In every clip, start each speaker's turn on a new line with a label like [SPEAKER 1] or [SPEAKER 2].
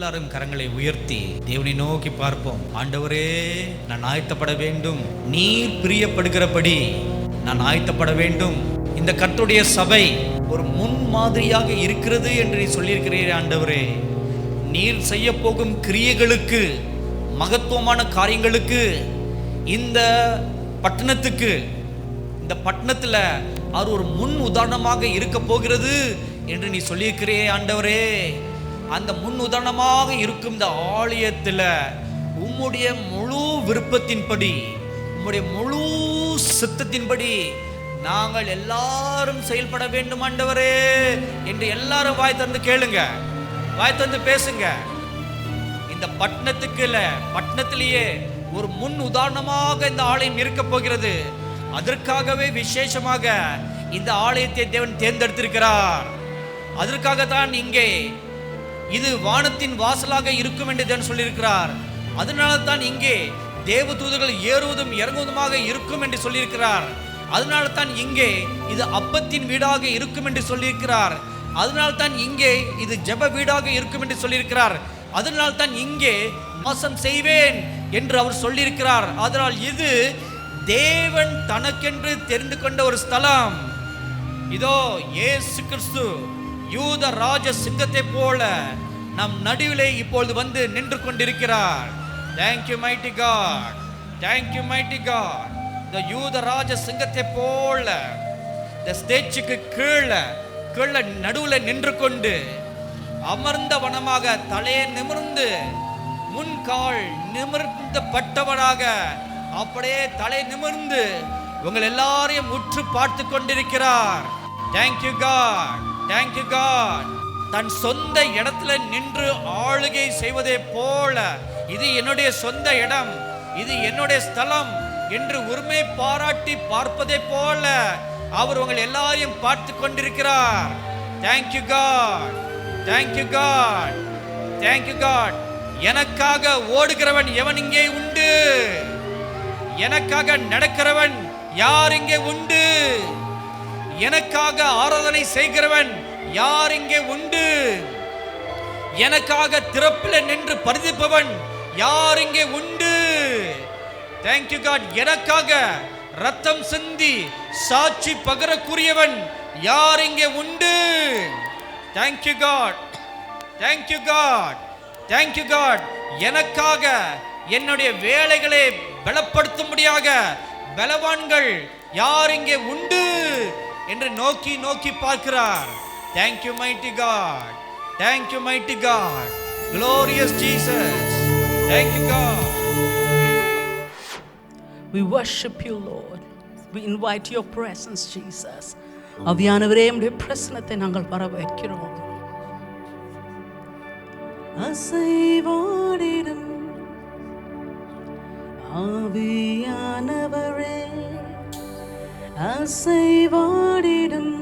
[SPEAKER 1] எல்லாரும் கரங்களை உயர்த்தி தேவனை நோக்கி பார்ப்போம். ஆண்டவரே, நான் ஆயத்தப்பட வேண்டும். நீர் பிரியப்படுகிறபடி நான் ஆயத்தப்பட வேண்டும். இந்த கர்த்தருடைய சபை ஒரு முன் மாதிரியாக இருக்கிறது என்று நீ சொல்லியிருக்கிறீரே ஆண்டவரே. நீர் செய்ய போகும் கிரியைகளுக்கு, மகத்துவமான காரியங்களுக்கு, இந்த பட்டணத்துக்கு, இந்த பட்டணத்தில் அவர் ஒரு முன் உதாரணமாக இருக்க போகிறது என்று நீ சொல்லியிருக்கிறே ஆண்டவரே. அந்த முன் உதாரணமாக இருக்கும் இந்த ஆலயத்தில் உம்முடைய முழு விருப்பத்தின்படி, உம்முடைய முழு சித்தத்தின்படி நாங்கள் எல்லாரும் செயல்பட வேண்டும் ஆண்டவரே என்று எல்லாரும் வாய் தந்து கேளுங்க, வாய் தந்து பேசுங்க. இந்த பட்டணத்துக்கு இல்ல, பட்டணத்திலேயே ஒரு முன் உதாரணமாக இந்த ஆலயம் இருக்க போகிறது. அதற்காகவே விசேஷமாக இந்த ஆலயத்தை தேவன் தேர்ந்தெடுத்திருக்கிறார். அதற்காகத்தான் இங்கே இது வானத்தின் வாசலாக இருக்கும் என்று தேவன் சொல்லியிருக்கிறார். அதனால தான் இங்கே தேவதூதர்கள் ஏறுவதும் இறங்குவதுமாக இருக்கும் என்று சொல்லியிருக்கிறார். அதனால தான் இங்கே இது அப்பத்தின் வீடாக இருக்கும் என்று சொல்லியிருக்கிறார். அதனால தான் இங்கே இது ஜெப வீடாக இருக்கும் என்று சொல்லியிருக்கிறார். அதனால தான் இங்கே வாசம் செய்வேன் என்று அவர் சொல்லியிருக்கிறார். அதனால் இது தேவன் தனக்கென்று தெரிந்து கொண்ட ஒரு ஸ்தலம். இதோ இயேசு கிறிஸ்து யூத ராஜ சிங்கத்தை போல நம் நடுவிலே இப்பொழுது வந்து நின்று கொண்டிருக்கிறார். Thank you mighty God, thank you mighty God. இந்த யூத ராஜ சிங்கத்தை போல இந்த ஸ்டேஜுக்கு கீழே நடுவில் நின்று கொண்டு அமர்ந்த வனமாக தலையை நிமிர்ந்து முன்கால் நிமிர்ந்த பட்டவனாக அப்படியே தலை நிமிர்ந்து உங்கள் எல்லாரையும் உற்று பார்த்து கொண்டிருக்கிறார். Thank you God, thank you God. தன் சொந்த இடத்துல நின்று ஆளுகை செய்வதே போல, இது என்னுடைய சொந்த இடம், இது என்னுடைய ஸ்தலம் என்று உரிமை பாராட்டி பார்ப்பதை போல அவர் உங்கள் எல்லாரையும் பார்த்து கொண்டிருக்கிறார். Thank you God, thank you God, thank you God. எனக்காக ஓடுகிறவன் எவன் இங்கே உண்டு? எனக்காக நடக்கிறவன் யார் இங்கே உண்டு? எனக்காக ஆராதனை செய்கிறவன் யார் இங்கே உண்டு? எனக்காக திறப்பில் நின்று பரிதிப்பவன் யார் இங்கே உண்டு? Thank you God. எனக்காக ரத்தம் சிந்தி சாட்சி பகரக்கூடியவன் யார் இங்கே உண்டு? Thank you God, thank you God, thank you God. எனக்காக என்னுடைய வேலைகளை பலப்படுத்தும்படியாக பலவான்கள் யார் இங்கே உண்டு என்று நோக்கி நோக்கி பார்க்கிறார். Thank you mighty God, thank you mighty God, glorious Jesus. Thank you God.
[SPEAKER 2] We worship you Lord. We invite your presence Jesus. ஆவியானவரே, உம்முடைய பிரசன்னத்தை நாங்கள் வரவேற்கிறோம். அசைவாடிடும் ஆவியானவரே, அசைவாடிடும்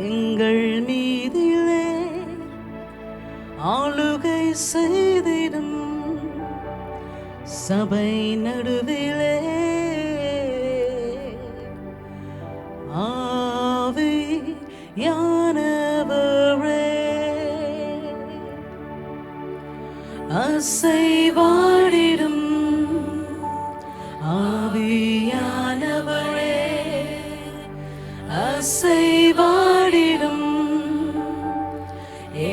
[SPEAKER 2] எங்கள் மீதிலே ஆளுகை செய்திடும் சபை நடுவிலே ஆவியானவரே, அசைவாடிடும் ஆவியானவரே, அசைவாடிடும்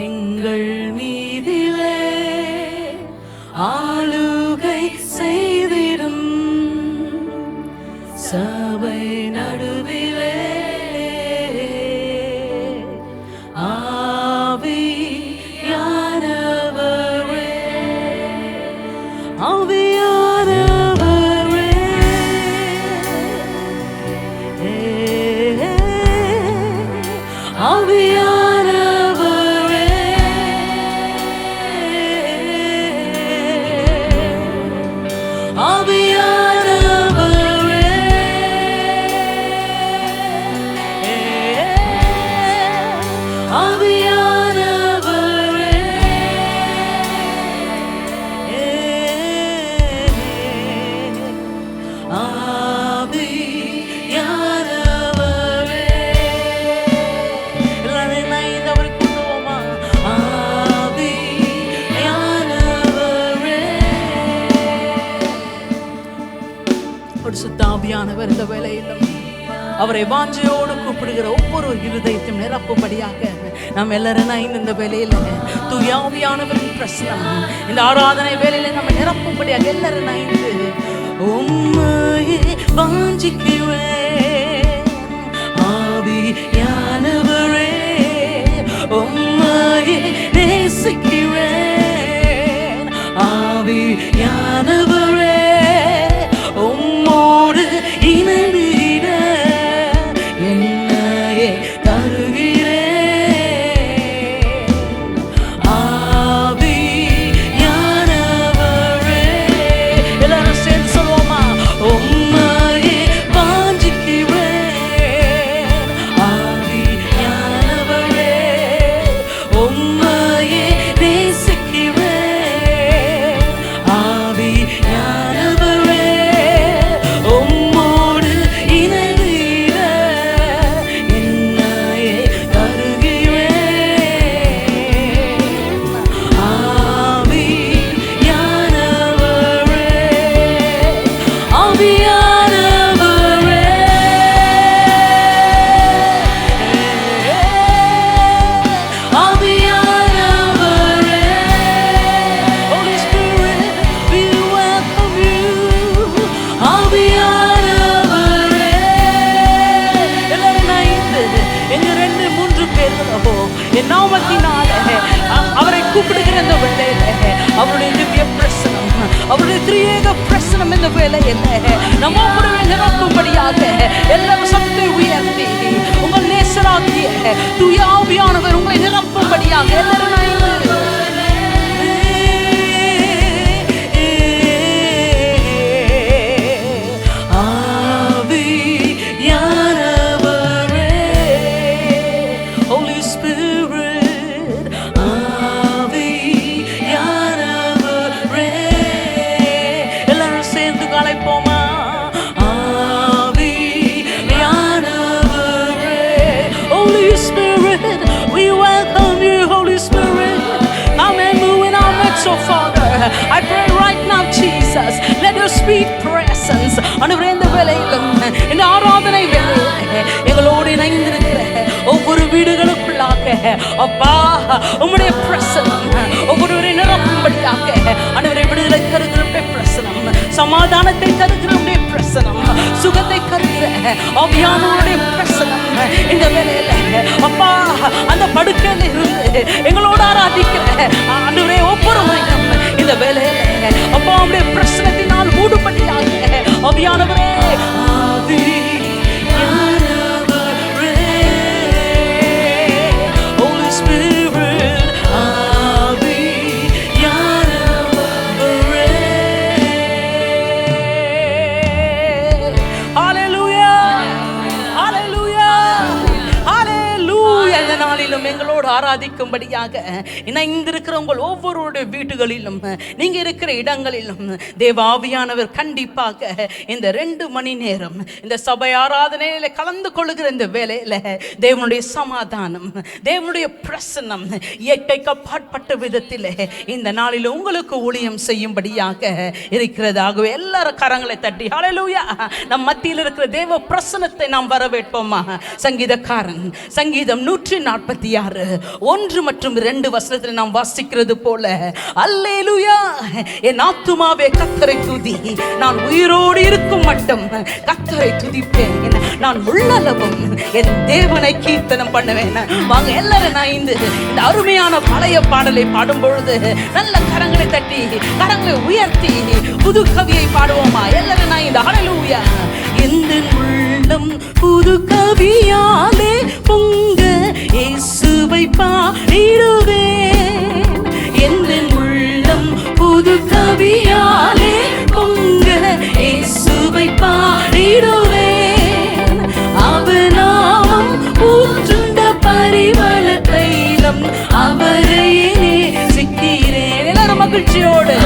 [SPEAKER 2] எங்கள் மீதிலே ஆளுகை செய்திடும் சபை நடுவிலே ஆவியானவரே, ஆவியானவரே, ஆவியானவரே, ஆவியானவரே, பரிசுத்த ஆவியானவர் இந்த வேளையிலும் அவரை வாஞ்சையோடு கூப்பிடுகிற ஒவ்வொரு இருதயத்தையும் நிரப்பும்படியாக நாம் எல்லாரும் இந்த வேலையில தூய ஆவியானவரின் பிரசனம் இந்த ஆராதனை வேலையில நம்ம நிரப்பும்படியாக எல்லாரும் உம்மையே வாஞ்சிக்கிறேன் ஆவியானவரே, உம்மையே நேசிக்கிறேன் ஆவியானவரே, உம்மோடு இணைந்திட என்னையே தருகிறேன் ஆவியானவரே. எல்லாரும் சேர்ந்து சொல்லுவோமா? உம்மையே வாஞ்சிக்கிறேன் ஆவியானவரே, உம்மையே நேசிக்கிறேன் ஆவியானவரே, உம்மோடு இணைந்திட என்னையே தருகிறேன் ஆவியானவரே, ஆவியானவரே, ஆவியானவரே. Holy Spirit, we welcome you. ஆவியானவரே. எல்லாரும் எங்க 2-3 பேர்களோ என் நாமத்தினாலே அவரை கூப்பிடுகிற இந்த வேளையில அவருடைய திவ்ய பிரசனம், அவருடைய திரியேக பிரசனம் இந்த வேளையில நம்ம ஒவ்வொருவரை நிரப்பும்படியாக எல்லாரும் சத்தத்தை உயர்த்தி உங்கள் நேசராகிய தூய ஆவியானவர் உங்களை நிரப்பும்படியாக எல்லாரும் Holy Spirit, ஆவியானவரே. எல்லாரும் சேர்ந்து அழைப்போமா? ஆவியானவரே. Holy Spirit, we welcome you. Holy Spirit, come and move in our midst, oh Father. I pray right now, Jesus, let your sweet presence ஆண்டவரே இந்த வேளையிலும் இந்த ஆராதனை வேளையில எங்களோடு இணைந்திருக்கிற ஒவ்வொரு வீடுகளுக்குள்ளாக அப்பா உம்முடைய பிரசனம் ஒவ்வொருவரை நிரப்பும்படியாக ஆண்டவரை விடுதலை தருகிற பிரசனம், சமாதானத்தை தருகிற பிரசனம், சுகத்தை தருகிற ஆவியானவருடைய பிரசனம் இந்த வேளையில அப்பா அந்த படுக்கையில இருந்து எங்களோடு ஆராதிக்கிற ஆண்டவரே ஒவ்வொருவரையும் இந்த வேளையில அப்பா உம்முடைய பிரசனத்தினால் மூடும்படியாக ஆவியானவரே, ஆவியானவரே, Holy Spirit, ஆவியானவரே. Hallelujah, hallelujah, hallelujah. இந்த நாளிலும் எங்களோடு ஆராதிக்கும்படியாக இணைந்திருக்கிற உங்கள் ஒவ்வொருடைய வீடுகளிலும் நீங்க இருக்கிற இடங்களிலும் தேவ ஆவியானவர் கண்டிப்பாக இந்த 2 மணி நேரம் இந்த சபை ஆராதனையில கலந்து கொள்ளுகிற இந்த வேளையில தேவனுடைய சமாதானம், தேவனுடைய பிரசன்னம் இயற்கைக்கு அப்பாற்பட்ட விதத்தில் இந்த நாளில் உங்களுக்கு ஊழியம் செய்யும்படியாக இருக்கிறதாகவே எல்லாரும் கரங்களை தட்டி ஹல்லேலூயா. நம் மத்தியில் இருக்கிற தேவ பிரசன்னத்தை நாம் வரவேற்போமா? சங்கீதக்காரன் சங்கீதம் 146 1 மற்றும் 2 வசனத்தில் நாம் வாசிக்கிறது போல, அல்லேலூயா, என் ஆத்துமாவே கர்த்தரை துதி, நான் உயிரோடு இருக்கும் மட்டும் கர்த்தரை துதிப்பேன், நான் உள்ளளவும் என் தேவனை கீர்த்தனம் பண்ணுவேன். வாங்க எல்லாரும் இந்த அருமையான பழைய பாடலை பாடும் பொழுது நல்ல கரங்களை தட்டி கரங்களை உயர்த்தி புது கவியை பாடுவோமா? எல்லாரும் இந்த ஹல்லேலூயா. எந்த உள்ளம் புது கவியாலே பொங்க இயேசுவை பாடிடுவேன், எந்த உள்ளம் புது கவியாலே பொங்க இயேசுவை பாடிடுவேன், அவர் நாமம் ஊற்றுண்ட பரிமள தைலம் அவரையே நேசிக்கிறேன். எல்லாரும் மகிழ்ச்சியோடு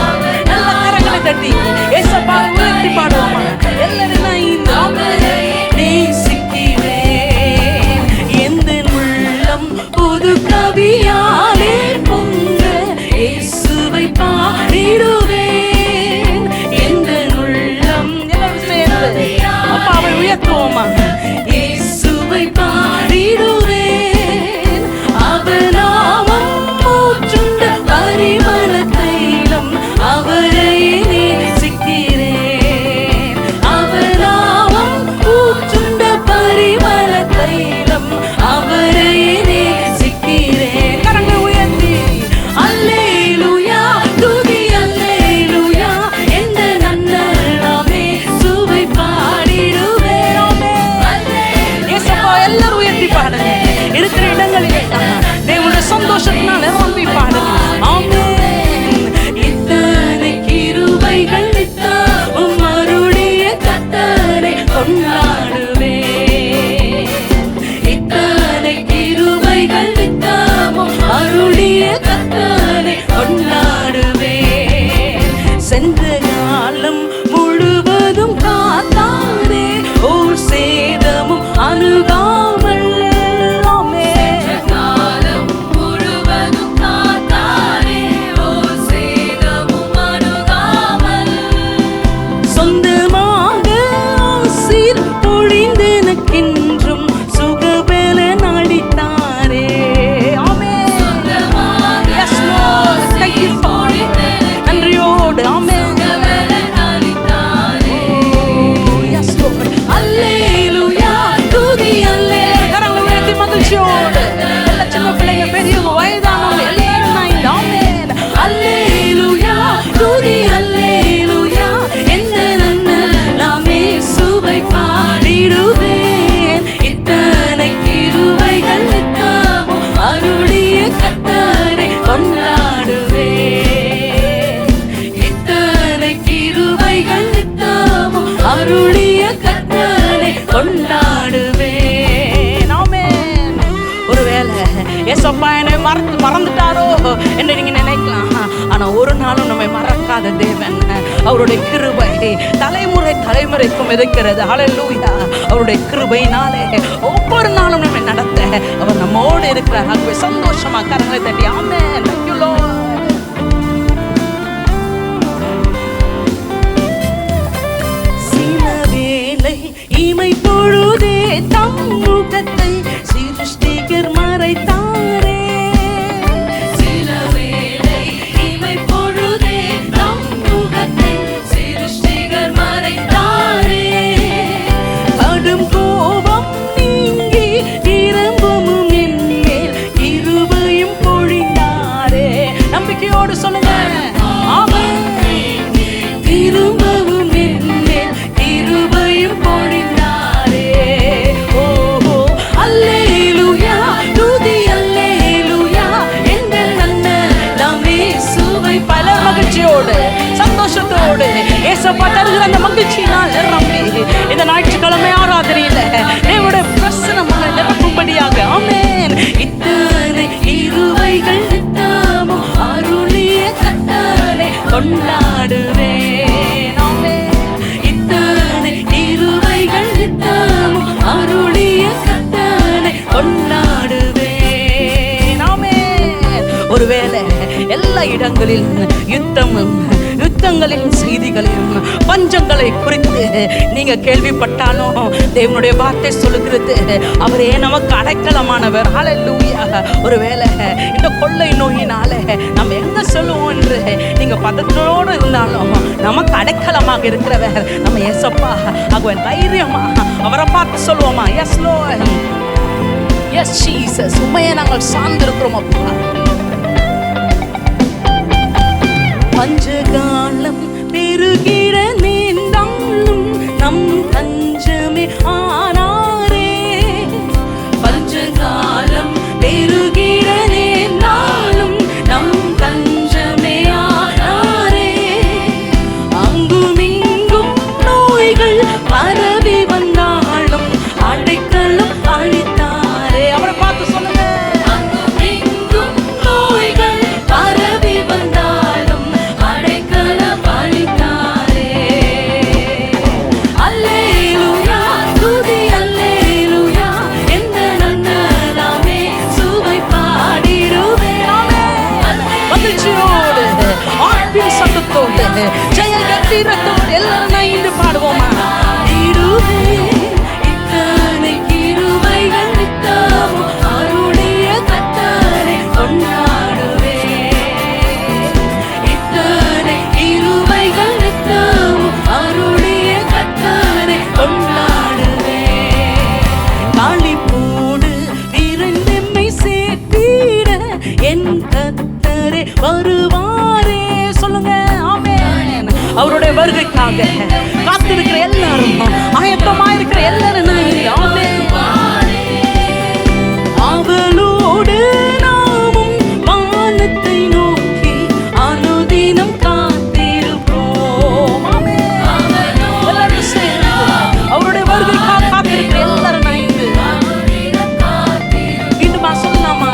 [SPEAKER 2] நல்ல கரங்களை தட்டி ஏசப்பா உயர்த்தி பாடுவோமா? எல்லாரும் நேசிக்கிறேன், எந்த உள்ளம் புது கவியாலே பொங்க இயேசுவை பாடிடுவேன், எந்த உள்ளம் எல்லாரும் சேர்ந்து அருளிய கர்த்தரை கொண்டாடுவேன். ஆமென். ஒருவேளை ஏசப்பா என்னை மறந்துட்டாரோ என்று நீங்க நினைக்கலாம். ஆனா ஒரு நாளும் நம்மை மறக்காத தேவன். அவருடைய கிருபை தலைமுறைக்கும் இருக்கிறது. ஹல்லேலூயா. அவருடைய கிருபையினாலே ஒவ்வொரு நாளும் நம்மை நடத்த அவர் நம்மோடு இருக்கிறார். ஆகவே சந்தோஷமா கரங்களை தட்டி ஆமென். Thank you Lord. சில வேளை இமை பொழுதே தம் முகத்தை சிருஷ்டிகர் மறைத்தாரே. சில வேளை இமை பொழுதே தம் முகத்தை சிருஷ்டிகர் மறைத்தாரே. கடும் கோபம் நீங்கி இரம்பமும் என்மேல் கிருபையும் பொழிந்தாரே. நம்பிக்கையோடு சொல்லுங்க. ஆமென். திரும்பவும் என்மேல் கிருபையும் பொழிந்தாரே. ஓஹோ அல்லேலூயா துதி அல்லேலூயா எங்கள் அண்ணன் இயேசுவை பல மகிழ்ச்சியோடு சந்தோஷத்தோடு ஏசப்பா தருகிற அந்த மகிழ்ச்சியினால் நிரம்பி இந்த ஞாயிற்றுக்கிழமை ஆராதனையில தேவனுடைய பிரசன்னம் நிரப்பும்படியாக ஆமென். இத்தனை கிருபைகள் நித்தமும் அருளிய கர்த்தரை கொண்டாடுவேன். ஆமென். இத்தனை கிருபைகள் நித்தமும் அருளிய கர்த்தரை கொண்டாடுவேன். ஆமென். ஒருவேளை எல்லா இடங்களிலும் யுத்தங்களின் செய்திகளையும் பஞ்சங்களை குறித்து நீங்க கேள்விப்பட்டாலும் தேவனுடைய வார்த்தை சொல்லுகிறது அவரே நமக்கு அடைக்கலமானவர். ஹல்லேலூயா. ஒருவேளை இந்த கொள்ளை நோயினால நம்ம எங்க சொல்லுவோம் என்று நீங்க பதற்றத்தோடு இருந்தாலும் நமக்கு அடைக்கலமாக இருக்கிறவர் நம்ம ஏசப்பா. ஆகவே தைரியமா அவரை பார்த்து சொல்லுவோமா? எஸ் லார்ட், எஸ் ஜீசஸ், உண்மையை நாங்கள் சார்ந்திருக்கிறோம் அப்பா. பஞ்சகாலம் பெருகிட நேர்ந்தாலும் நம் தஞ்சமே ஆனாரே. பஞ்சகாலம் பெருகிட நேர்ந்தாலும் நம் தஞ்சமே ஆனாரே. அங்கும் இங்கும் நோய்கள் பரவி வந்தாலும் அடைக்கலம் அளித்தாரே. அவரை பார்த்து சொல்லுங்க. அங்கும் இங்கும் நோய்கள் பரவி வந்தாலும் ஜெய கம்பீரத்தோடு எல்லாரும் இன்று பாடுவோமா? இத்தனை கிருபைகள் நித்தமும் அருளிய கர்த்தரை கொண்டாடுவேன். இத்தனை கிருபைகள் நித்தமும் அருளிய கர்த்தரை கொண்டாடுவேன். காளிப்போடு விரைந்தெம்மை சேர்த்திட என் கர்த்தரே வருவாரே. சொல்லுங்க. ஆமென். அவருடைய வருகைக்காக காத்திருக்கிற எல்லாரும் ஆயத்தமாயிருக்கிற எல்லாரும் ஆமென். அவளோடு நாமும் வானத்தை நோக்கி அனுதினம் காத்திருப்போம். ஆமென். எல்லாரும் சேர்ந்து அவருடைய வருகைக்காக காத்திருக்கிற எல்லாரும் மீண்டுமா சொல்லலாமா?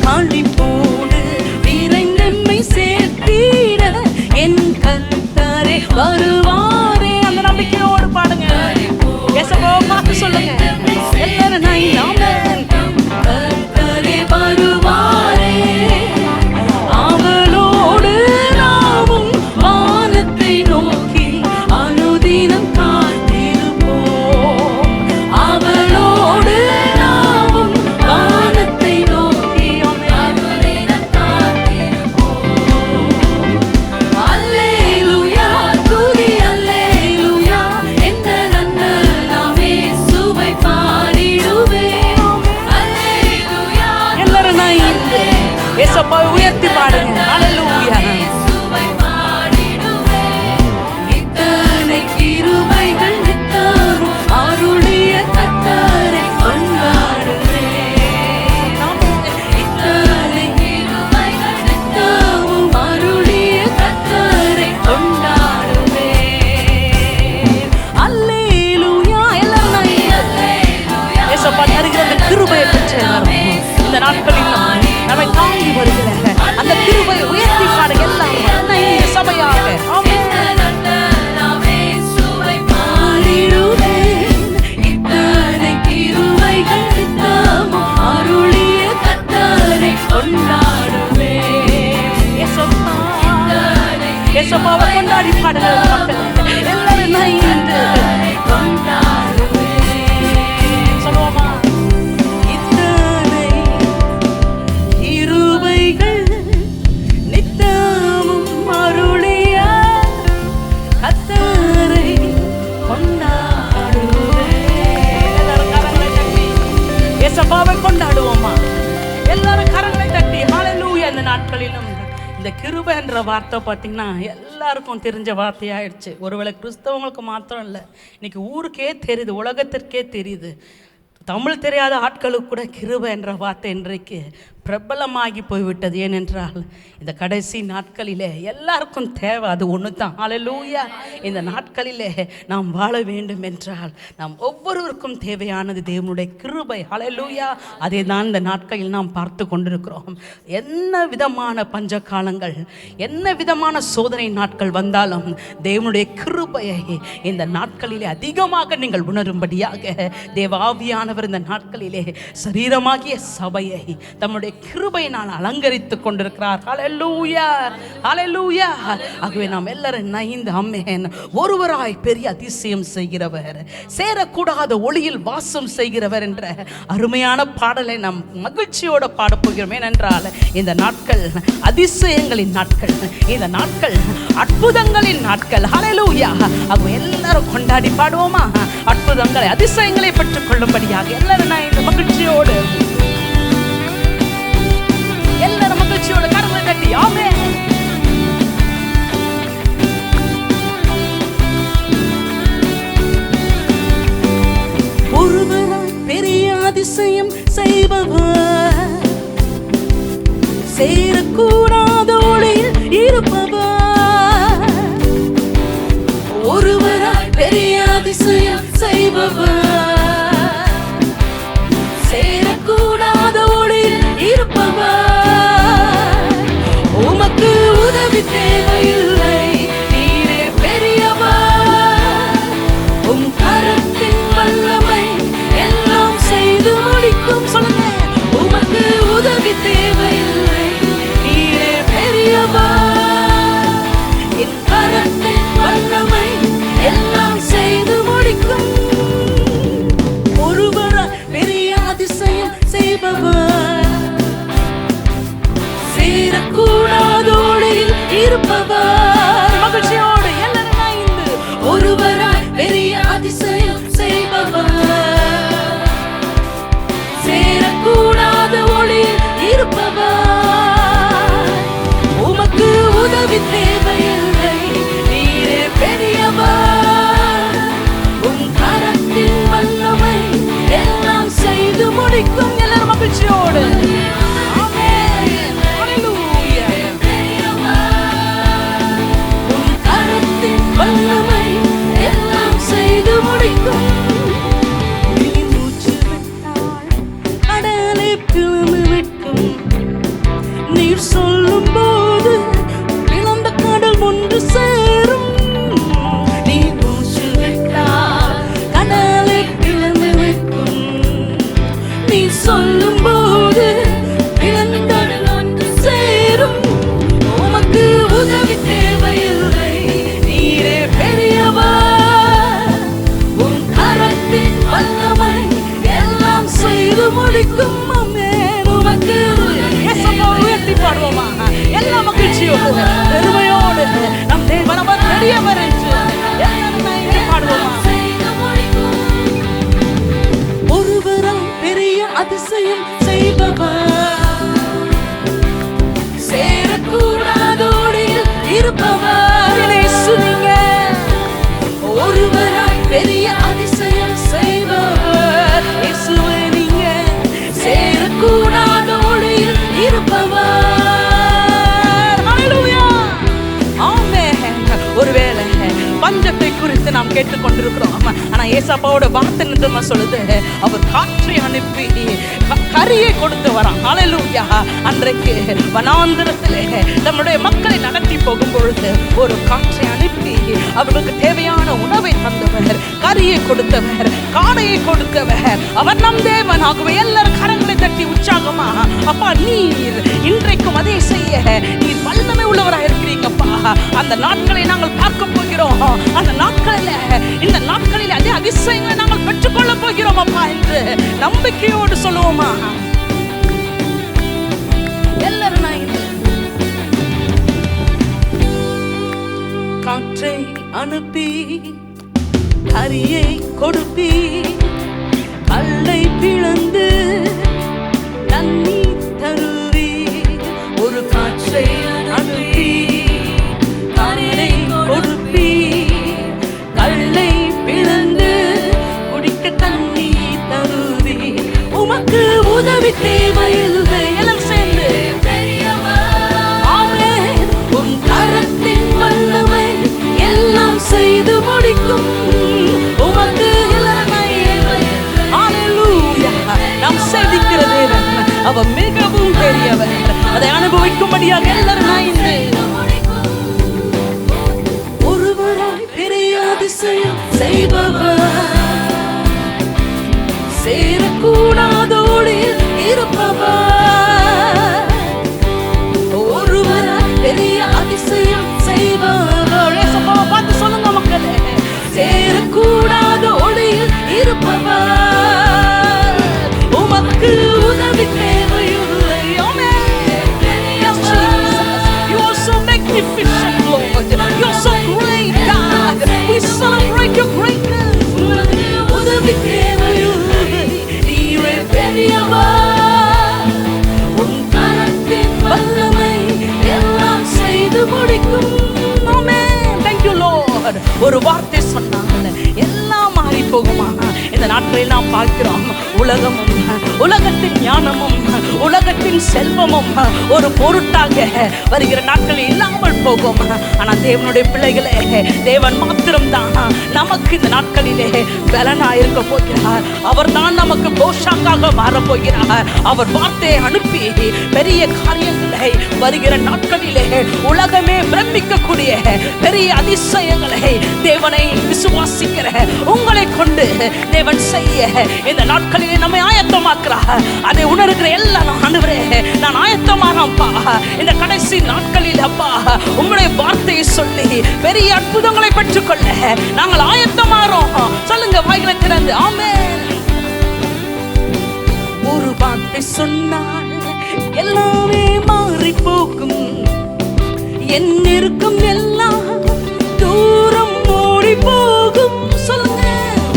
[SPEAKER 2] காளிப்போடு விரைந்தெம்மை சேர்த்திட என் கர்த்தரே வருவாரே. அந்த நம்பிக்கையோடு பாடுங்க. ஏசப்பா பார்த்து சொல்லுங்க. எல்லாரும் ஆமென். கர்த்தரே வருவாரே. அவளோடு நாமும் வானத்தை நோக்கி அனுதினம் காத்திருப்போம். அவளோடு நாமும் வானத்தை நோக்கி அனுதினம் காத்திருப்போம். அல்லேலூயா துதி அல்லேலூயா எங்கள் அண்ணன் இயேசுவை பாடிடுவேன். இந்த கிருபைன்ற வார்த்தை பார்த்தீங்கன்னா எல்லாருக்கும் தெரிஞ்ச வார்த்தையாயிடுச்சு. ஒருவேளை கிறிஸ்தவங்களுக்கு மாத்திரம் இல்லை, இன்னைக்கு ஊருக்கே தெரியுது, உலகத்திற்கே தெரியுது. தமிழ் தெரியாத ஆட்களுக்கு கூட கிருபை என்ற வார்த்தை இன்றைக்கு பிரபலமாகி போய்விட்டது. ஏனென்றால் இந்த கடைசி நாட்களிலே எல்லாருக்கும் தேவை அது ஒன்று தான். ஹல்லேலூயா. இந்த நாட்களிலே நாம் வாழ வேண்டும் என்றால் நாம் ஒவ்வொருவருக்கும் தேவையானது தேவனுடைய கிருபை. ஹல்லேலூயா. அதே தான் இந்த நாட்களில் நாம் பார்த்து கொண்டிருக்கிறோம். என்ன விதமான பஞ்ச காலங்கள், என்ன விதமான சோதனை நாட்கள் வந்தாலும் தேவனுடைய கிருபையை இந்த நாட்களிலே அதிகமாக நீங்கள் உணரும்படியாக தேவாவியானவர் இந்த நாட்களிலே சரீரமாகிய சபையை தம்முடைய கிருபையினால் அலங்கரித்துக் கொண்டிருக்கிறார். ஹல்லேலூயா, ஹல்லேலூயா. ஆகவே நாம் எல்லாரும் நைந்து ஆமென். ஒருவராய் பெரிய அதிசயம் செய்கிறவர், சேரக்கூடாத ஒளியில் வாசம் செய்கிறவர் என்ற அருமையான பாடலை நாம் மகிழ்ச்சியோடு பாடப்போகிறோம். ஏனென்றால் இந்த நாட்கள் அதிசயங்களின் நாட்கள், இந்த நாட்கள் அற்புதங்களின் நாட்கள். ஹல்லேலூயா. ஆகவே எல்லாரும் கொண்டாடி பாடுவோமா? அற்புதங்களை அதிசயங்களை பெற்றுக் கொள்ளும்படியாக எல்லாரும் நைந்து மகிழ்ச்சியோடு, எல்லாரும் மகிழ்ச்சியோட கரங்களை தட்டி ஆமென். ஒருவராய் பெரிய அதிசயம் செய்பவர், சேரக்கூடாத ஒளியில் இருப்பவர். ஒருவராய் பெரிய அதிசயம் செய்பவர், சேரக்கூடாத ஒளியில் இருப்பவர். உமக்கு உதவி தேவையில்லை, நீரே பெரியவர். உம் கரத்தின் வல்லமை எல்லாம் செய்து முடிக்கும். சொல்லுங்க. உமக்கு உதவி தேவையில்லை, நீரே பெரியவர். என் கரத்தின் வல்லமை எல்லாம் செய்து முடிக்கும். ஒருவர் பெரிய அதிசயம் செய்பவர், சேரக்கூடாதோடில் இருப்பவர். மகிழ்ச்சியோடு எல்லாரும் இணைந்து ஒருவராய் பெரிய அதிசயம் செய்பவர், சேரக்கூடாத ஒளியில் இருப்பவர். உமக்கு உதவி தேவையில்லை, நீரே பெரியவர். உம் கரத்தின் வல்லமை எல்லாம் செய்து முடிக்கும். எல்லாரும் மகிழ்ச்சியோடு வல்லமை எல்லாம் செய்து முடிக்கும். நீ மூச்சு விட்டால் கடலை பிளந்து விட்டும். நீர் சொல்லும் போது பிளந்த கடல் ஒன்று சேரும். நீ மூச்சு விட்டால் கடலை பிளந்து விட்டும். நீ சொல்லும் போது பிளந்த கடல் ஒன்று சேரும். உமக்கு உதவி தேவையில்லை, உன் கரத்தின் வல்லமை எல்லாம் செய்து முடிக்கும். உமக்கு உயர்த்தி பாடுவோமா? எல்லா மகிழ்ச்சியோடு பெருமையோடு நம் தேவனவர் பெரியவர் என்று பாடுவோமா? ஒருவரால் பெரிய அதிசயம் செய்பவர், சேரக்கூடாதோடில் இருப்பவர். ஒருவராய் பெரிய அதிசயம் செய்பவர், இயேசுவே நீங்க சேரக்கூடாத ஒளியில் இருப்பவர். ஹல்லேலூயா, ஆமென். ஒருவேளை பஞ்சத்தை குறித்து நாம் கேட்டுக்கொண்டிருக்கிறோம். ஆனா ஏசாப்பாவோட வார்த்தை நிதமா சொல்லுது, அவர் காற்றை அனுப்பி கரியை கொடுத்து வரான். ஹல்லேலூயா. அன்றைக்கு வனாந்திரத்திலே நம்முடைய மக்களை நடத்தி போகும் பொழுது ஒரு காற்றை அனுப்பி அவர்களுக்கு தேவையான உணவை தந்தவர், கரியை கொடுத்தவர், காடையை கொடுத்தவர். அவர் நம் தேவன். ஆகவே எல்லாரும் கரங்களை தட்டி உற்சாகமா, அப்பா நீர் இன்றைக்கும் அதை செய்ய நீர் வல்லமை உள்ளவராக இருக்கிறீங்கப்பா. அந்த நாட்களை நாங்கள் பார்க்க போகிறோம். அந்த நாட்களில், இந்த நாட்களில் அதே அதிசயங்களை நாங்கள் பெற்றுக்கொள்ள போகிறோம் அப்பா என்று நம்பிக்கையோடு சொல்லுவோமா? எல்லாரும் காற்றை அனுப்பி கரியை கொடுப்பி கல்லை பிளந்து தண்ணீர் தருவி. ஒரு காற்றை அனுப்பி செய்பவர், சேரக்கூடாதோடு இருப்பவர், ஒருவர் பெரிய அதிசயம் செய்பவர். ஏசப்பாவை பார்த்து சொல்லுங்க மக்களே, சேரக்கூடாத ஒளியில் இருப்பவர், உமக்கு உதவி தேவையில்லை. You are so magnificent, Lord. You are so great, God. We celebrate your greatness. உதவி தேவையில்லை, நீரே பெரியவர், உன் கரத்தின் வல்லமை எல்லாம் செய்து முடிக்கும். Amen. Thank you, Lord. ஒரு வார்த்தை சொன்னாங்க, எல்லாம் மாறி போகுமா? இந்த நாட்களில் நாம் பார்க்கிறோம், உலகமும் உலகத்தின் ஞானமும் உலகத்தின் செல்வமும் ஒரு பொருட்டாக வருகிற நாட்களில் இல்லாமல் போகும். ஆனால் தேவனுடைய பிள்ளைகளே, தேவன் மாத்திரம்தான் நமக்கு இந்த நாட்களிலே பலனா இருக்க போகிறார். அவர் தான் நமக்கு போஷாக்காக மாறப்போகிறார். அவர் வார்த்தையை அனுப்பி பெரிய காரியங்களை வருகிற நாட்களிலே உலகமே பிரமிக்கக்கூடிய பெரிய அதிசயங்களை தேவனை விசுவாசிக்கிற உங்களை கொண்டு தேவன் செய்ய இந்த நாட்களிலே நம்மை ஆயத்தமாக்குறார். அதை உணர்கிற எல்லாம் ஆண்டவரே, நான் ஆயத்தமானப்பா, இந்த கடைசி நாட்களில் அப்பா உங்களுடைய வார்த்தையை சொல்லி பெரிய அற்புதங்களை பெற்றுக்கொள்ள நாங்கள் ஆயத்தமாறோம். சொல்லுங்க வாய்களை திறந்து. ஆமென். ஒரு வார்த்தை சொன்னால் எல்லாமே மாறி போகும், என் இருக்கும் எல்லாம் தூரம் ஓடி போகும். சொல்லுங்க,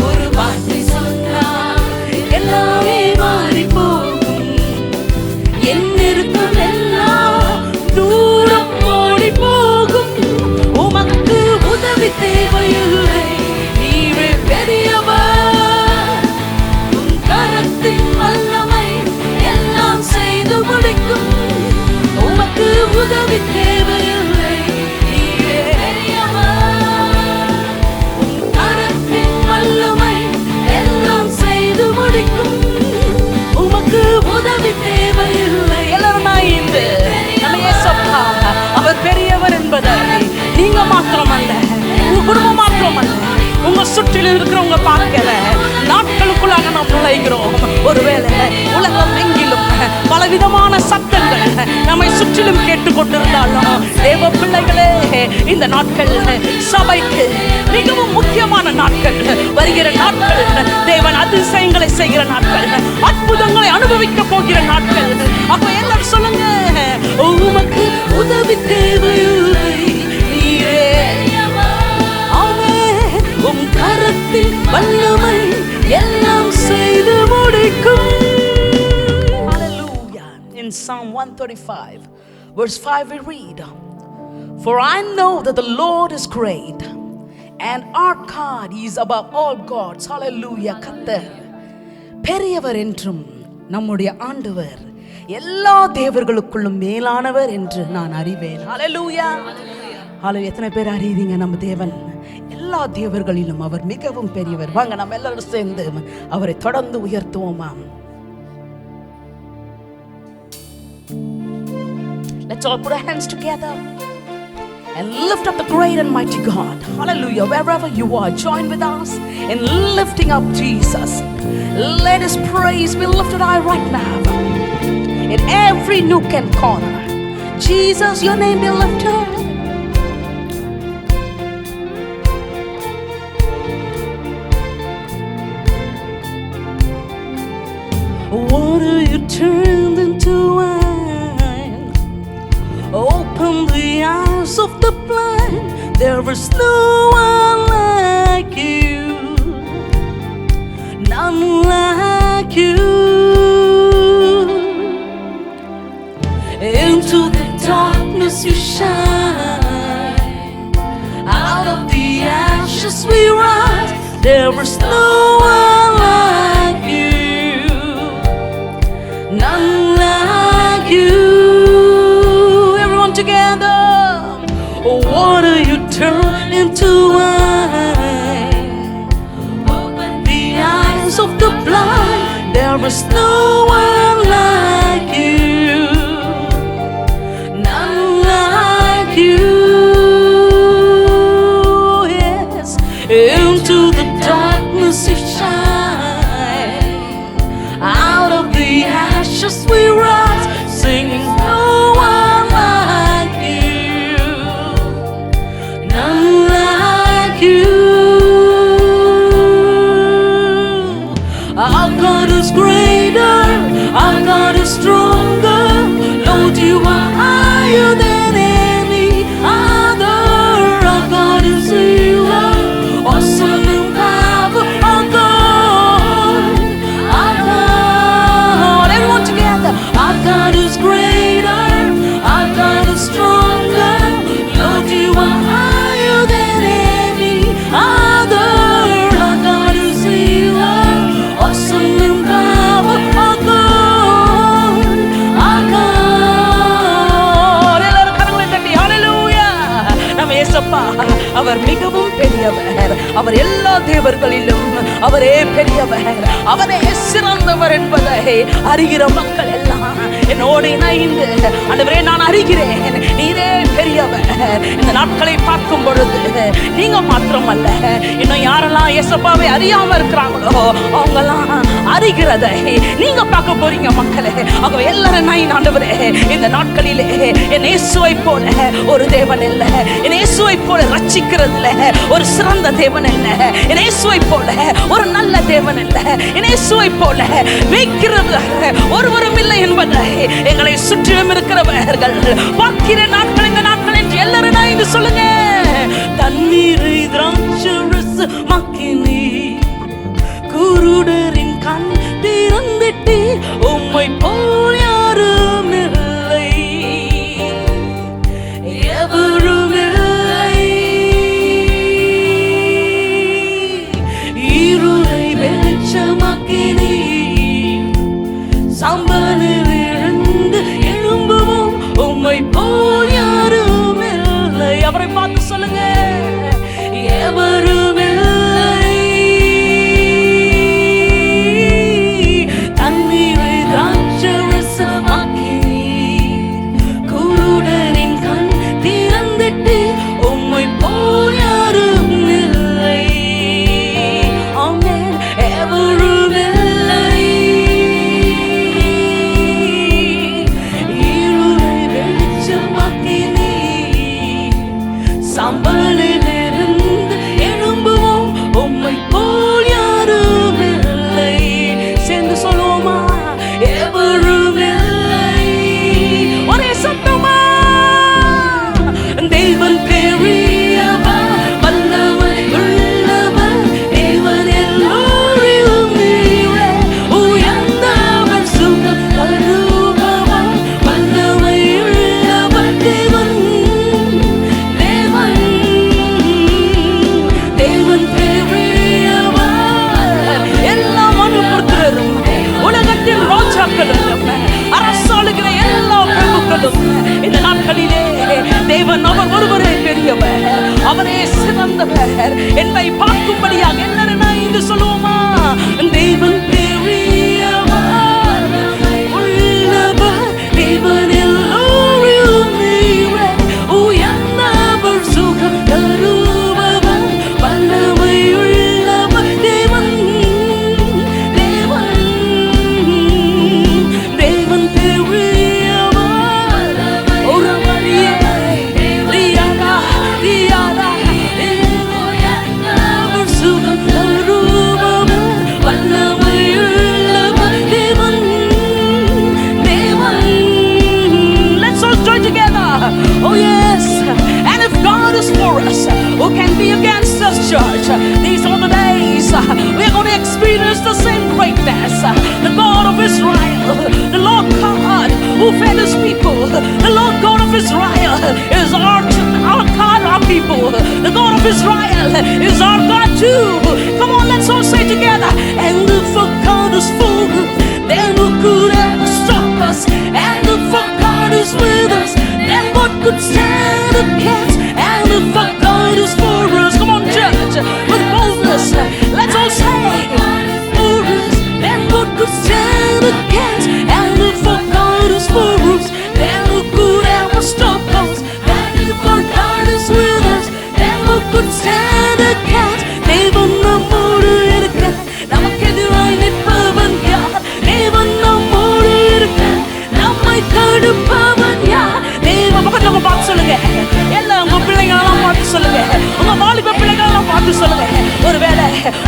[SPEAKER 2] ஒரு வார்த்தை சொன்னால் எல்லாமே மாறி போகும், என் இருக்கும் எல்லாம் தூரம் ஓடி போகும், உமக்கு உதவி தேவையில்லை, நீவே பெரியவர், உன் கரத்தின் வல்லமை எல்லாம் செய்து முடிக்கும், உமக்கு உதவி தேவையில்லை, நீவே பெரியவர், உன் கரத்தின் வல்லமை எல்லாம் செய்து முடிக்கும், உமக்கு உதவி தேவையில்லை. எல்லாரும் நாயிந்து நம்ம இயேசப்பா, அவர் பெரியவர் என்பதை நீங்க மாத்திரமல்ல, உங்க குடும்பம் மாத்திரமல்ல, உங்க சுற்றிலும் இருக்கிறவங்க பார்க்கிற நாட்களுக்குள்ளாக நாம் நுழைகிறோம். ஒருவேளை உலகம் எங்கிலும் பலவிதமான சத்தங்கள் நம்மை சுற்றிலும் கேட்டுக்கொண்டிருந்தாலும் தேவ பிள்ளைகளே, இந்த நாட்கள் சபைக்கு மிகவும் முக்கியமான நாட்கள். வருகிற நாட்கள் தேவன் அதிசயங்களை செய்கிற நாட்கள், அற்புதங்களை அனுபவிக்க போகிற நாட்கள். அப்ப எல்லாரும் சொல்லுங்க, உமக்கு உதவி தேவையில்லை, நீரே உம் கரத்தில் வல்லமை எல்லாம் செய்து முடிக்கும். Hallelujah. In Psalm 135 verse 5 we read, for I know that the Lord is great and our God is above all gods. Hallelujah. கர்த்தர் பெரியவர் என்றும் நம்முடைய ஆண்டவர் எல்லா தேவர்களுக்குள்ளும் மேலானவர் என்று நான் அறிவேன். Hallelujah. Hallelujah. எத்தனை பேர் அறிவீங்க நம்ம தேவன் எல்லா தேவர்களிலும் அவர் மிகவும் பெரியவர்? வாங்க நம்ம எல்லாரும் சேர்ந்து அவரை தொடர்ந்து உயர்த்துவோமா? Let's all put our hands together and lift up the great and mighty God. Hallelujah. Wherever you are, join with us in lifting up Jesus. Let his praise be lifted high right now in every nook and corner. Jesus, your name be lifted. Water you turned into wine, open the eyes of the blind. There is no one like you, none like you. Into the darkness you shine, out of the ashes we rise. There is no one like you, none like you. Everyone together. Water you turn into wine, open the eyes of the blind. There is no one like you, none like you. Yes, into the darkness you shine. Out of the ashes we rise, singing no one like you, none like you. Our God is greater, our God is stronger. Lord, you are higher than any other. Our God is healer, awesome in power. Our God, our God. Everyone together. Our God is greater, our God is stronger. Lord, you are higher than any other. Our God is healer, awesome in power. Our God, our God. எல்லாரும் கரங்களை தட்டி ஹalleluya. நம்ம இயேசப்பா அவர் மிகவும் பெரியவர். அவர் எல்லா தேவர்களிலும் அவரே பெரியவர், அவரே சிறந்தவர் என்பதை அறிகிற மக்கள் எல்லாம் என்னோடு இணைந்து, ஆண்டவரே நான் அறிகிறேன் நீரே பெரியவர். இந்த நாட்களை பார்க்கும் பொழுது நீங்க மாத்திரமல்ல, இன்னும் யாரெல்லாம் இயேசப்பாவை அறியாம இருக்கிறாங்களோ அவங்கெல்லாம் அறிகிறதை நீங்க பார்க்க போறீங்க மக்களே. ஆகவே எல்லாரும் நான் ஆண்டவரே இந்த நாட்களிலே என் இயேசுவை போல ஒரு தேவன் இல்லை, என் இயேசுவை போல ரட்சிக்கிறதுல ஒரு சிறந்த தேவன் இல்லை, என் இயேசுவை போல ஒரு நல்ல தேவன் இல்லை, என் இயேசுவை போல வைக்கிறது ஒருவரும் இல்லை என்பதை எங்களை சுற்றிலும் இருக்கிறவர்கள் பார்க்கிற நாட்கள் இந்த நாட்கள் என்று எல்லாரும் நான் இன்று சொல்லுங்க. தண்ணீரை திராட்சரச மக்கினி, குருடரின் கண் திறந்திட்டு, உம்மை போல் யாரும் இல்லை, எவரும் இல்லை. இருளை வெளிச்சமாக்கினி, சாம்பலில் இருந்து எழும்புவோம், உம்மை போல் யாரும் இல்லை. அவரை பார்த்து சொல்லுங்க, எவரும் இல்லை.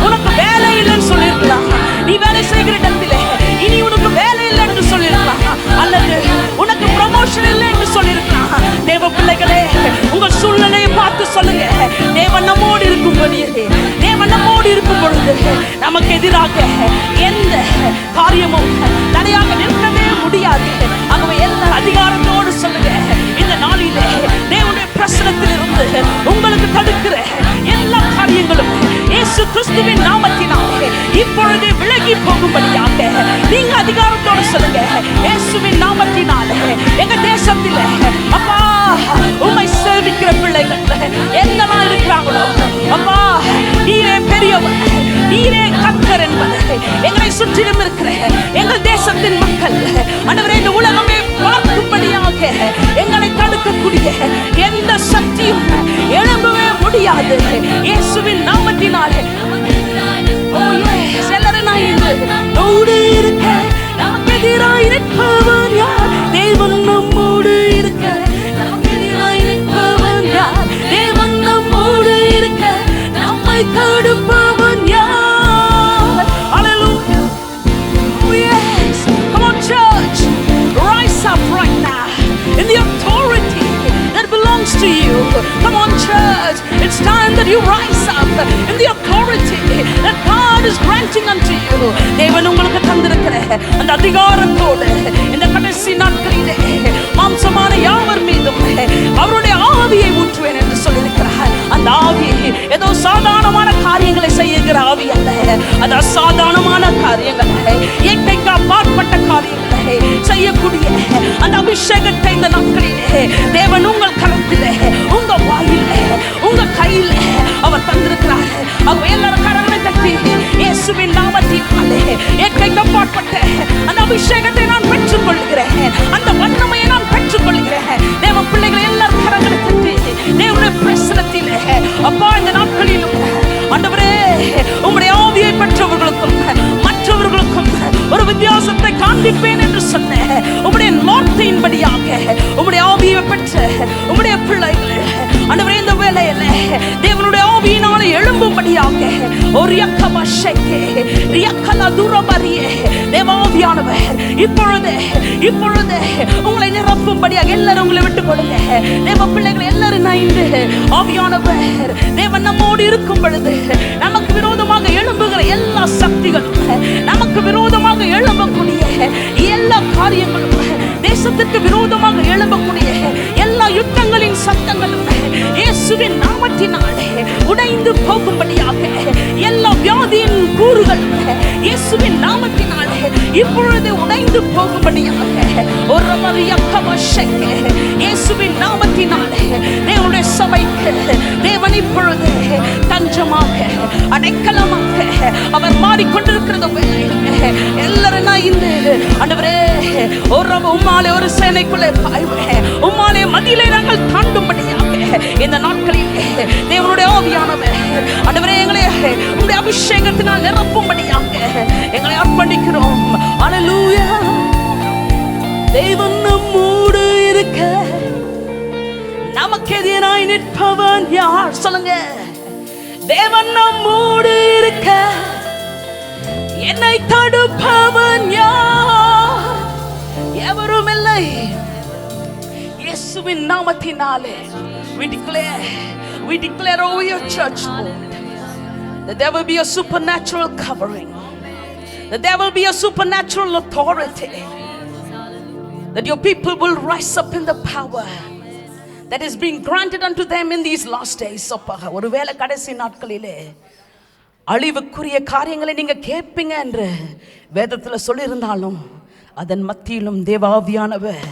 [SPEAKER 2] உனக்கு வேலை இல்லைன்னு சொல்லியிருக்கலாம். நீ வேலை செய்கிற இடத்திலே இனி உனக்கு வேலை இல்லை என்று சொல்லியிருக்கலாம். அல்லது உனக்கு ப்ரமோஷன் இல்லை என்று சொல்லியிருக்கலாம். தேவ பிள்ளைகளே, உங்கள் சூழ்நிலையை பார்த்து சொல்லுங்க, தேவன் நம்மோடு இருக்கும்படி, தேவன் நம்மோடு இருக்கும் பொழுது நமக்கு எதிராக எந்த காரியமும் தடையாக நிற்கவே முடியாது. ஆகவே எல்லா அதிகாரத்தோடு சொல்லுங்க, இந்த நாளிலே தேவனுடைய பிரசனத்தில் இருந்து உங்களுக்கு தடுக்கிற எல்லா காரியங்களும் இயேசு கிறிஸ்துவின் நாமத்தினாலே இப்பொழுதே விலகி போகும்படியாக நீங்க அதிகாரத்தோடு சொல்லுங்க. இயேசுவின் நாமத்தினாலே எங்க தேசத்திலே அப்பா உம்மை சேவிக்கிற பிள்ளைகள் எங்கெல்லாம் இருக்கிறாங்களோ அப்பா, நீரே பெரியவர், நீரே கர்த்தர் என்பது எங்களை சுற்றிலும் இருக்கிற எங்கள் தேசத்தின் மக்கள் ஆண்டவரே, இந்த உலகமே பார்க்கும்படியாக எங்களை தடுக்கக்கூடிய எந்த சக்தியும் எழும்பவே முடியாது இயேசுவின் நாமத்தினாலே. நம்மோடு இருக்க நமக்கு எதிராய் நிற்பவன் யார்? தேவன் நம்மோடு இருக்க நமக்கு எதிராய் நிற்பவன் யார்? தேவன் நம்மோடு இருக்க நம்மை தடுப்பவன் யார்? Hallelujah. Oh yes. Come on church, rise up right now in the authority that belongs to you. Come on church, it's time that you rise up in the authority that God is granting unto you. தேவன் உங்களுக்கு தந்திருக்கிற அந்த அதிகாரத்தோடு இந்த கடைசி நாட்களிலே மாம்சமான யாவர் மீதும் அவருடைய ஆவியை ஊற்றுவேன் என்று சொல்லியிருக்கிறார். அந்த ஆவி ஏதோ சாதாரணமான காரியங்களை செய்கிற ஆவி அல்ல, அது அசாதாரணமான காரியங்கள், இயற்கைக்கு அப்பாற்பட்ட காரியங்களை செய்யக்கூடிய அந்த அபிஷேகத்தை இந்த நாட்களிலே தேவன் உங்கள் கரத்திலே, உங்க வாயிலே, உங்க கையிலே அவர் தந்திருக்கிறார். அவங்க எல்லாரும் கரங்களை தட்டி இயேசுவின் நாமத்தினாலே இயற்கைக்கு அப்பாற்பட்ட அந்த அபிஷேகத்தை நான் பெற்றுக் கொள்கிறேன், அந்த வல்லமையை நான் பெற்றுக் கொள்கிறேன். தேவ பிள்ளைகளை எல்லாரும் கரங்களை தட்டி தேவனுடைய பிரசனத்திலே அப்பா, இந்த நாட்களிலும் ஆண்டவரே உம்முடைய ஆவியை பெற்றவர்களுக்கும் மற்றவர்களுக்கும் ஒரு வித்தியாசத்தை காண்பிப்பேன் என்று சொன்ன உம்முடைய வார்த்தையின்படியாக உம்முடைய ஆவியை பெற்ற உம்முடைய பிள்ளைகள் ஆண்டவரே இந்த வேளையில தேவனுடைய ஆவியினாலே எழும்பும்படியாக ஒரு யக்கபஷக்கே ரியக்கல தூரபரியே தேவாவியானவர் இப்பொழுது உங்களை நிரப்பும்படியாக எல்லாரும் உங்களை விட்டு கொடுங்க. தேவ பிள்ளைகள் எல்லாரும் நைந்து ஆவியானவர் தேவன் நம்மோடு இருக்கும் பொழுது நமக்கு விரோதமாக எழும்புகிற எல்லா சக்திகளும், நமக்கு விரோதமாக எழும்பக்கூடிய எல்லா காரியங்களும், தேசத்திற்கு விரோதமாக எழும்பக்கூடிய எல்லா யுத்தங்களின் சத்தங்களும் இயேசுவின் நாமத்தினாலே உடைந்து போகும்படியாக, எல்லா வியாதியின் கூறுகள் இயேசுவின் நாமத்தினாலே இப்பொழுது உடைந்து போகும்படியாக ஒரு மரியக்கவஷக்கே இயேசுவின் நாமத்தினாலே தேவனுடைய சபைக்கு தேவன் இப்பொழுது தஞ்சமாக அடைக்கலமாக அவர் மாறிக்கொண்டிருக்கிறது. எல்லாரும் இந்த ஆண்டவரே ஒரு உம்மாலே ஒரு சேனைக்குள்ளே பாய்வேன், உம்மாலே மதிலை நாங்கள் தாண்டும்படியாக இந்த நாட்களில் தேவனுடைய ஆவியானவர் ஆண்டவரே எங்களை உம்முடைய அபிஷேகத்தினால் நிரப்பும்படியாக எங்களை அர்ப்பணிக்கிறோம். அல்லேலூயா. தேவன் நம்மோடு இருக்க நமக்கு எதிராய் நிற்பவன் யார்? சொல்லுங்க. தேவன் நம்மோடு இருக்க என்னை தடுப்பவன் யார்? எவரும் இல்லை. இயேசுவின் நாமத்தினாலே we declare over your church, Lord, that there will be a supernatural covering, that there will be a supernatural authority, that your people will rise up in the power that is being granted unto them in these last days. ஒருவேளை கடைசி நாட்களிலே அழிவுக்குரிய காரியங்களை நீங்க கேட்பீங்க என்று வேதத்தில் சொல்லியிருந்தாலும் அதன் மத்தியிலும் தேவாவியானவர்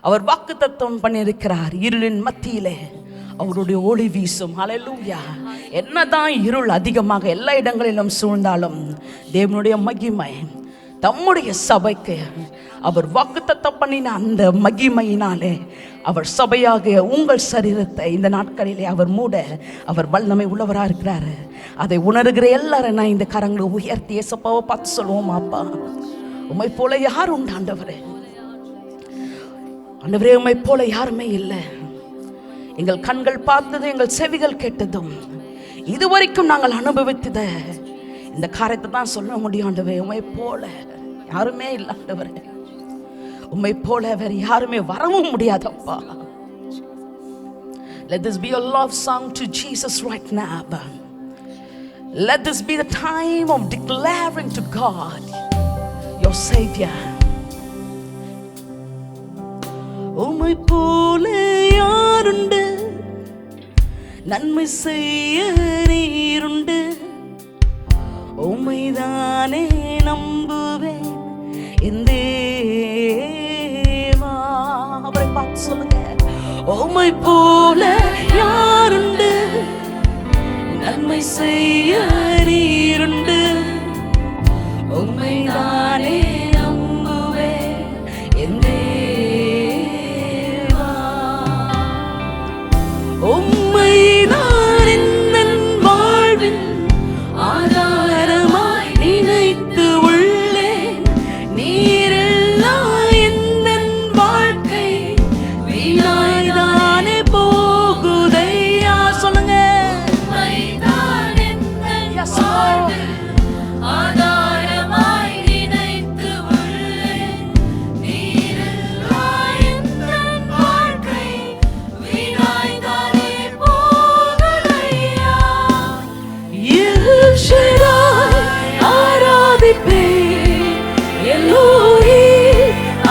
[SPEAKER 2] அவர் வாக்குத்தத்தம் பண்ணியிருக்கிறார். இருளின் மத்தியிலே அவருடைய ஒளி வீசும். ஹல்லேலூயா. என்னதான் இருள் அதிகமாக எல்லா இடங்களிலும் சூழ்ந்தாலும் தேவனுடைய மகிமை தம்முடைய சபைக்கு அவர் வாக்குத்தத்தம் பண்ணின அந்த மகிமையினாலே அவர் சபையாக உங்கள் சரீரத்தை இந்த நாட்களிலே அவர் மூட அவர் வல்லமை உள்ளவராக இருக்கிறாரு. அதை உணர்கிற எல்லாரும் நான் இந்த கரங்களை உயர்த்தி ஏசப்பாவை பார்த்து சொல்லுவோம், அப்பா உம்மை போல யார் உண்டு ஆண்டவரே? ஆண்டவரே உம்மை போல யாருமே இல்லை. எங்கள் கண்கள் பார்த்தது, எங்கள் செவிகள் கேட்டதும் இதுவரைக்கும் நாங்கள் அனுபவித்தத இந்த காரியத்தை தான் சொல்ல முடியும் ஆண்டவரே. உம்மை போல யாருமே இல்லை ஆண்டவரே. உம்மை போல வேற யாருமே வரவும் முடியாதப்பா. Let this be a love song to Jesus right now. Let this be the time of declaring to God, your Savior. உம்மை போல யாருண்டு, நன்மை செய்ய நீருண்டு. உம்மைதானே நம்புவேன் என் தேவா. அவரை பார்த்து சொல்லுங்க, உம்மை போல யாருண்டு, நன்மை செய்ய நீருண்டு. உம்மைதானே நம்புவேன் என் தேவா. உம்மைதான் என் வாழ்வின் ஆதாரமாய் நினைத்து உள்ளேன். நீரெல்லாம் என் வாழ்க்கை வீணாய்தானே போகுதையா. சொல்லுங்க,
[SPEAKER 3] ஆதாரமாய் நினைத்து உள்ளேன். நீரெல்லாம் என் வாழ்க்கை வீணாய்தானே போகுதையா.
[SPEAKER 2] எல் ஷடாய் ஆராதிப்பேன், எல்லோரி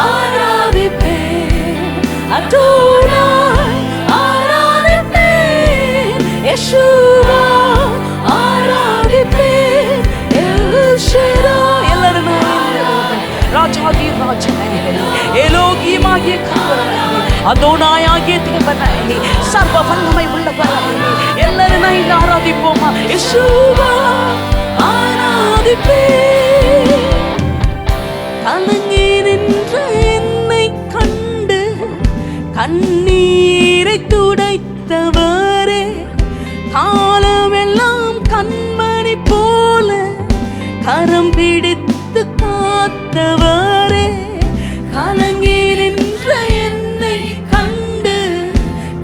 [SPEAKER 2] ஆராதிப்பேன், அதோனாய் ஆராதிப்பேன், யெஷுவா ஆராதிப்பேன், எல் ஷடாய். எல்லாரும் ராஜாதி ராஜனை, எலோகியமாகிய கர்த்தரை, அதோனாயாகிய தேவனை, சர்வ வல்லமை உள்ளவரை எல்லாரும் நான் ஆராதிப்போமா. யெஷுவா ஆராதிப்பேன். கலங்கி நின்ற என்னை கண்டு கண்ணீரை துடைத்தவரே, காலமெல்லாம் கண்மணி போல கரம் பிடித்து காத்தவரே. கலங்கி நின்ற என்னை கண்டு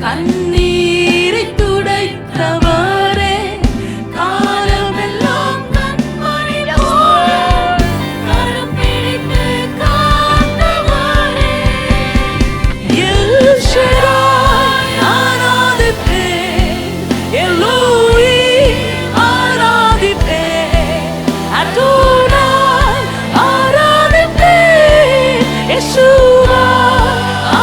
[SPEAKER 2] கண்ணீரை துடைத்தவரே, காலமெல்லாம்
[SPEAKER 3] கண்மணி போல கரம் பிடித்து காத்தவரே.
[SPEAKER 2] எல் ஷடாய் ஆராதிப்பேன், எல்லோரி ஆராதிப்பேன், அதோனாய் ஆராதிப்பேன், யெஷுவா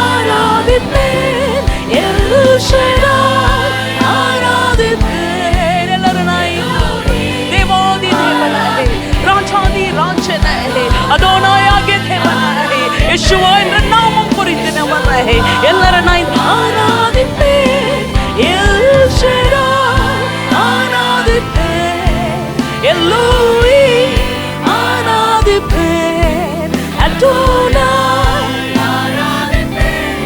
[SPEAKER 2] ஆராதிப்பேன், எல் ஷடாய் ஆராதிப்பேன். எல்லாரும் நான் தேவாதி தேவனை, ராஜாதி ராஜனை, அதோனாயாகிய தேவனை, யெஷுவா என்ற நாமம் குறித்தவரை எல்லாரும் நான் ஆராதிப்பேன். எல் ஷடாய் ஆராதிப்பேன், எல்லோரி ஆராதிப்பேன், அதோனாய்
[SPEAKER 3] ஆராதிப்பேன்,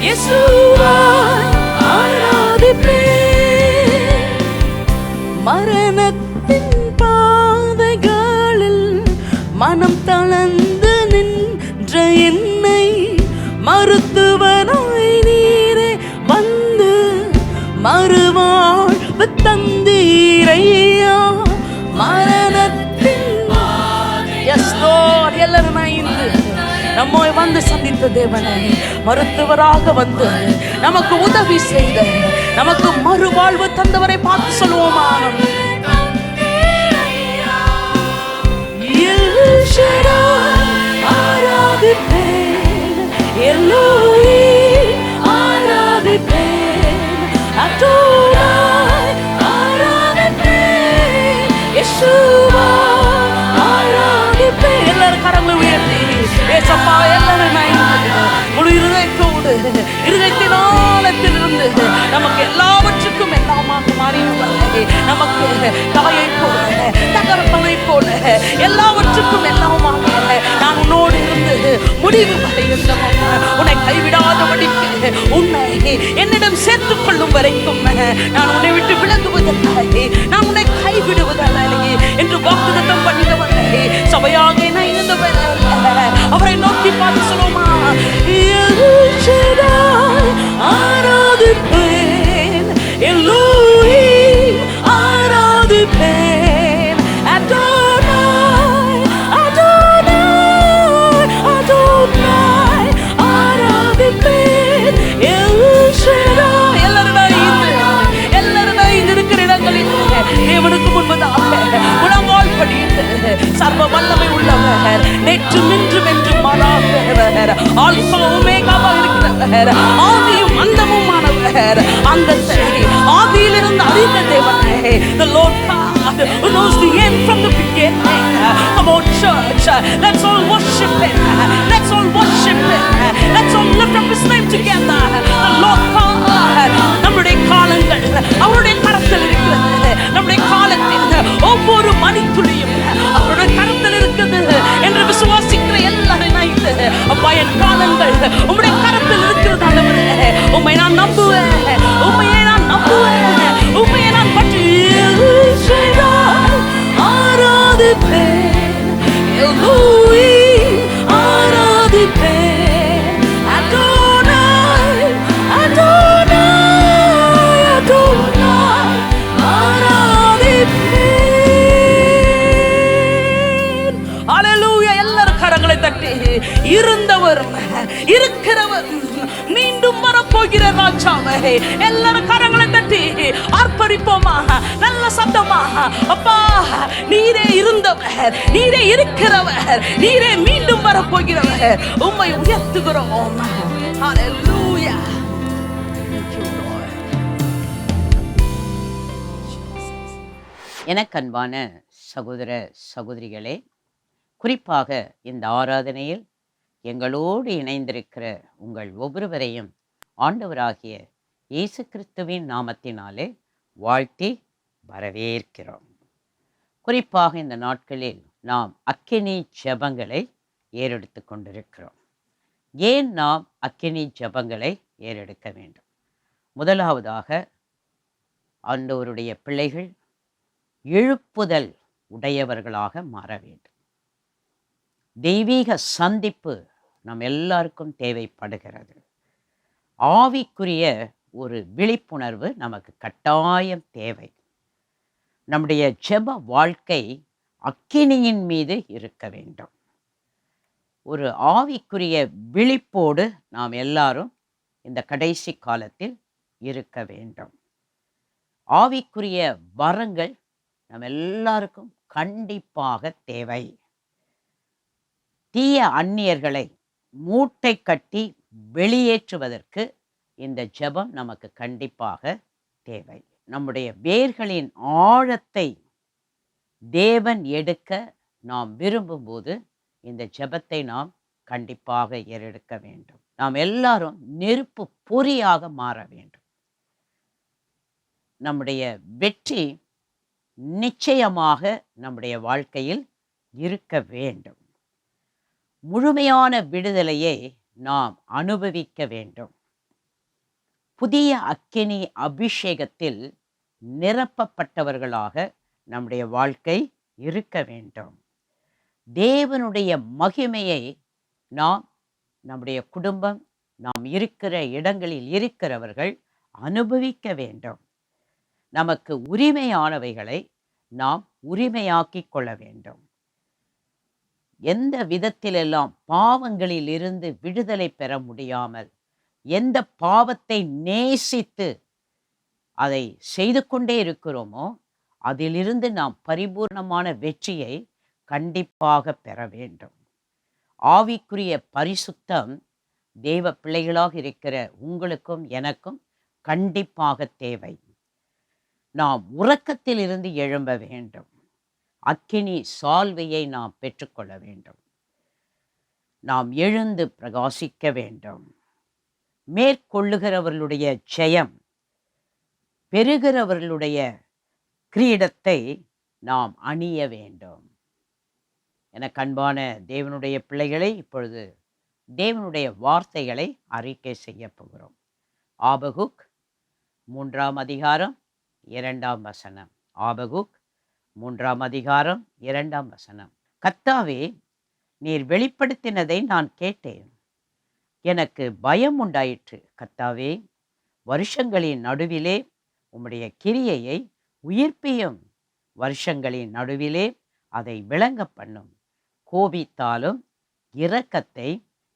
[SPEAKER 2] யெஷுவா ஆராதிப்பேன். மரணத்தின் பாதைகளில் மனம் தளர்ந்து நின்ற என்னை மருத்துவராய் நீரே வந்து மறுவாழ்வு தந்தீரையா. மரணத்தின் எஸ் லார்ட், எல்லாரும் நம்மை வந்து சந்தித்த தேவனை, மருத்துவராக வந்து நமக்கு உதவி செய்த, நமக்கு மறுவாழ்வு தந்தவரை பார்த்து சொல்லுவோமா. எல் ஷடாய் ஆராதிப்பேன், எல்லோரி ஆராதிப்பேன், அதோனாய் ஆராதிப்பேன், யெஷுவா ஆராதிப்பேன். எல்லாரும் கரங்களை உயர்த்தி ஏசப்பா எல்லாரும் முழு இருதயத்தோடு இருதயத்தின் ஆழத்திலிருந்து நமக்கு எல்லாவற்றுக்கும் எல்லாமாக மாறினவர்களே, நமக்கு தாயை போல தகப்பனை போல எல்லாவற்றுக்கும் எல்லாமாக நான் உன்னோடு இருந்து முடிவு வரை இருந்தவன், உன்னை கைவிடாதபடிக்கு உன்னை என்னிடம் சேர்த்துக் கொள்ளும் வரைக்கும் நான் உன்னை விட்டு விலகுவதில்லை, நான் உன்னை கைவிடுவதில்லை என்று வாக்குத்தத்தம் பண்ணினவர்களே. சபையாக நான் இருந்தவன் அவரை நோக்கி பார்த்து சொல்லுமா. எல் ஷடாய் ஆராதிப்பேன், எல்லோரி ஆராதிப்பேன், ஆதியும் அந்தமுமானவர், அந்த ஆதியிலிருந்து அறிந்த தேவனே. The Lord God who knows the end from the beginning. Come on church, let's all worship Him. Let's all worship Him. Let's all lift up His name together. The Lord God, நம்முடைய காலங்கள் அவருடைய கரத்தில் இருக்கிறது. நம்முடைய காலத்தின் ஒவ்வொரு மணித்துளியும் அவருடைய கரத்தில் இருக்குது என்று விசுவாசிக்கிற எல்லாரும் நினைத்து, அப்பா என் காலங்கள் உம்முடைய கரத்தில் இருக்கிறது ஆண்டவரே. உம்மை நான் நம்புவேன், உம்மையை நான் நம்புவேன், உம்மையை நான் பற்றி ஆராதிப்பேன், ஆராதிப்பேன். அடோனாய், அடோனாய், அடோனாய், ஆராதிப்பேன். ஹல்லேலூயா. எல்லாரும் கரங்களை தட்டி, இருந்தவரும் இருக்கிறவரும் மீண்டும் வரப்போகிற ராஜாவை எல்லாரும் கரங்களை தட்டி ஆர்ப்பரிப்போமா, நல்ல சத்தமா. அப்பா நீரே இருந்தவர், நீரே இருக்கிறவர், நீரே மீண்டும் வரப்போகிறவர், உம்மை உயர்த்துகிறோம். ஹல்லேலூயா.
[SPEAKER 4] எனக்கு அன்பான சகோதர சகோதரிகளே, குறிப்பாக இந்த ஆராதனையில் எங்களோடு இணைந்திருக்கிற உங்கள் ஒவ்வொருவரையும் ஆண்டவராகிய இயேசு கிறிஸ்துவின் நாமத்தினாலே வாழ்த்தி வரவேற்கிறோம். குறிப்பாக இந்த நாட்களில் நாம் அக்கினி ஜெபங்களை ஏறெடுத்து கொண்டிருக்கிறோம். ஏன் நாம் அக்கினி ஜெபங்களை ஏறெடுக்க வேண்டும்? முதலாவதாக ஆண்டவருடைய பிள்ளைகள் எழுப்புதல் உடையவர்களாக மாற வேண்டும். தெய்வீக சந்திப்பு நம் எல்லாருக்கும் தேவைப்படுகிறது. ஆவிக்குரிய ஒரு விழிப்புணர்வு நமக்கு கட்டாயம் தேவை. நம்முடைய ஜெப வாழ்க்கை அக்கினியின் மீது இருக்க வேண்டும். ஒரு ஆவிக்குரிய விழிப்போடு நாம் எல்லாரும் இந்த கடைசி காலத்தில் இருக்க வேண்டும். ஆவிக்குரிய வரங்கள் நம் எல்லாருக்கும் கண்டிப்பாக தேவை. தீய அந்நியர்களை மூட்டை கட்டி வெளியேற்றுவதற்கு இந்த ஜெபம் நமக்கு கண்டிப்பாக தேவை. நம்முடைய வேர்களின் ஆழத்தை தேவன் எடுக்க நாம் விரும்பும்போது இந்த ஜெபத்தை நாம் கண்டிப்பாக ஏறெடுக்க வேண்டும். நாம் எல்லாரும் நெருப்பு பொறியாக மாற வேண்டும். நம்முடைய வெற்றி நிச்சயமாக நம்முடைய வாழ்க்கையில் இருக்க வேண்டும். முழுமையான விடுதலையை நாம் அனுபவிக்க வேண்டும். புதிய அக்கினி அபிஷேகத்தில் நிரப்பப்பட்டவர்களாக நம்முடைய வாழ்க்கை இருக்க வேண்டும். தேவனுடைய மகிமையை நாம், நம்முடைய குடும்பம், நாம் இருக்கிற இடங்களில் இருக்கிறவர்கள் அனுபவிக்க வேண்டும். நமக்கு உரிமையானவைகளை நாம் உரிமையாக்கிக் கொள்ள வேண்டும். எந்த விதத்திலெல்லாம் பாவங்களில் இருந்து விடுதலை பெற முடியாமல், எந்த பாவத்தை நேசித்து அதை செய்து கொண்டே இருக்கிறோமோ அதிலிருந்து நாம் பரிபூர்ணமான வெற்றியை கண்டிப்பாக பெற வேண்டும். ஆவிக்குரிய பரிசுத்தம் தேவ பிள்ளைகளாக இருக்கிற உங்களுக்கும் எனக்கும் கண்டிப்பாக தேவை. நாம் உறக்கத்தில் இருந்து எழும்ப வேண்டும். அக்கினி சால்வையை நாம் பெற்றுக்கொள்ள வேண்டும். நாம் எழுந்து பிரகாசிக்க வேண்டும். மேற்கொள்ளுகிறவர்களுடைய ஜெயம், பெறுகிறவர்களுடைய கிரீடத்தை நாம் அணிய வேண்டும். எனக்கு அன்பான தேவனுடைய பிள்ளைகளை, இப்பொழுது தேவனுடைய வார்த்தைகளை அறிக்கை செய்ய போகிறோம். ஆபகுக் 3ஆம் அதிகாரம் 2ஆம் வசனம். ஆபகுக் 3ஆம் அதிகாரம் 2ஆம் வசனம். கர்த்தாவே, நீர் வெளிப்படுத்தினதை நான் கேட்டேன், எனக்கு பயம் உண்டாயிற்று. கர்த்தாவே, வருஷங்களின் நடுவிலே உம்முடைய கிரியையை உயிர்ப்பியும், வருஷங்களின் நடுவிலே அதை விளங்க பண்ணும். கோபித்தாலும் இரக்கத்தை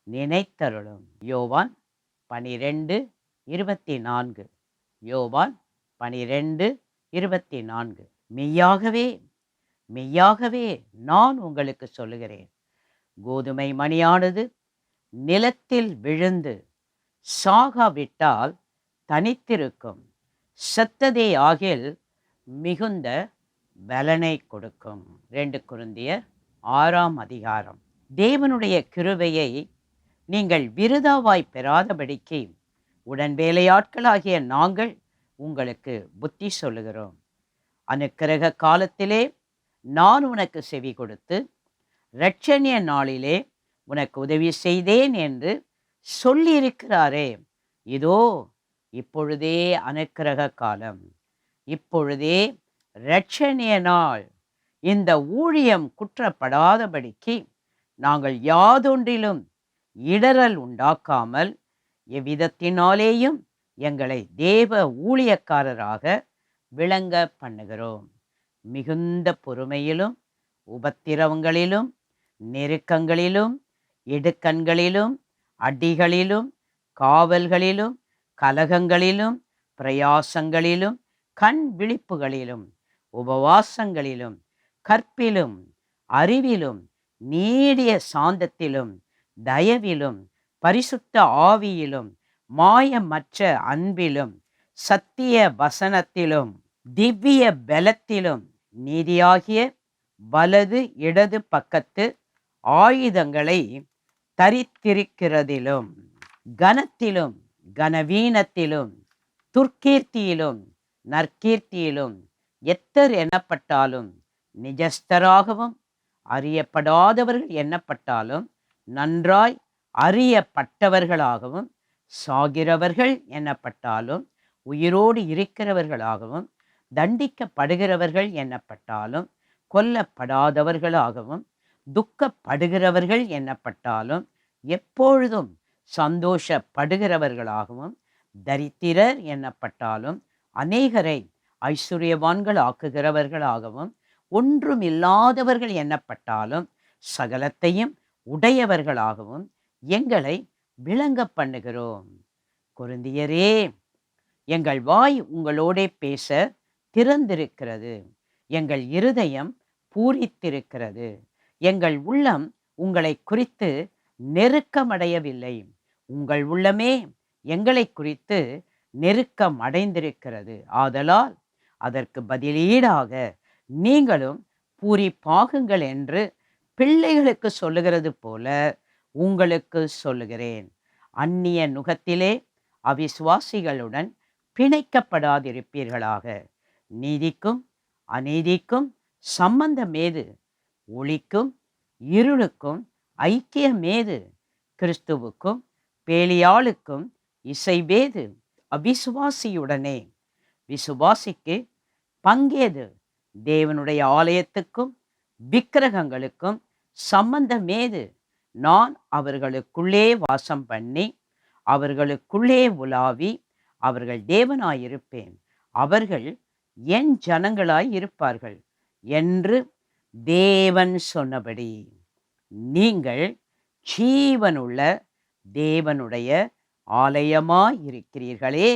[SPEAKER 4] நினைத்தருளும். யோவான் 12:24. யோவான் 12:24. மெய்யாகவே மெய்யாகவே நான் உங்களுக்கு சொல்லுகிறேன், கோதுமை மணியானது நிலத்தில் விழுந்து சாகாவிட்டால் தனித்திருக்கும், செத்ததே ஆகில் மிகுந்த பலனை கொடுக்கும். 2 கொரிந்தியர் 6ஆம் அதிகாரம். தேவனுடைய கிருபையை நீங்கள் விருதாவாய் பெறாதபடிக்கு உடன் வேலையாட்களாகிய நாங்கள் உங்களுக்கு புத்தி சொல்லுகிறோம். அனுக்கிரக காலத்திலே நான் உனக்கு செவி கொடுத்து இரட்சணிய நாளிலே உனக்கு உதவி செய்தேன் என்று சொல்லியிருக்கிறாரே. இதோ இப்பொழுதே அனுக்கிரக காலம், இப்பொழுதே இரட்சணிய நாள். இந்த ஊழியம் குற்றப்படாதபடிக்கு நாங்கள் யாதொன்றிலும் இடரல் உண்டாக்காமல் எவ்விதத்தினாலேயும் எங்களை தேவ ஊழியக்காரராக விளங்க பண்ணுகிறோம். மிகுந்த பொறுமையிலும் உபத்திரவங்களிலும் நெருக்கங்களிலும் இடுக்கண்களிலும் அடிகளிலும் காவல்களிலும் கலகங்களிலும் பிரயாசங்களிலும் கண் விழிப்புகளிலும் உபவாசங்களிலும் கற்பிலும் அறிவிலும் நீடிய சாந்தத்திலும் தயவிலும் பரிசுத்த ஆவியிலும் மாயமற்ற அன்பிலும் சத்திய வசனத்திலும் திவ்ய பலத்திலும் நீதியாகிய வலது இடது பக்கத்து ஆயுதங்களை தரித்திருக்கிறதிலும் கனத்திலும் கனவீனத்திலும் துர்க்கீர்த்தியிலும் நற்கீர்த்தியிலும் எத்தர் எண்ணப்பட்டாலும் நிஜஸ்தராகவும் அறியப்படாதவர்கள் எண்ணப்பட்டாலும் நன்றாய் அறியப்பட்டவர்களாகவும் சாகிறவர்கள் எண்ணப்பட்டாலும் உயிரோடு இருக்கிறவர்களாகவும் தண்டிக்கப்படுகிறவர்கள் எண்ணப்பட்டாலும் கொல்லப்படாதவர்களாகவும் துக்கப்படுகிறவர்கள் எண்ணப்பட்டாலும் எப்பொழுதும் சந்தோஷப்படுகிறவர்களாகவும் தரித்திரர் எண்ணப்பட்டாலும் அநேகரை ஐஸ்வர்யவான்கள் ஆக்குகிறவர்களாகவும் ஒன்றுமில்லாதவர்கள் எண்ணப்பட்டாலும் சகலத்தையும் உடையவர்களாகவும் எங்களை விளங்க பண்ணுகிறோம். கொரிந்தியரே, எங்கள் வாய் உங்களோடே பேச திறந்திருக்கிறது, எங்கள் இருதயம் பூரித்திருக்கிறது, எங்கள் உள்ளம் உங்களை குறித்து நெருக்கமடையவில்லை, உங்கள் உள்ளமே எங்களை குறித்து நெருக்கம் அடைந்திருக்கிறது. ஆதலால் அதற்கு பதிலீடாக நீங்களும் பூரிப்பாகுங்கள் என்று பிள்ளைகளுக்கு சொல்லுகிறது போல உங்களுக்கு சொல்லுகிறேன். அந்நிய நுகத்திலே அவிசுவாசிகளுடன் பிணைக்கப்படாதிருப்பீர்களாக. நீதிக்கும் அநீதிக்கும் சம்பந்தமேது? ஒளிக்கும் இருளுக்கும் ஐக்கியமேது? கிறிஸ்துவுக்கும் பேலியாளுக்கும் இசைவேது? அவிசுவாசியுடனே விசுவாசிக்கு பங்கேது? தேவனுடைய ஆலயத்துக்கும் விக்கிரகங்களுக்கும் சம்பந்தமேது? நான் அவர்களுக்குள்ளே வாசம் பண்ணி அவர்களுக்குள்ளே உலாவி அவர்கள் தேவனாயிருப்பேன், அவர்கள் என் ஜனங்களாய் இருப்பார்கள் என்று தேவன் சொன்னபடி நீங்கள் ஜீவனுள்ள தேவனுடைய ஆலயமாய் இருக்கிறீர்களே.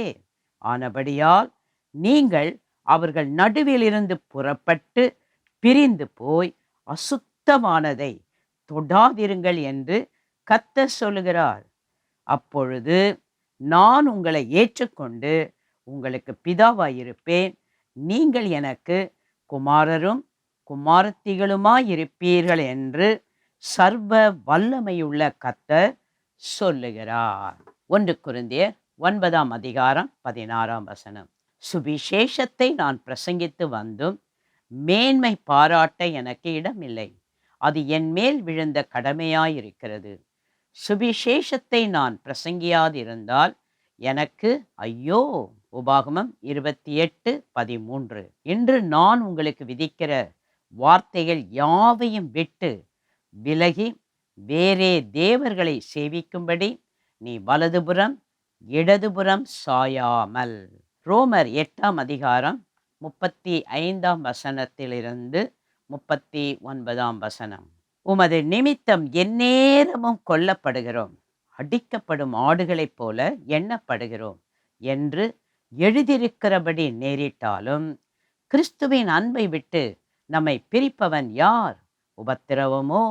[SPEAKER 4] ஆனபடியால் நீங்கள் அவர்கள் நடுவிலிருந்து புறப்பட்டு பிரிந்து போய் அசுத்தமானதை தொடாதிருங்கள் என்று கர்த்தர் சொல்லுகிறார். அப்பொழுது நான் உங்களை ஏற்றுக்கொண்டு உங்களுக்கு பிதாவாயிருப்பேன், நீங்கள் எனக்கு குமாரரும் குமாரத்திகளுமாயிருப்பீர்கள் என்று சர்வ வல்லமையுள்ள கர்த்தர் சொல்லுகிறார். 1 கொரிந்தியர் 9ஆம் அதிகாரம் 16ஆம் வசனம். சுவிசேஷத்தை நான் பிரசங்கித்து வந்தும் மேன்மை பாராட்ட எனக்கு இடமில்லை, அது என் மேல் விழுந்த கடமையாயிருக்கிறது. சுவிசேஷத்தை நான் பிரசங்கியாதிருந்தால் எனக்கு ஐயோ. உபாகமம் 28:13. இன்று நான் உங்களுக்கு விதிக்கிற வார்த்தைகள் யாவையும் விட்டு விலகி வேறே தேவர்களை சேவிக்கும்படி நீ வலதுபுறம் இடதுபுறம் சாயாமல். ரோமர் 8ஆம் அதிகாரம் 35ஆம் வசனத்திலிருந்து 39ஆம் வசனம். உமது நிமித்தம் எந்நேரமும் கொல்லப்படுகிறோம், அடிக்கப்படும் ஆடுகளைப் போல எண்ணப்படுகிறோம் என்று எழுதியிருக்கிறபடி நேரிட்டாலும் கிறிஸ்துவின் அன்பை விட்டு நம்மை பிரிப்பவன் யார்? உபத்திரவமோ,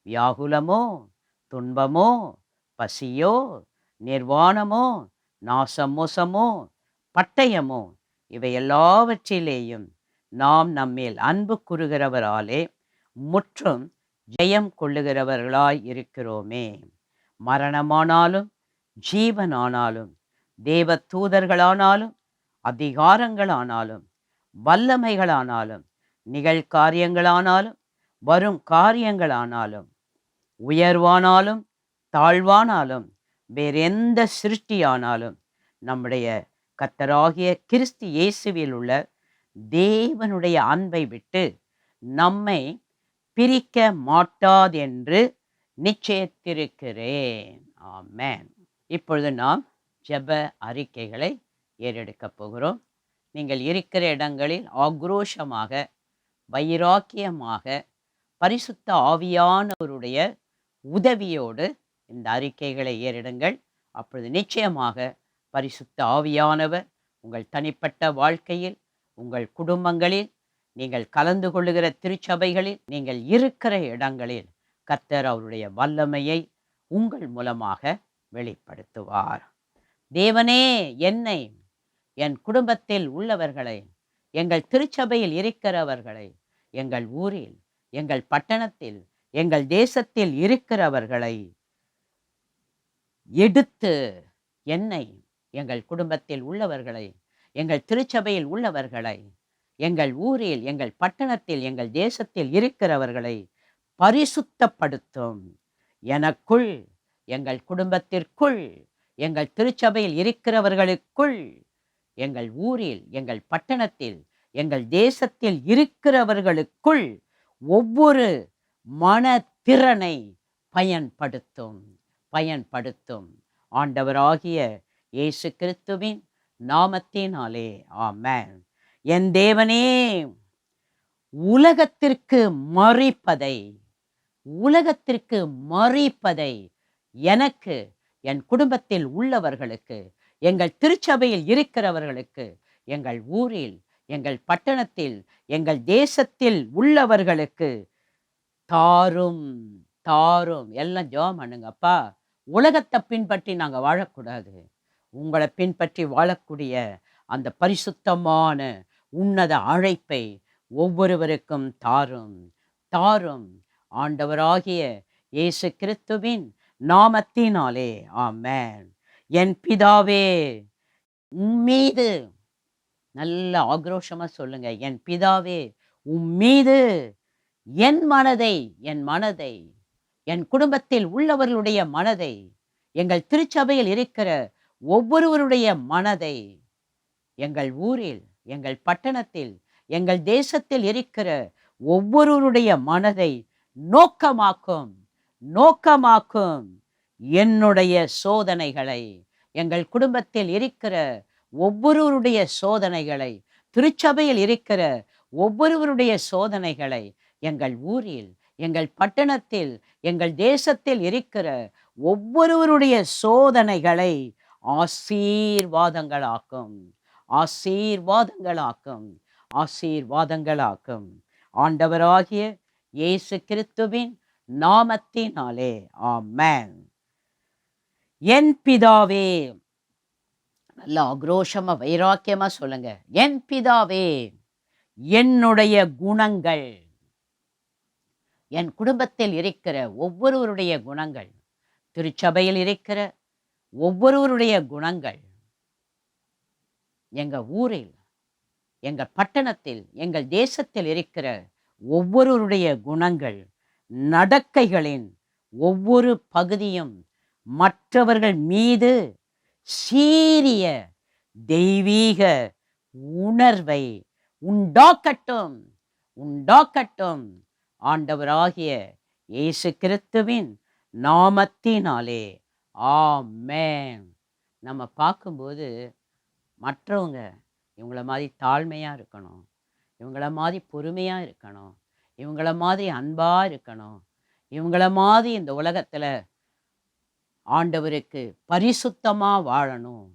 [SPEAKER 4] வியாகுலமோ, துன்பமோ, பசியோ, நிர்வாணமோ, நாசமோசமோ, பட்டயமோ, இவை எல்லாவற்றிலேயும் நாம் நம்மேல் அன்பு கூறுகிறவராலே முற்றும் ஜெயம் கொள்ளுகிறவர்களாய் இருக்கிறோமே. மரணமானாலும் ஜீவனானாலும் தேவ தூதர்களானாலும் அதிகாரங்களானாலும் வல்லமைகளானாலும் நிகழ்காரியங்களானாலும் வரும் காரியங்களானாலும் உயர்வானாலும் தாழ்வானாலும் வேறெந்த சிருஷ்டியானாலும் நம்முடைய கர்த்தராகிய கிறிஸ்து இயேசுவில் உள்ள தேவனுடைய அன்பை விட்டு நம்மை பிரிக்க மாட்டாதென்று நிச்சயித்திருக்கிறேன். ஆமென். இப்பொழுது நாம் ஜெப அறிக்கைகளை ஏறெடுக்கப் போகிறோம். நீங்கள் இருக்கிற இடங்களில் ஆக்ரோஷமாக, வைராக்கியமாக, பரிசுத்த ஆவியானவருடைய உதவியோடு இந்த அறிக்கைகளை ஏறிடுங்கள். அப்பொழுது நிச்சயமாக பரிசுத்த ஆவியானவர் உங்கள் தனிப்பட்ட வாழ்க்கையில், உங்கள் குடும்பங்களில், நீங்கள் கலந்து கொள்ளுகிற திருச்சபைகளில், நீங்கள் இருக்கிற இடங்களில் கர்த்தர் அவருடைய வல்லமையை உங்கள் மூலமாக வெளிப்படுத்துவார். தேவனே, என்னை, என் குடும்பத்தில் உள்ளவர்களை, எங்கள் திருச்சபையில் இருக்கிறவர்களை, எங்கள் ஊரில், எங்கள் பட்டணத்தில், எங்கள் தேசத்தில் இருக்கிறவர்களை எடுத்து, என்னை, எங்கள் குடும்பத்தில் உள்ளவர்களை, எங்கள் திருச்சபையில் உள்ளவர்களை, எங்கள் ஊரில், எங்கள் பட்டணத்தில், எங்கள் தேசத்தில் இருக்கிறவர்களை பரிசுத்தப்படுத்தும். எனக்குள், எங்கள் குடும்பத்திற்குள், எங்கள் திருச்சபையில் இருக்கிறவர்களுக்குள், எங்கள் ஊரில், எங்கள் பட்டணத்தில், எங்கள் தேசத்தில் இருக்கிறவர்களுக்குள் ஒவ்வொரு மனத்திறனை பயன்படுத்தும். ஆண்டவராகிய இயேசு கிறிஸ்துவின் நாமத்தினாலே ஆமென். என் தேவனே, உலகத்திற்கு மறிப்பதை எனக்கு, என் குடும்பத்தில் உள்ளவர்களுக்கு, எங்கள் திருச்சபையில் இருக்கிறவர்களுக்கு, எங்கள் ஊரில், எங்கள் பட்டணத்தில், எங்கள் தேசத்தில் உள்ளவர்களுக்கு தாரும். எல்லாம் ஜெபம் பண்ணுங்கப்பா. உலகத்தை பின்பற்றி நாங்கள் வாழக்கூடாது. உங்களை பின்பற்றி வாழக்கூடிய அந்த பரிசுத்தமான உன்னத அழைப்பை ஒவ்வொருவருக்கும் தாரும். ஆண்டவராகிய இயேசு கிறிஸ்துவின் நாமத்தினாலே ஆமென். என் பிதாவே, உம்மீது, நல்ல ஆக்ரோஷமா சொல்லுங்க, என் பிதாவே, உம்மீது என் மனதை, என் குடும்பத்தில் உள்ளவர்களுடைய மனதை, எங்கள் திருச்சபையில் இருக்கிற ஒவ்வொருவருடைய மனதை, எங்கள் ஊரில், எங்கள் பட்டணத்தில், எங்கள் தேசத்தில் இருக்கிற ஒவ்வொருவருடைய மனதை நோக்கமாக்கும். என்னுடைய சோதனைகளை, எங்கள் குடும்பத்தில் இருக்கிற ஒவ்வொருவருடைய சோதனைகளை, திருச்சபையில் இருக்கிற ஒவ்வொருவருடைய சோதனைகளை, எங்கள் ஊரில், எங்கள் பட்டணத்தில், எங்கள் தேசத்தில் இருக்கிற ஒவ்வொருவருடைய சோதனைகளை ஆசீர்வாதங்களாக்கும். ஆண்டவராகிய இயேசு கிறிஸ்துவின் நாமத்தினாலே ஆமென். என் பிதாவே, நல்ல ஆக்ரோஷமா வைராக்கியமா சொல்லுங்க, என் பிதாவே, என்னுடைய குணங்கள், என் குடும்பத்தில் இருக்கிற ஒவ்வொருவருடைய குணங்கள், திருச்சபையில் இருக்கிற ஒவ்வொருவருடைய குணங்கள், எங்க ஊரில், எங்க பட்டணத்தில், எங்கள் தேசத்தில் இருக்கிற ஒவ்வொருவருடைய குணங்கள், நடக்கைகளின் ஒவ்வொரு பகுதியும் மற்றவர்கள் மீது சீரிய தெய்வீக உணர்வை உண்டாக்கட்டும். ஆண்டவராகிய இயேசு கிறிஸ்துவின் நாமத்தினாலே ஆமென். நம்ம பார்க்கும்போது மற்றவங்க இவங்கள மாதிரி தாழ்மையாக இருக்கணும், இவங்கள மாதிரி பொறுமையாக இருக்கணும், இவங்கள மாதிரி அன்பாக இருக்கணும், இவங்கள மாதிரி இந்த உலகத்தில் ஆண்டவருக்கு பரிசுத்தமாக வாழணும்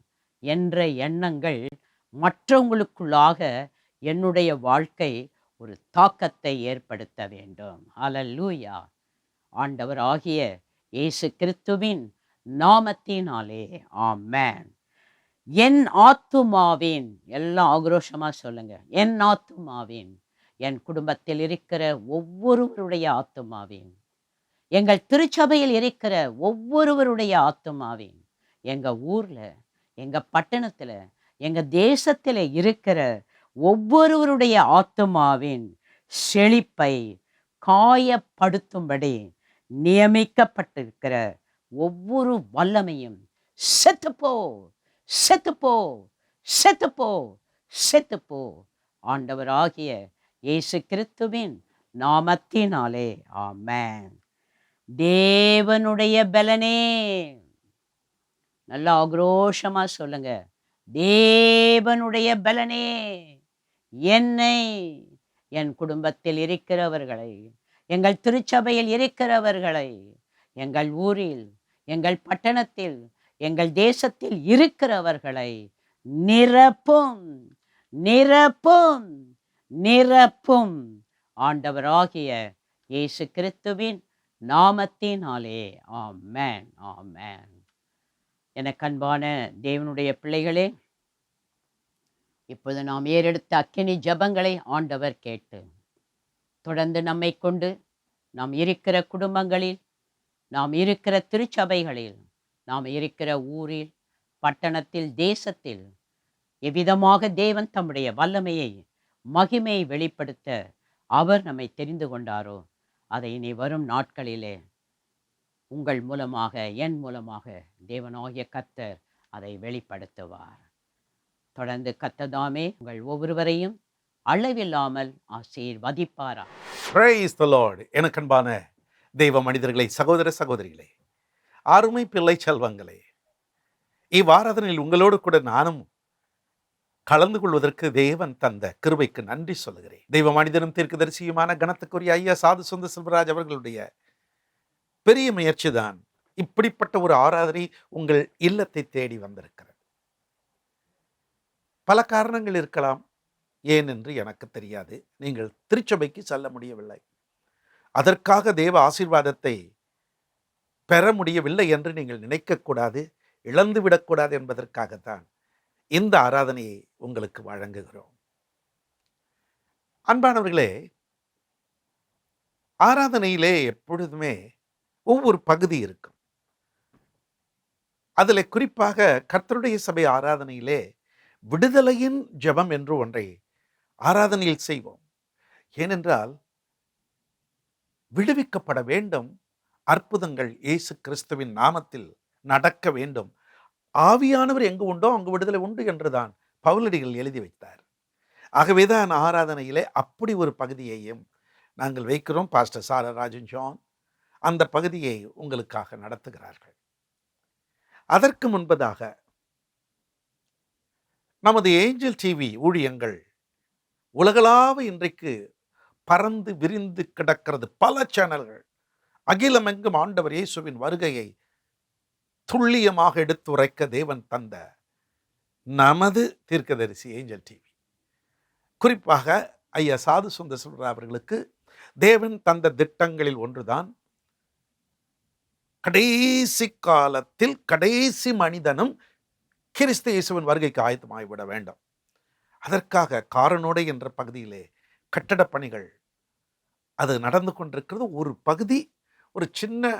[SPEAKER 4] என்ற எண்ணங்கள் மற்றவங்களுக்குள்ளாக என்னுடைய வாழ்க்கை ஒரு தாக்கத்தை ஏற்படுத்த வேண்டும். ஹல்லேலூயா. ஆண்டவர் ஆகிய இயேசு கிறிஸ்துவின் நாமத்தினாலே. ஆமென். என் ஆத்துமாவின், எல்லாம் ஆக்ரோஷமா சொல்லுங்க. என் ஆத்துமாவின், என் குடும்பத்தில் இருக்கிற ஒவ்வொருவருடைய ஆத்துமாவின், எங்கள் திருச்சபையில் இருக்கிற ஒவ்வொருவருடைய ஆத்துமாவின், எங்க ஊர்ல, எங்க பட்டணத்துல, எங்க தேசத்துல இருக்கிற ஒவ்வொருவருடைய ஆத்துமாவின் செழிப்பை காயப்படுத்தும்படி நியமிக்கப்பட்டிருக்கிற ஒவ்வொரு வல்லமையும் செத்துப்போ, செத்துப்போ, செத்துப்போ, செத்துப்போ. ஆண்டவராகிய இயேசு கிறிஸ்துவின் நாமத்தினாலே. ஆமென். தேவனுடைய பலனே, நல்லா ஆக்ரோஷமா சொல்லுங்க. தேவனுடைய பலனே என்னை, என் குடும்பத்தில் இருக்கிறவர்களை, எங்கள் திருச்சபையில் இருக்கிறவர்களை, எங்கள் ஊரில், எங்கள் பட்டணத்தில், எங்கள் தேசத்தில் இருக்கிறவர்களை நிரப்பும், நிரப்பும், நிரப்பும். ஆண்டவராகிய இயேசு கிறிஸ்துவின் நாமத்தினாலே. ஆமென், ஆமென். எனக்கு அன்பான தேவனுடைய பிள்ளைகளே, இப்போது நாம் ஏறெடுத்த அக்கினி ஜெபங்களை ஆண்டவர் கேட்டு தொடர்ந்து நம்மை கொண்டு நாம் இருக்கிற குடும்பங்களில், நாம் இருக்கிற திருச்சபைகளில், நாம் இருக்கிற ஊரில், பட்டணத்தில், தேசத்தில் எவ்விதமாக தேவன் தம்முடைய வல்லமையை, மகிமையை வெளிப்படுத்த அவர் நம்மை தெரிந்து கொண்டாரோ, அதை இனி வரும் நாட்களிலே உங்கள் மூலமாக, என் மூலமாக தேவனாகிய கர்த்தர் அதை வெளிப்படுத்துவார். தொடர்ந்து கர்த்ததாமே உங்கள் ஒவ்வொருவரையும் அளவில்லாமல் ஆசீர்வதிப்பாரா.
[SPEAKER 5] Praise the Lord. எனக்கு அன்பான தெய்வ மனிதர்களை, சகோதர சகோதரிகளே, அருமை பிள்ளை செல்வங்களே, இவ்வாராதனையில் உங்களோடு கூட நானும் கலந்து கொள்வதற்கு தேவன் தந்த கிருபைக்கு நன்றி சொல்லுகிறேன். தெய்வ மனிதனும் தீர்க்கதரிசியுமான கனத்துக்குரிய ஐயா சாது சுந்த செல்வராஜ் அவர்களுடைய பெரிய முயற்சி தான் இப்படிப்பட்ட ஒரு ஆராதனை உங்கள் இல்லத்தை தேடி வந்திருக்கிறது. பல காரணங்கள் இருக்கலாம், ஏன் என்று எனக்கு தெரியாது. நீங்கள் திருச்சபைக்கு செல்ல முடியவில்லை, அதற்காக தேவ ஆசீர்வாதத்தை பெற முடியவில்லை என்று நீங்கள் நினைக்கக்கூடாது, இழந்துவிடக்கூடாது என்பதற்காகத்தான் இந்த ஆராதனையை உங்களுக்கு வழங்குகிறோம். அன்பானவர்களே, ஆராதனையிலே எப்பொழுதுமே ஒவ்வொரு பகுதி இருக்கும். அதில் குறிப்பாக கர்த்தருடைய சபை ஆராதனையிலே விடுதலையின் ஜெபம் என்று ஒன்றை ஆராதனையில் செய்வோம். ஏனென்றால் விடுவிக்கப்பட வேண்டும், அற்புதங்கள் இயேசு கிறிஸ்துவின் நாமத்தில் நடக்க வேண்டும். ஆவியானவர் எங்கு உண்டோ அங்கு விடுதலை உண்டு என்றுதான் பவுலடிகள் எழுதி வைத்தார். ஆகவேதான் ஆராதனையிலே அப்படி ஒரு பகுதியையும் நாங்கள் வைக்கிறோம். பாஸ்டர் சாரா ராஜன் ஜான் அந்த பகுதியை உங்களுக்காக நடத்துகிறார்கள். அதற்கு முன்பதாக நமது ஏஞ்சல் டிவி ஊழியங்கள் உலகளாவ இன்றைக்கு பறந்து விரிந்து கிடக்கிறது. பல சேனல்கள் அகிலமெங்கும் ஆண்டவர் இயேசுவின் வருகையை துல்லியமாக எடுத்துரைக்க தேவன் தந்த நமது தீர்க்கதரிசி ஏஞ்சல் டிவி, குறிப்பாக ஐயா சாது சுந்த செல்வராஜ் அவர்களுக்கு தேவன் தந்த திட்டங்களில் ஒன்றுதான் கடைசி காலத்தில் கடைசி மனிதனும் கிறிஸ்து இயேசுவின் வருகைக்கு ஆயத்தமாகிவிட வேண்டும். அதற்காக காரனோடை என்ற பகுதியிலே கட்டடப் பணிகள் அது நடந்து கொண்டிருக்கிறது. ஒரு பகுதி, ஒரு சின்ன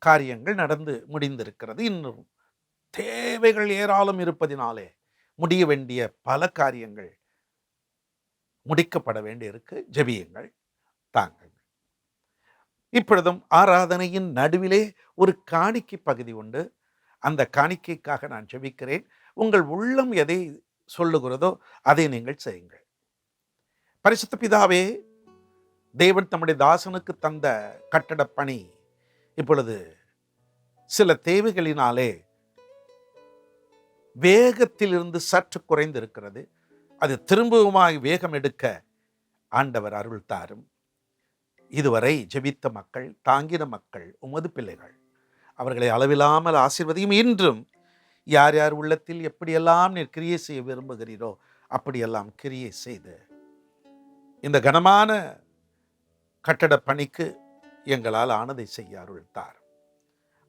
[SPEAKER 5] காரியங்கள் நடந்து முடிந்திருக்கிறது. இன்னும் தேவைகள் ஏராளம் இருப்பதினாலே முடிய வேண்டிய பல காரியங்கள் முடிக்கப்பட வேண்டியிருக்கு. ஜெபியுங்கள், தாங்கள். இப்பொழுதும் ஆராதனையின் நடுவிலே ஒரு காணிக்கை பகுதி உண்டு. அந்த காணிக்கைக்காக நான் ஜெபிக்கிறேன். உங்கள் உள்ளம் எதை சொல்லுகிறதோ அதை நீங்கள் செய்யுங்கள். பரிசுத்த பிதாவே, தேவன் தம்முடைய தாசனுக்கு தந்த கட்டடப் பணி இப்பொழுது சில தேவைகளினாலே வேகத்திலிருந்து சற்று குறைந்திருக்கிறது. அது திரும்பவுமாய் வேகம் எடுக்க ஆண்டவர் அருள் தாரும். இதுவரை ஜெபித்த மக்கள், தாங்கின மக்கள் உமது பிள்ளைகள், அவர்களை அளவில்லாமல் ஆசீர்வதியும். இன்றும் யார் யார் உள்ளத்தில் எப்படியெல்லாம் நீர் கிரியை செய்ய விரும்புகிறீரோ அப்படியெல்லாம் கிரியை செய்து இந்த கனமான கட்டட பணிக்கு எங்களால் ஆனதை செய்ய அருள்தார்.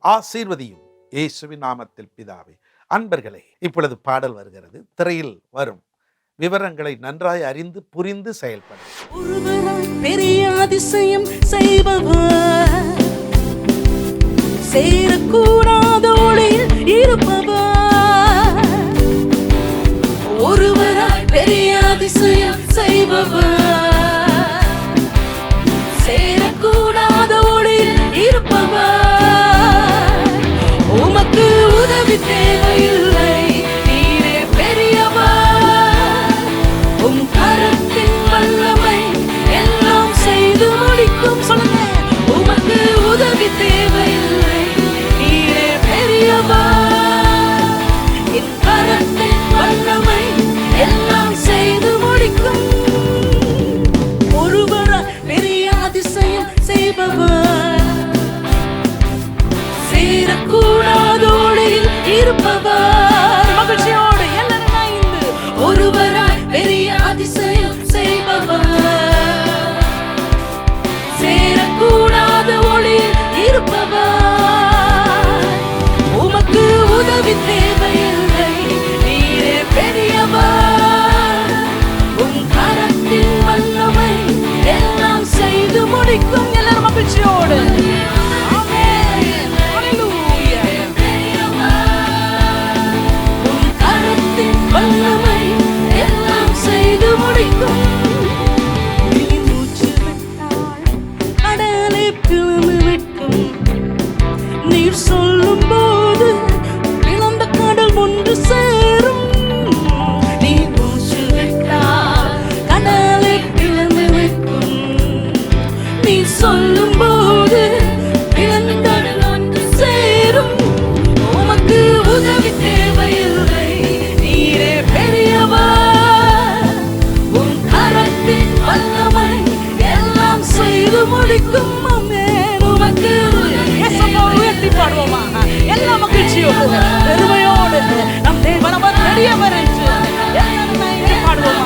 [SPEAKER 5] ஆசீர்வதியும். இயேசுவின் நாமத்தில் பிதாவே. அன்பர்களே, இப்பொழுது பாடல் வருகிறது. திரையில் வரும் விவரங்களை நன்றாய் அறிந்து புரிந்து செயல்படும்.
[SPEAKER 2] ஒருவராய் பெரிய அதிசயம் செய்பவர், சேரக்கூடாத ஒளியில் இருப்பவர். ஒருவராய் பெரிய அதிசயம் செய்பவர், சேரக்கூடாத ஒளியில் இருப்பவர். உமக்கு உதவி தேவையில்லை, நீரே பெரியவர். உம் கரத்தின் வல்லமை எல்லாம் செய்து முடிக்கும். சொல்லுங்க, உமக்கு உதவி தேவையில்லை, நீரே பெரியவர். என் கரத்தின் வல்லமை எல்லாம் செய்து முடிக்கும். ஒருவராய் பெரிய அதிசயம் செய்பவர், சேரக்கூடாதோடில் இருப்பவர். மகிழ்ச்சியோடு எல்லாரும் இணைந்து, ஒருவராய் பெரிய அதிசயம் செய்பவர், சேரக்கூடாத ஒளியில் இருப்பவர். உமக்கு உதவி தேவையில்லை, நீரே பெரியவர். உம் கரத்தின் வல்லமை எல்லாம் செய்து முடிக்கும். எல்லாரும் மகிழ்ச்சியோடு ஆமென். ஹல்லேலூயா. உம் கரத்தின் வல்லமை எல்லாம் செய்து முடிக்கும். நீ மூச்சு விட்டால் கடலை பிளந்து விட்டும். நீர் சொல்லும் போது இழந்த கடல் ஒன்று சேரும். நீ மூச்சு விட்டால் கடலை பிளந்து விட்டும். நீ சொல்லும் போது இழந்த கடல் ஒன்று சேரும். உமக்கு உதவி தேவையில்லை, நீரே பெரியவர். உம் கரத்தின் வல்லமை எல்லாம் செய்து முடிக்கும். ஆமென். உமக்கு உயர்த்தி பாடுவோமா? எல்லா மகிழ்ச்சியோடு பெருமையோடு நம் தேவன் அவர் பெரியவர் என்று எல்லாரும் இணைந்து பாடுவோமா?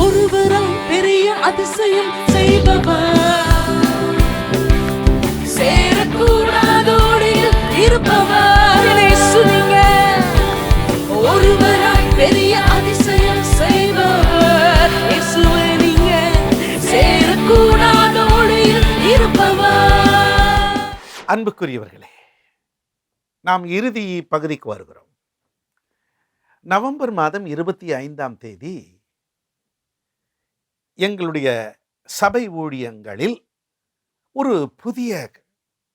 [SPEAKER 2] ஒருவராய் பெரிய அதிசயம் செய்பவர், சேரக்கூடாதோடில் இருப்பவர். இயேசு நீங்க ஒருவராய் பெரிய அதிசயம் செய்பவர். இயேசுவே நீங்க சேரக்கூடாதோடில் இருப்பவர்.
[SPEAKER 5] அன்புக்குரியவர்களே, நாம் இறுதி பகுதிக்கு வருகிறோம். நவம்பர் மாதம் 25ஆம் தேதி எங்களுடைய சபை ஊழியங்களில் ஒரு புதிய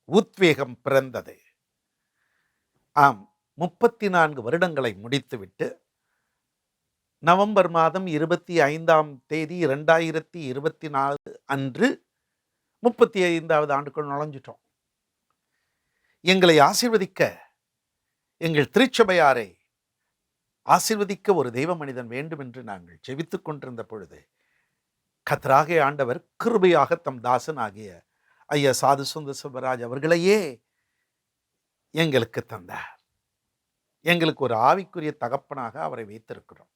[SPEAKER 5] உத்வேகம் பிறந்தது. ஆம், 34 வருடங்களை முடித்துவிட்டு நவம்பர் மாதம் 25ஆம் தேதி 2024 அன்று 35வது ஆண்டுக்குள் நுழைஞ்சிட்டோம். எங்களை ஆசீர்வதிக்க, எங்கள் திருச்சபையாரை ஆசீர்வதிக்க ஒரு தெய்வ மனிதன் வேண்டும் என்று நாங்கள் ஜெபித்துக் கொண்டிருந்த பொழுது, கர்த்தராகிய ஆண்டவர் கிருபையாக தம் தாசன் ஆகிய ஐயா சாது சுந்தர் சுப்பராஜ் அவர்களையே எங்களுக்கு தந்தார். எங்களுக்கு ஒரு ஆவிக்குரிய தகப்பனாக அவரை வைத்திருக்கிறோம்.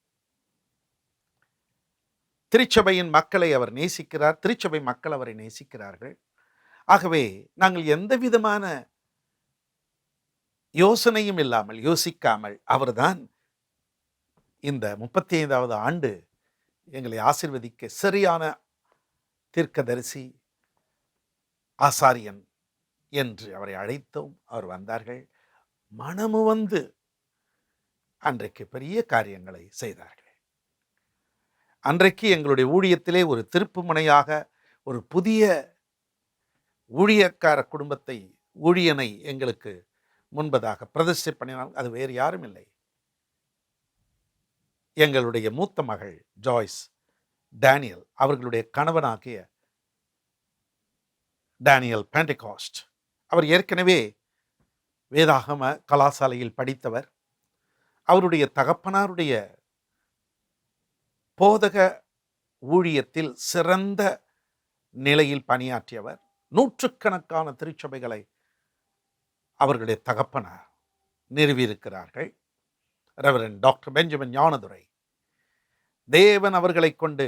[SPEAKER 5] திருச்சபையின் மக்களை அவர் நேசிக்கிறார், திருச்சபை மக்கள் அவரை நேசிக்கிறார்கள். ஆகவே நாங்கள் எந்த விதமான யோசனையும் இல்லாமல், யோசிக்காமல் அவர்தான் இந்த 35வது ஆண்டு எங்களை ஆசீர்வதிக்க சரியான தீர்க்கதரிசி, ஆசாரியன் என்று அவரை அழைத்தோம். அவர் வந்தார்கள், மனமு வந்து அன்றைக்கு பெரிய காரியங்களை செய்தார்கள். அன்றைக்கு எங்களுடைய ஊழியத்திலே ஒரு திருப்பு முனையாக ஒரு புதிய ஊழியக்கார குடும்பத்தை, ஊழியனை எங்களுக்கு முன்பதாக பிரதிஷ்டை பண்ணினால் அது வேறு யாரும் இல்லை, எங்களுடைய மூத்த மகள் ஜாய்ஸ் டேனியல் அவர்களுடைய கணவனாகிய டேனியல் பெண்டகாஸ்ட். அவர் ஏற்கனவே வேதாகம கலாசாலையில் படித்தவர். அவருடைய தகப்பனாருடைய போதக ஊழியத்தில் சிறந்த நிலையில் பணியாற்றியவர். நூற்றுக்கணக்கான திருச்சபைகளை அவர்களுடைய தகப்பனார் நிறுவியிருக்கிறார்கள். ரெவரண்ட் டாக்டர் பெஞ்சமின் ஞானதுரை, தேவன் அவர்களை கொண்டு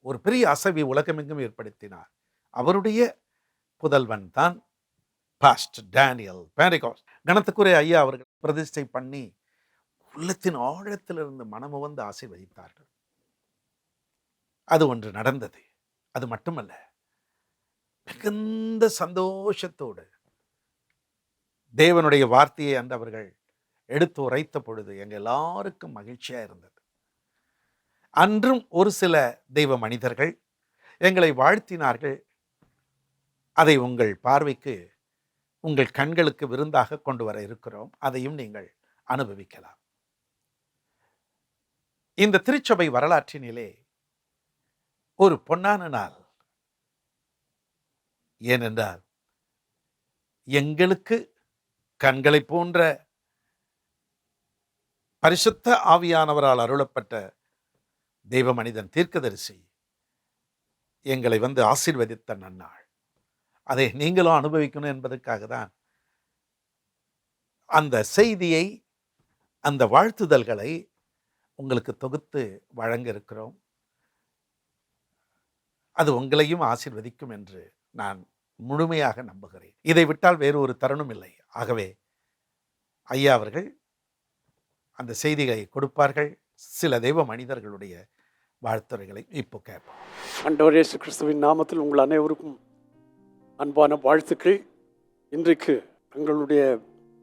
[SPEAKER 5] ஒரு பெரிய அசைவை உலகமெங்கும் ஏற்படுத்தினார். அவருடைய புதல்வன் தான் பாஸ்டர் டேனியல் பெண்டிகாஸ்ட் கணத்துக்குரிய ஐயா அவர்கள் பிரதிஷ்டை பண்ணி உள்ளத்தின் ஆழத்திலிருந்து மனமு வந்து ஆசீர்வதித்தார்கள். அது ஒன்று நடந்தது. அது மட்டுமல்ல, மிகுந்த சந்தோஷத்தோடு தேவனுடைய வார்த்தையை அந்த அவர்கள் எடுத்து உரைத்த பொழுது எங்கள் எல்லாருக்கும் மகிழ்ச்சியா இருந்தது. அன்றும் ஒரு சில தெய்வ மனிதர்கள் எங்களை வாழ்த்தினார்கள். அதை உங்கள் பார்வைக்கு, உங்கள் கண்களுக்கு விருந்தாக கொண்டு வர இருக்கிறோம். அதையும் நீங்கள் அனுபவிக்கலாம். இந்த திருச்சபை வரலாற்றினிலே ஒரு பொன்னான நாள். ஏனென்றால் எங்களுக்கு கண்களை போன்ற பரிசுத்த ஆவியானவரால் அருளப்பட்ட தெய்வ மனிதன் தீர்க்கதரிசி எங்களை வந்து ஆசீர்வதித்த நன்னாள். அதை நீங்களும் அனுபவிக்கணும் என்பதற்காக தான் அந்த செய்தியை, அந்த வாழ்த்துதல்களை உங்களுக்கு தொகுத்து வழங்க இருக்கிறோம். அது உங்களையும் ஆசீர்வதிக்கும் என்று நான் முழுமையாக நம்புகிறேன். இதை விட்டால் வேறு ஒரு தருணம் இல்லை. ஆகவே ஐயா அவர்கள் அந்த செய்திகளை கொடுப்பார்கள். சில தெய்வ மனிதர்களுடைய வாழ்த்துரைகளை இப்போ கேட்போம்.
[SPEAKER 6] ஆண்டவர் இயேசு கிறிஸ்துவின் நாமத்தில் உங்கள் அனைவருக்கும் அன்பான வாழ்த்துக்கள். இன்றைக்கு எங்களுடைய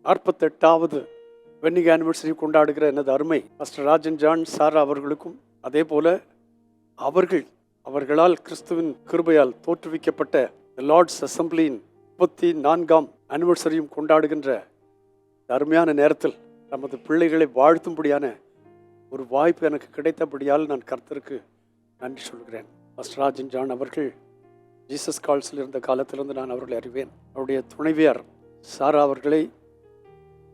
[SPEAKER 6] 48வது வெட்டிங் ஆனிவர்சரி கொண்டாடுகிற எனது அருமை மாஸ்டர் ராஜன் ஜான் சாரா அவர்களுக்கும், அதே போல அவர்களால் கிறிஸ்துவின் கிருபையால் தோற்றுவிக்கப்பட்ட லார்ட்ஸ் அசம்பிளியின் 34ஆம் ஆனிவர்சரியும் கொண்டாடுகின்ற அருமையான நேரத்தில் நமது பிள்ளைகளை வாழ்த்தும்படியான ஒரு வாய்ப்பு எனக்கு கிடைத்தபடியால் நான் கர்த்தருக்கு நன்றி சொல்கிறேன். மாஸ்டர் ராஜன் ஜான் அவர்கள் ஜீசஸ் கால்ஸில் இருந்த காலத்திலிருந்து நான் அவர்களை அறிவேன். அவருடைய துணைவியார் சாரா அவர்களை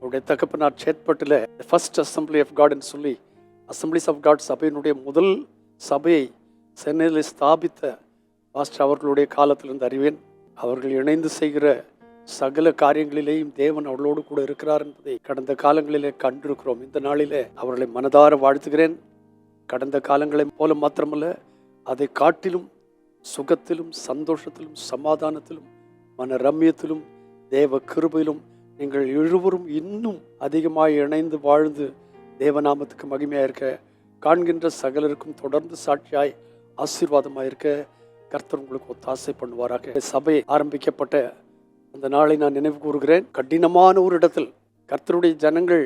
[SPEAKER 6] அவருடைய தகப்பனார் சேத்பட்டில் ஃபர்ஸ்ட் அசம்பிளி ஆஃப் காட்னு சொல்லி அசம்பிளிஸ் ஆஃப் காட் சபையினுடைய முதல் சபையை சென்னையில் ஸ்தாபித்த மாஸ்டர் அவர்களுடைய காலத்திலிருந்து அறிவேன். அவர்கள் இணைந்து செய்கிற சகல காரியங்களிலேயும் தேவன் அவர்களோடு கூட இருக்கிறார் என்பதை கடந்த காலங்களிலே கண்டிருக்கிறோம். இந்த நாளிலே அவர்களை மனதார வாழ்த்துகிறேன். கடந்த காலங்களை போல மாத்திரமல்ல, அதை காட்டிலும் சுகத்திலும் சந்தோஷத்திலும் சமாதானத்திலும் மன ரம்யத்திலும் தேவ கிருபையிலும் நீங்கள் இருவரும் இன்னும் அதிகமாக இணைந்து வாழ்ந்து தேவநாமத்துக்கு மகிமையாக இருக்க, காண்கின்ற சகலருக்கும் தொடர்ந்து சாட்சியாய் ஆசீர்வாதமாக இருக்க கர்த்தர் உங்களுக்கு ஒத்தாசை பண்ணுவாராக. சபை ஆரம்பிக்கப்பட்ட அந்த நாளை நான் நினைவு கூறுகிறேன். கடினமான ஒரு இடத்தில் கர்த்தருடைய ஜனங்கள்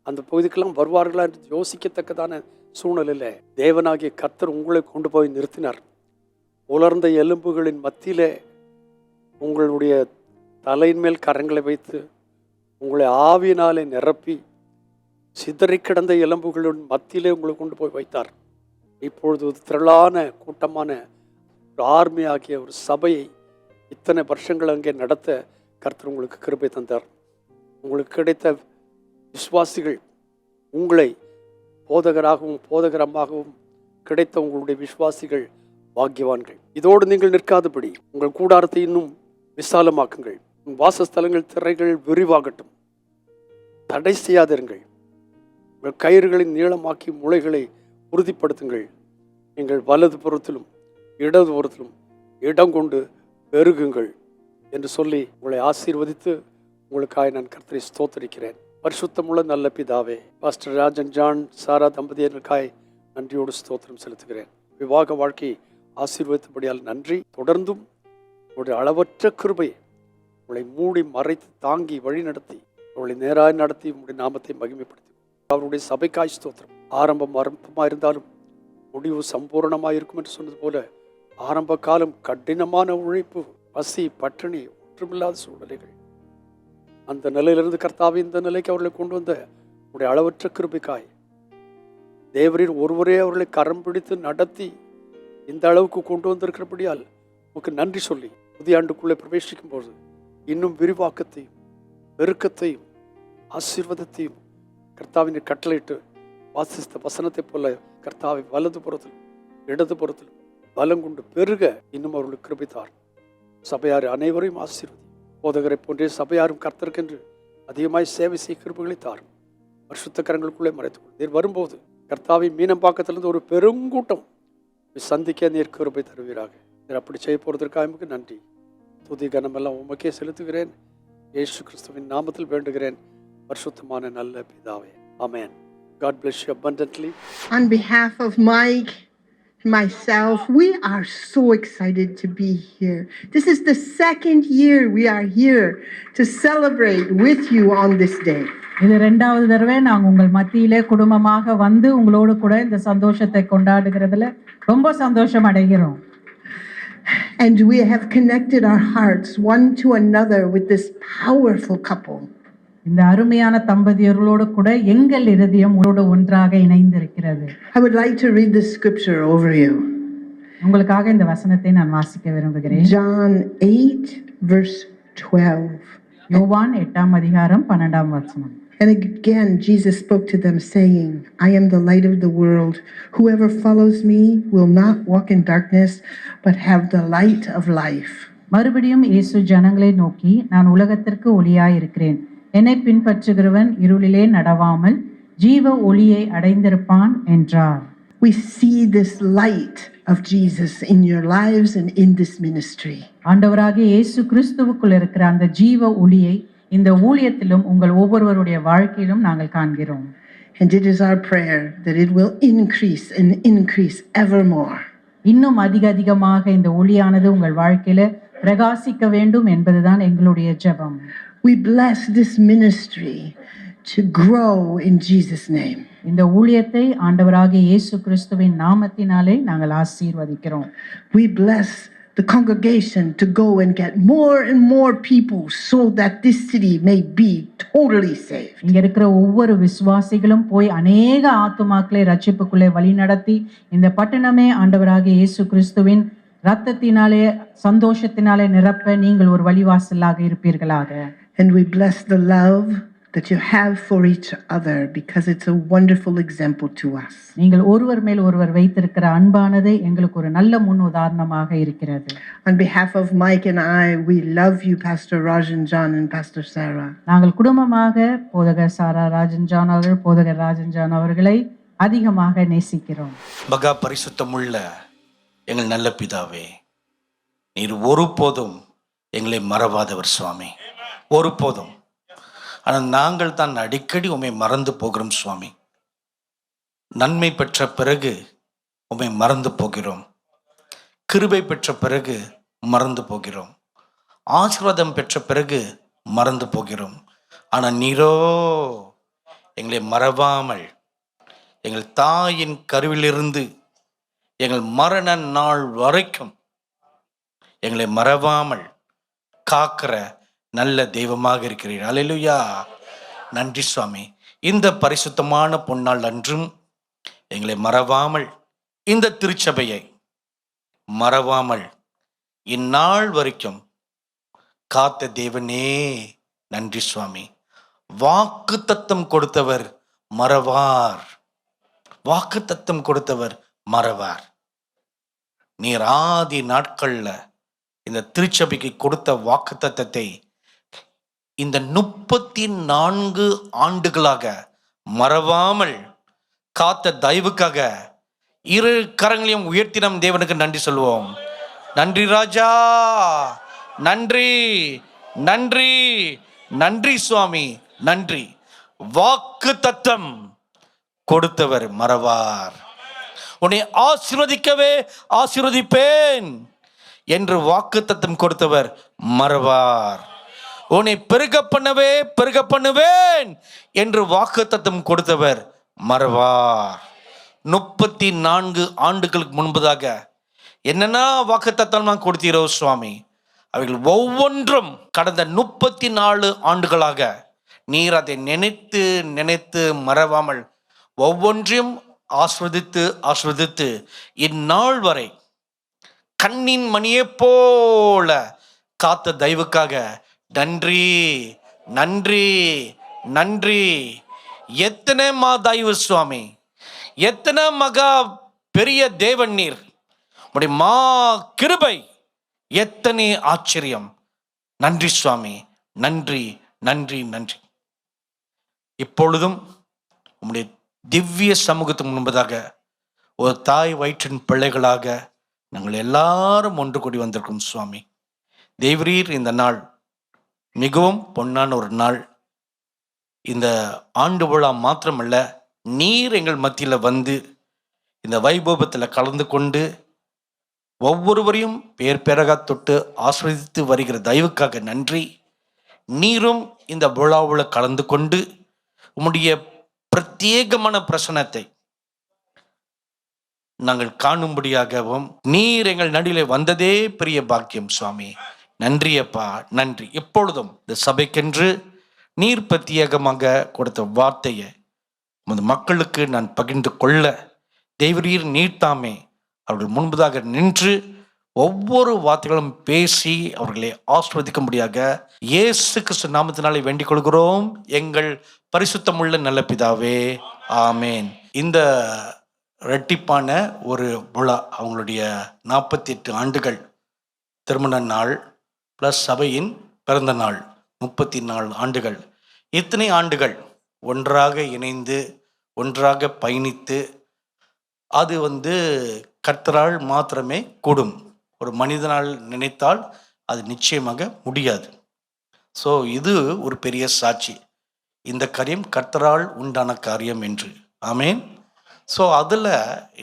[SPEAKER 6] அந்த பகுதிக்கெல்லாம் வருவார்களா என்று யோசிக்கத்தக்கதான சூழ்நிலையில் தேவனாகிய கர்த்தர் உங்களை கொண்டு போய் நிறுத்தினார். உலர்ந்த எலும்புகளின் மத்தியிலே உங்களுடைய தலையின் மேல் கரங்களை வைத்து உங்களை ஆவியினாலே நிரப்பி சிதறி கிடந்த எலும்புகளின் மத்தியிலே உங்களை கொண்டு போய் வைத்தார். இப்பொழுது திரளான கூட்டமான ஒரு ஆர்மி ஆகிய ஒரு சபையை இத்தனை வருஷங்கள் அங்கே நடத்த கர்த்தர் உங்களுக்கு கிருபை தந்தார். உங்களுக்கு கிடைத்த விசுவாசிகள், உங்களை போதகராகவும் போதகரமாகவும் கிடைத்த உங்களுடைய விசுவாசிகள் பாக்கியவான்கள். இதோடு நீங்கள் நிற்காதபடி உங்கள் கூடாரத்தை இன்னும் விசாலமாக்குங்கள். வாசஸ்தலங்கள் திரைகள் விரிவாகட்டும். தடை செய்யாதிருங்கள். உங்கள் கயிறுகளின் நீளமாக்கி முளைகளை உறுதிப்படுத்துங்கள். நீங்கள் வலது புறத்திலும் இடது புறத்திலும் இடம் கொண்டு பெருகுங்கள் என்று சொல்லி உங்களை ஆசீர்வதித்து உங்களுக்காக நான் கர்த்தரை ஸ்தோத்தரிக்கிறேன். பரிசுத்தமுள்ள நல்ல பிதாவே, பாஸ்டர் ராஜன் ஜான் சாரா தம்பதியர்களுக்காய் நன்றியோடு ஸ்தோத்திரம் செலுத்துகிறேன். விவாக வாழ்க்கை ஆசீர்வதித்தபடியால் நன்றி. தொடர்ந்தும் உங்களுடைய அளவற்ற கிருபை உங்களை மூடி மறைத்து தாங்கி வழி நடத்தி அவர்களை நேராக நடத்தி உங்களுடைய நாமத்தை மகிமைப்படுத்தி அவருடைய சபைக்காய் ஸ்தோத்திரம். ஆரம்பமாக இருந்தாலும் முடிவு சம்பூர்ணமாக இருக்கும் என்று சொன்னது போல ஆரம்ப காலம் கடினமான உழைப்பு, பசி, பட்டினி, ஒன்றுமில்லாத சூழ்நிலைகள், அந்த நிலையிலிருந்து கர்த்தாவை இந்த நிலைக்கு அவர்களை கொண்டு வந்த உடைய அளவற்ற கிருபைக்காய் தேவரின் ஒருவரே அவர்களை கரம் பிடித்து நடத்தி இந்த அளவுக்கு கொண்டு வந்திருக்கிறபடியால் உங்களுக்கு நன்றி சொல்லி புதிய ஆண்டுக்குள்ளே பிரவேசிக்கும் போது இன்னும் விரிவாக்கத்தையும் பெருக்கத்தையும் ஆசீர்வாதத்தையும் கர்த்தாவினை கட்டளையிட்டு வாசித்த வசனத்தை போல கர்த்தாவை வலது புறத்திலும் இடது புறத்திலும் பலம் கொண்டு பெருக இன்னும் அவர்களுக்கு கிருபித்தார். சபையார் அனைவரையும் ஆசீர்வதி. போதகரை போன்றே சபையாரும் கர்த்தருக்கென்று அதிகமாய் சேவை செய்ய கிருபைகளை தாரும். பரிசுத்த கரங்களுக்குள்ளே மறைத்துக்கொள். நீர் வரும்போது கர்த்தாவை மீனம்பாக்கத்திலிருந்து ஒரு பெருங்கூட்டம் சந்திக்க நீர் கிருபை தருவீராக. நீர் அப்படி செய்ய போறதற்காக நன்றி. துதி கனமெல்லாம் உமக்கே செலுத்துகிறேன். இயேசு கிறிஸ்துவின் நாமத்தில் வேண்டுகிறேன் பரிசுத்தமான நல்ல பிதாவே. ஆமென். God bless you abundantly.
[SPEAKER 7] On behalf of Mike, myself, we are so excited to be here. This is the second year we are here to celebrate with you on this day.
[SPEAKER 8] இது 2வது தடவை நாங்கள் உங்கள் மத்தியிலே குடும்பமாக வந்து உங்களோடு கூட இந்த சந்தோஷத்தை கொண்டாடுகிறதுல ரொம்ப சந்தோஷம் அடைகிறோம்.
[SPEAKER 7] And we have connected our hearts one to another with this powerful couple.
[SPEAKER 8] இந்த அருமையான தம்பதியர்களோடு கூட எங்கள் இருதயம் உங்களோடு ஒன்றாக இணைந்திருக்கிறது.
[SPEAKER 7] I would like to read this scripture over you.
[SPEAKER 8] உங்களுக்காக இந்த வசனத்தை நான் வாசிக்க விரும்புகிறேன்.
[SPEAKER 7] John 8 verse 12.
[SPEAKER 8] யோவான் 8ஆம் அதிகாரம் 12ஆம் வசனம்.
[SPEAKER 7] And again, Jesus spoke to them, saying, I am the light of the world. Whoever follows me will not walk in darkness, but have the light of life.
[SPEAKER 8] மறுபடியும் இயேசு ஜனங்களை நோக்கி, நான் உலகத்திற்கு ஒளியாய் இருக்கிறேன். என்னை பின்பற்றுகிறவன் இருளிலே நடவாமல் ஜீவ ஒளியை அடைந்திருப்பான் என்றார்.
[SPEAKER 7] We see this light of Jesus in your lives and in this ministry.
[SPEAKER 8] ஆண்டவராகிய இயேசு கிறிஸ்துவுக்குள் இருக்கிற அந்த ஜீவ ஒளியை இந்த ஊழியத்திலும் உங்கள் ஒவ்வொருவருடைய வாழ்க்கையிலும் நாங்கள் காண்கிறோம்.
[SPEAKER 7] And it is our prayer that it will increase and increase evermore.
[SPEAKER 8] இன்னும் அதிகமாக இந்த ஒளியானது உங்கள் வாழ்க்கையில பிரகாசிக்க வேண்டும் என்பதுதான் எங்களுடைய ஜெபம்.
[SPEAKER 7] We bless this ministry to grow in Jesus' name.
[SPEAKER 8] இந்த ஊழியத்தை ஆண்டவராகிய இயேசு கிறிஸ்துவின் நாமத்தினாலே நாங்கள் ஆசீர்வதிக்கிறோம்.
[SPEAKER 7] We bless the congregation to go and get more and more people so that this city may be totally saved.
[SPEAKER 8] இங்க இருக்கிற ஒவ்வொரு விசுவாசிகளும் போய் அநேக ஆத்துமாக்களை ரட்சிப்புக்குள்ளே வழி நடத்தி இந்த பட்டணமே ஆண்டவராகிய இயேசு கிறிஸ்துவின் இரத்தத்தினாலே சந்தோஷத்தினாலே நிரப்ப நீங்கள் ஒரு வழிவாசலாக இருப்பீர்களாக.
[SPEAKER 7] And we bless the love that you have for each other because it's a wonderful example to us.
[SPEAKER 8] நீங்கள் ஒருவர் மேல் ஒருவர் வைத்திருக்கிற அன்பானது எங்களுக்கு ஒரு நல்ல முன் உதாரணமாக இருக்கிறது.
[SPEAKER 7] On behalf of Mike and I, we love you, Pastor Rajan John and Pastor Sarah.
[SPEAKER 8] நாங்கள் குடும்பமாக போதகர் சாரா ராஜன் ஜான் அவர்கள், போதகர் ராஜன் ஜான் அவர்களை அதிகமாக நேசிக்கிறோம்.
[SPEAKER 1] மகா பரிசுத்தமுள்ள எங்கள் நல்ல பிதாவே, நீர் ஒருபோதும் எங்களை மறவாதவர் சுவாமி, ஒருபோதும். ஆனால் நாங்கள் தான் அடிக்கடி உம்மை மறந்து போகிறோம் சுவாமி. நன்மை பெற்ற பிறகு உம்மை மறந்து போகிறோம், கிருபை பெற்ற பிறகு மறந்து போகிறோம், ஆசீர்வாதம் பெற்ற பிறகு மறந்து போகிறோம். ஆனால் நீரோ எங்களை மறவாமல் எங்கள் தாயின் கருவிலிருந்து எங்கள் மரண நாள் வரைக்கும் எங்களை மறவாமல் காக்கிற நல்ல தெய்வமாக இருக்கிறீர். அல்லேலூயா. நன்றி சுவாமி. இந்த பரிசுத்தமான பொன்னாள் அன்றும் எங்களை மறவாமல், இந்த திருச்சபையை மறவாமல் இந்நாள் வரைக்கும் காத்த தேவனே நன்றி சுவாமி. வாக்கு தத்தம் கொடுத்தவர் மறவார், வாக்கு தத்தம் கொடுத்தவர் மறவார். நீர் ஆதி நாட்கள்ல இந்த திருச்சபைக்கு கொடுத்த வாக்கு தத்தத்தை இந்த 34 ஆண்டுகளாக மறவாமல் காத்த தயவுக்காக இரு கரங்களையும் உயர்த்தி நம் தேவனுக்கு நன்றி சொல்வோம். நன்றி ராஜா, நன்றி நன்றி நன்றி சுவாமி, நன்றி. வாக்கு தத்தம் கொடுத்தவர் மறவார். உன்னை ஆசீர்வதிக்கவே ஆசீர்வதிப்பேன் என்று வாக்கு தத்தம் கொடுத்தவர் மறவார். உன்னை பெருக பண்ணவே பெருக பண்ணுவேன் என்று வாக்கு தத்தம் கொடுத்தவர் மறவார். 34 ஆண்டுகளுக்கு முன்பதாக என்னென்ன வாக்கு தத்தம் கொடுத்தீரோ சுவாமி, அவைகள் ஒவ்வொன்றும் கடந்த 34 ஆண்டுகளாக நீர் அதை நினைத்து நினைத்து மறவாமல் ஒவ்வொன்றையும் ஆஸ்வதித்து ஆஸ்வதித்து இந்நாள் வரை கண்ணின் மணியை போல காத்த தயவுக்காக நன்றி நன்றி நன்றி. எத்தனை தயவு சுவாமி, எத்தனை மகா பெரிய தேவன் நீர். உடைய மா கிருபை எத்தனை ஆச்சரியம். நன்றி சுவாமி, நன்றி நன்றி நன்றி. இப்பொழுதும் உம்முடைய திவ்ய சமூகத்துக்கு முன்பதாக ஒரு தாய் வயிற்றின் பிள்ளைகளாக நாங்கள் எல்லாரும் ஒன்று கூடி வந்திருக்கோம் சுவாமி. தேவரீர் இந்த நாள்
[SPEAKER 9] மிகவும் பொன்னான ஒரு நாள். இந்த ஆண்டு விழா மாத்திரமல்ல, நீர் எங்கள் மத்தியில் வந்து இந்த வைபவத்தில் கலந்து கொண்டு ஒவ்வொருவரையும் பேர் பேராக தொட்டு ஆஸ்வதித்து வருகிற தயவுக்காக நன்றி. நீரும் இந்த விழாவில் கலந்து கொண்டு உம்முடைய பிரத்யேகமான பிரசனத்தை நாங்கள் காணும்படியாகவும் நீர் எங்கள் நடுவில் வந்ததே பெரிய பாக்கியம் சுவாமி. நன்றி அப்பா, நன்றி. எப்பொழுதும் இந்த சபைக்கென்று நீர் பிரத்யேகமாக கொடுத்த வார்த்தையை உமது மக்களுக்கு நான் பகிர்ந்து கொள்ள தேவரீர் நீர்த்தாமே அவர்கள் முன்பதாக நின்று ஒவ்வொரு வார்த்தைகளும் பேசி அவர்களை ஆஸ்வதிக்கும்படியாக இயேசு கிறிஸ்து நாமத்தினாலே வேண்டிக் கொள்கிறோம் எங்கள் பரிசுத்தமுள்ள நல்ல பிதாவே, ஆமேன். இந்த இரட்டிப்பான ஒரு விழா, அவங்களுடைய 48 ஆண்டுகள் திருமண நாள் ப்ளஸ் சபையின் பிறந்த நாள் 34 ஆண்டுகள். இத்தனை ஆண்டுகள் ஒன்றாக இணைந்து ஒன்றாக பயணித்து அது கர்த்தரால் மாத்திரமே கூடும். ஒரு மனிதனால் நினைத்தால் அது நிச்சயமாக முடியாது. ஸோ இது ஒரு பெரிய சாட்சி, இந்த காரியம் கர்த்தரால் உண்டான காரியம் என்று. ஆமேன். ஸோ அதில்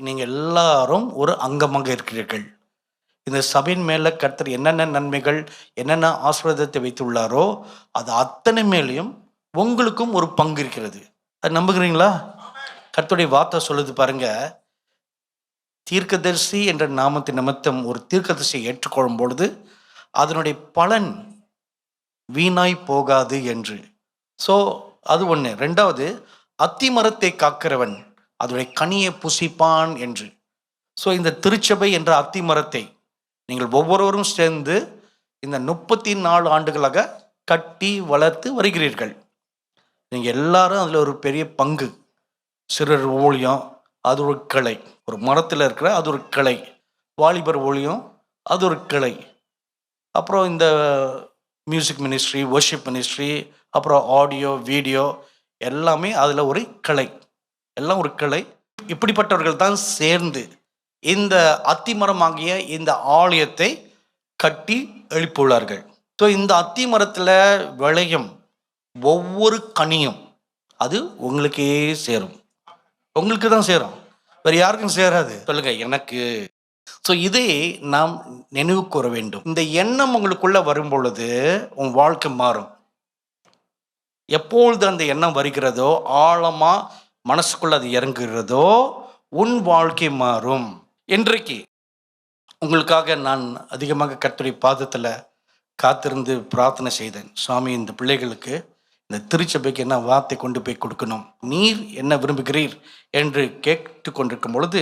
[SPEAKER 9] நீங்கள் எல்லாரும் ஒரு அங்கமாக இருக்கிறீர்கள். இந்த சபையின் மேலே கர்த்தர் என்னென்ன நன்மைகள் என்னென்ன ஆசீர்வாதத்தை வைத்துள்ளாரோ அது அத்தனை மேலேயும் உங்களுக்கும் ஒரு பங்கு இருக்கிறது. அது நம்புகிறீங்களா? கர்த்தருடைய வார்த்தை சொல்லுது பாருங்க, தீர்க்கதரிசி என்ற நாமத்தின் நிமித்தம் ஒரு தீர்க்கதரிசியை ஏற்றுக்கொள்ளும் பொழுது அதனுடைய பலன் வீணாய் போகாது என்று. ஸோ அது ஒன்று. ரெண்டாவது, அத்திமரத்தை காக்கிறவன் அதனுடைய கனியை புசிப்பான் என்று. ஸோ இந்த திருச்சபை என்ற அத்திமரத்தை நீங்கள் ஒவ்வொருவரும் சேர்ந்து இந்த 34 ஆண்டுகளாக கட்டி வளர்த்து வருகிறீர்கள். நீங்கள் எல்லாரும் அதில் ஒரு பெரிய பங்கு. சிறர் ஊழியம் அது ஒரு கிளை, ஒரு மரத்தில் இருக்கிற அது ஒரு கிளை. வாலிபர் ஊழியம் அது ஒரு கிளை. அப்புறம் இந்த மியூசிக் மினிஸ்ட்ரி, வர்ஷிப் மினிஸ்ட்ரி, அப்புறம் ஆடியோ வீடியோ எல்லாமே அதில் ஒரு கிளை, எல்லாம் ஒரு கிளை. இப்படிப்பட்டவர்கள் தான் சேர்ந்து இந்த அத்திமரமாகிய இந்த ஆலயத்தை கட்டி எழுப்பியுள்ளார்கள். ஸோ இந்த அத்திமரத்தில் விளையும் ஒவ்வொரு கனியும் அது உங்களுக்கே சேரும், உங்களுக்கு தான் சேரும், வேறு யாருக்கும் சேராது. சொல்லுங்க எனக்கு. ஸோ இதை நாம் நினைவு கூற வேண்டும். இந்த எண்ணம் உங்களுக்குள்ள வரும் பொழுது உன் வாழ்க்கை மாறும். எப்பொழுது அந்த எண்ணம் வருகிறதோ, ஆழமா மனசுக்குள்ள அது இறங்குகிறதோ, உன் வாழ்க்கை மாறும். இன்றைக்கு உங்களுக்காக நான் அதிகமாக கர்த்தருடைய பாதத்தில் காத்திருந்து பிரார்த்தனை செய்தேன். சுவாமி, இந்த பிள்ளைகளுக்கு இந்த திருச்சபைக்கு என்ன வார்த்தை கொண்டு போய் கொடுக்கணும், நீர் என்ன விரும்புகிறீர் என்று கேட்டு கொண்டிருக்கும் பொழுது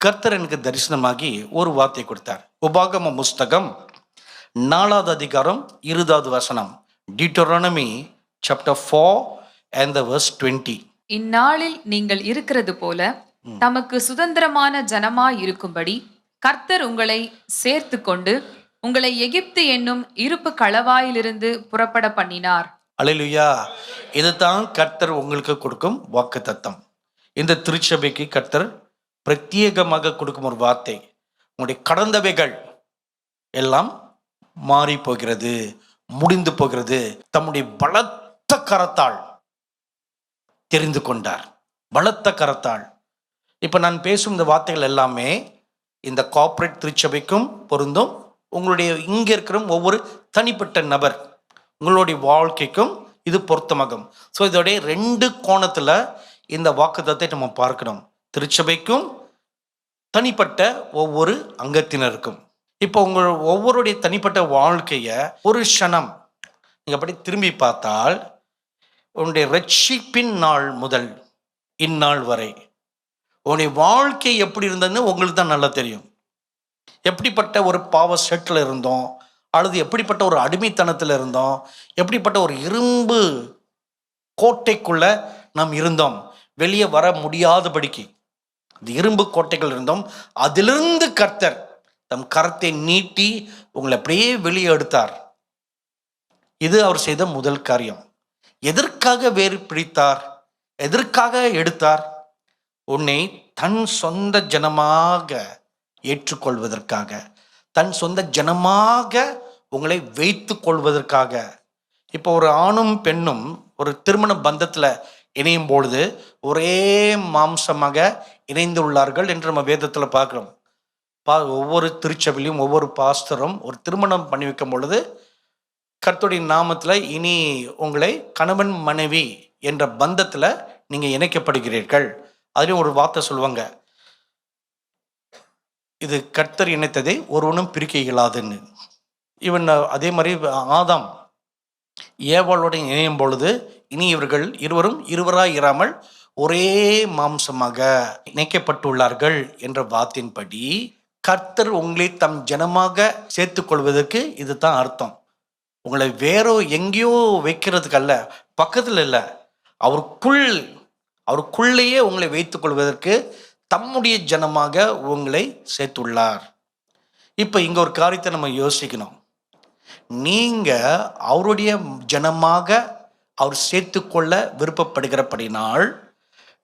[SPEAKER 9] கர்த்தர் எனக்கு தரிசனமாகி ஒரு வார்த்தை கொடுத்தார். உபாகம புஸ்தகம் 4வது அதிகாரம் 20வது வசனம், டியூட்டரோனமி சாப்டர் 4 and the verse 20.
[SPEAKER 10] இந்நாளில் நீங்கள் இருக்கிறது போல தமக்கு சுதந்திரமான ஜனமாய் இருக்கும்படி கர்த்தர் உங்களை சேர்த்து கொண்டு உங்களை எகிப்து என்னும் இருப்பு களவாயிலிருந்து புறப்பட பண்ணினார்.
[SPEAKER 9] அல்லேலூயா. இதுதான் கர்த்தர் உங்களுக்கு கொடுக்கும் வாக்குத்தத்தம். இந்த திருச்சபைக்கு கர்த்தர் பிரத்யேகமாக கொடுக்கும் ஒரு வார்த்தை, உங்களுடைய கடந்தவைகள் எல்லாம் மாறி போகிறது, முடிந்து போகிறது. தம்முடைய பலத்த கரத்தால் தெரிந்து கொண்டார், பலத்த கரத்தால். இப்ப நான் பேசும் இந்த வார்த்தைகள் எல்லாமே இந்த கார்ப்பரேட் திருச்சபைக்கும் பொருந்தும், உங்களுடைய இங்க இருக்கிற ஒவ்வொரு தனிப்பட்ட நபர் உங்களுடைய வாழ்க்கைக்கும் இது பொருத்தமாகும். ஸோ இதோடைய 2 கோணத்துல இந்த வாக்குத்தத்தை நம்ம பார்க்கணும், திருச்சபைக்கும் தனிப்பட்ட ஒவ்வொரு அங்கத்தினருக்கும். இப்போ உங்கள் ஒவ்வொருடைய தனிப்பட்ட வாழ்க்கைய ஒரு க்ஷணம் நீங்க அப்படி திரும்பி பார்த்தால், உன்னுடைய ரட்சிப்பின் நாள் முதல் இந்நாள் வரை உன்னுடைய வாழ்க்கை எப்படி இருந்ததுன்னு உங்களுக்கு தான் நல்லா தெரியும். எப்படிப்பட்ட ஒரு பாவ செட்டில் இருந்தோம், அல்லது எப்படிப்பட்ட ஒரு அடிமைத்தனத்தில் இருந்தோம், எப்படிப்பட்ட ஒரு இரும்பு கோட்டைக்குள்ள நாம் இருந்தோம், வெளியே வர முடியாதபடிக்கு இந்த இரும்பு கோட்டைகள் இருந்தோம். அதிலிருந்து கர்த்தர் தம் கரத்தை நீட்டி உங்களை அப்படியே வெளியே எடுத்தார். இது அவர் செய்த முதல் காரியம். எதற்காக வேறு பிடித்தார், எதற்காக எடுத்தார்? உன்னை தன் சொந்த ஜனமாக ஏற்றுக்கொள்வதற்காக, தன் சொந்த ஜனமாக உங்களை வைத்து கொள்வதற்காக. இப்போ ஒரு ஆணும் பெண்ணும் ஒரு திருமண பந்தத்தில் இணையும் பொழுது ஒரே மாம்சமாக இணைந்துள்ளார்கள் என்று நம்ம வேதத்தில் பார்க்குறோம். ஒவ்வொரு திருச்சபையிலும் ஒவ்வொரு பாஸ்தரும் ஒரு திருமணம் பண்ணி வைக்கும் பொழுது கர்த்தருடைய நாமத்தில் இனி உங்களை கணவன் மனைவி என்ற பந்தத்தில் நீங்கள் இணைக்கப்படுகிறீர்கள். அதுலேயும் ஒரு வார்த்தை சொல்லுவாங்க, இது கர்த்தர் இணைத்ததை ஒருவனும் பிரிக்க இயலாதுன்னு. இவன் அதே மாதிரி ஆதாம் ஏவாளோடு இணையும் பொழுது இனி இவர்கள் இருவரும் இருவராய் இராமல் ஒரே மாம்சமாக இணைக்கப்பட்டுள்ளார்கள் என்ற வார்த்தையின்படி கர்த்தர் உங்களை தம் ஜனமாக சேர்த்துக் கொள்வதற்கு இதுதான் அர்த்தம். உங்களை வேறோ எங்கேயோ வைக்கிறதுக்கு அல்ல, பக்கத்தில் இல்லை, அவருக்குள்ளேயே உங்களை வைத்துக் கொள்வதற்கு தம்முடைய ஜனமாக உங்களை சேர்த்துள்ளார். இப்போ இங்க ஒரு காரியத்தை நம்ம யோசிக்கணும். நீங்க அவருடைய ஜனமாக அவர் சேர்த்துக்கொள்ள விருப்பப்படுகிறபடினால்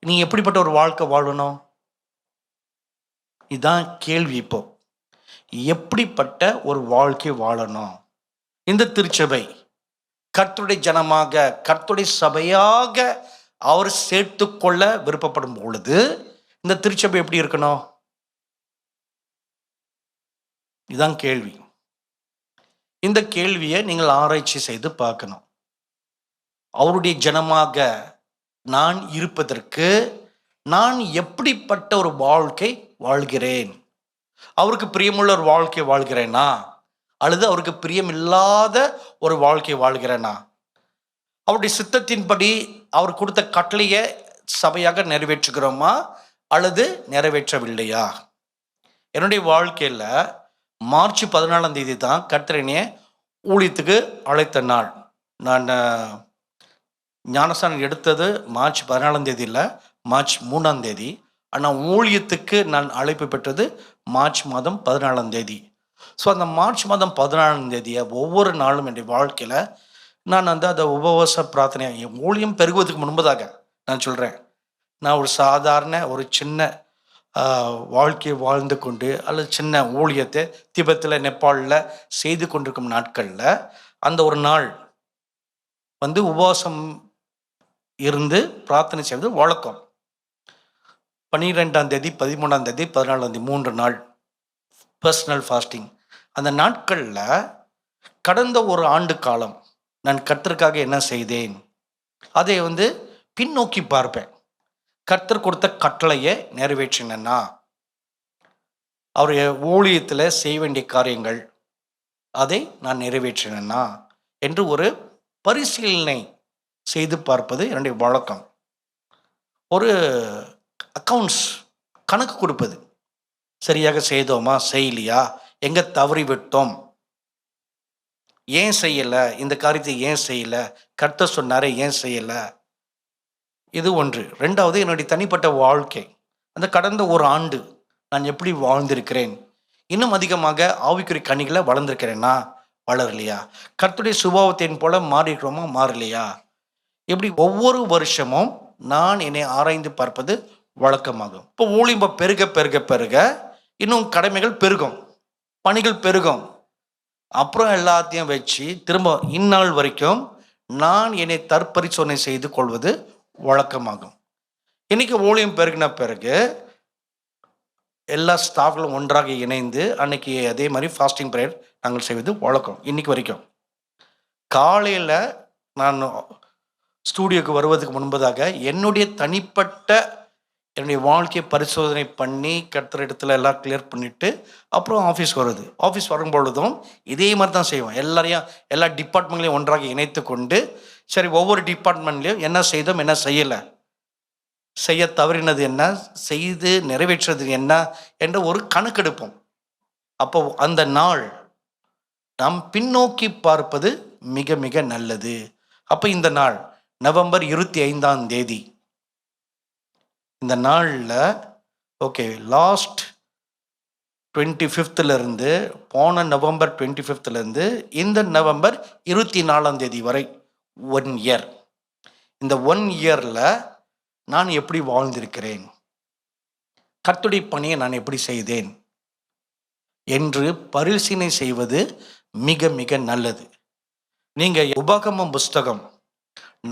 [SPEAKER 9] நீ எப்படிப்பட்ட ஒரு வாழ்க்கை வாழணும்? இதுதான் கேள்வி. இப்போ எப்படிப்பட்ட ஒரு வாழ்க்கை வாழணும்? இந்த திருச்சபை கர்த்தருடைய ஜனமாக, கர்த்தருடைய சபையாக அவர் சேர்த்துக்கொள்ள விருப்பப்படும் பொழுது இந்த திருச்சபை எப்படி இருக்கணும்? இதுதான் கேள்வி. இந்த கேள்வியை நீங்கள் ஆராய்ச்சி செய்து பார்க்கணும். அவருடைய ஜனமாக நான் இருப்பதற்கு நான் எப்படிப்பட்ட ஒரு வாழ்க்கை வாழ்கிறேன்? அவருக்கு பிரியமுள்ள ஒரு வாழ்க்கை வாழ்கிறேனா, அல்லது அவருக்கு பிரியமில்லாத ஒரு வாழ்க்கை வாழ்கிறேனா? அவருடைய சித்தத்தின்படி அவர் கொடுத்த கட்டளையை சபையாக நிறைவேற்றுகிறோமா அல்லது நிறைவேற்றவில்லையா? என்னுடைய வாழ்க்கையில் மார்ச் 14 தான் கர்த்தரனைய ஊழியத்துக்கு அழைத்த நாள். நான் ஞானஸ்தானம் எடுத்தது மார்ச் 14 இல்லை, மார்ச் 3. ஆனால் ஊழியத்துக்கு நான் அழைப்பு பெற்றது மார்ச் மாதம் 14. ஸோ அந்த மார்ச் மாதம் 14 ஒவ்வொரு நாளும் என்னுடைய வாழ்க்கையில் நான் அந்த உபவாச பிரார்த்தனை, ஊழியம் பெருகுவதற்கு முன்பதாக நான் சொல்கிறேன், நான் ஒரு சாதாரண ஒரு சின்ன வாழ்க்கையை வாழ்ந்து கொண்டு அல்லது சின்ன ஊழியத்தை திபெத்தில் நேபாளில் செய்து கொண்டிருக்கும் நாட்களில் அந்த ஒரு நாள் உபவாசம் இருந்து பிரார்த்தனை செய்வது வழக்கம். 12, 13, 14 3 நாள் பர்சனல் ஃபாஸ்டிங். அந்த நாட்களில் கடந்த ஒரு ஆண்டு காலம் நான் கர்த்தருக்காக என்ன செய்தேன் அதை பின்னோக்கி பார்ப்பேன். கர்த்தர் கொடுத்த கட்டளையை நிறைவேற்றினா, அவருடைய ஊழியத்தில் செய்ய வேண்டிய காரியங்கள் அதை நான் நிறைவேற்றினா என்று ஒரு பரிசீலனை செய்து பார்ப்பது என்னுடைய வழக்கம். ஒரு அக்கவுண்ட்ஸ் கணக்கு கொடுப்பது, சரியாக செய்தோமா செய்யலையா, எங்கே தவறி விட்டோம், ஏன் செய்யலை, இந்த காரியத்தை ஏன் செய்யலை, கர்த்தர் சொன்னாரே ஏன் செய்யலை, இது ஒன்று. 2வது என்னுடைய தனிப்பட்ட வாழ்க்கை, அந்த கடந்த ஒரு ஆண்டு நான் எப்படி வாழ்ந்திருக்கிறேன், இன்னும் அதிகமாக ஆவிக்குரிய கனிகளை வளர்ந்திருக்கிறேன்னா வளரலையா, கர்த்தருடைய சுபாவத்தின் போல மாறிக்கிறோமா மாறலையா, இப்படி ஒவ்வொரு வருஷமும் நான் என்னை ஆராய்ந்து பார்ப்பது வழக்கமாகும். இப்போ ஊழியம் பெருக பெருக பெருக இன்னும் கடமைகள் பெருகும், பணிகள் பெருகும். அப்புறம் எல்லாத்தையும் வச்சு திரும்ப இந்நாள் வரைக்கும் நான் என்னை தற்பரிசோதனை செய்து கொள்வது வழக்கமாகும். இன்னைக்கு ஊழியம் பெருகின பிறகு எல்லா ஸ்டாஃப்களும் ஒன்றாக இணைந்து அன்னைக்கு அதே மாதிரி ஃபாஸ்டிங் ப்ரேயர் நாங்கள் செய்வது வழக்கம். இன்னைக்கு வரைக்கும் காலையில் நான் ஸ்டூடியோக்கு வருவதற்கு முன்பதாக என்னுடைய தனிப்பட்ட என்னுடைய வாழ்க்கையை பரிசோதனை பண்ணி கர்த்தர் இடத்துல எல்லாம் கிளியர் பண்ணிவிட்டு அப்புறம் ஆஃபீஸ் வருது. ஆஃபீஸ் வரும்பொழுதும் இதே மாதிரி தான் செய்வோம். எல்லா டிபார்ட்மெண்ட்லையும் ஒன்றாக இணைத்து கொண்டு சரி ஒவ்வொரு டிபார்ட்மெண்ட்லேயும் என்ன செய்தோம் என்ன செய்யலை, செய்ய தவறினது என்ன, செய்து நிறைவேற்றது என்ன என்ற ஒரு கணக்கெடுப்போம். அப்போ அந்த நாள் நாம் பின்னோக்கி பார்ப்பது மிக மிக நல்லது. அப்போ இந்த நாள் நவம்பர் 25 இந்த நாளில் ஓகே லாஸ்ட் 25 போன நவம்பர் 25 இந்த நவம்பர் 24 வரை 1 இயர். இந்த 1 இயரில் நான் எப்படி வாழ்ந்திருக்கிறேன், கர்த்தருடைய பணியை நான் எப்படி செய்தேன் என்று பரிசீலனை செய்வது மிக மிக நல்லது. நீங்க உபாகமம் புஸ்தகம்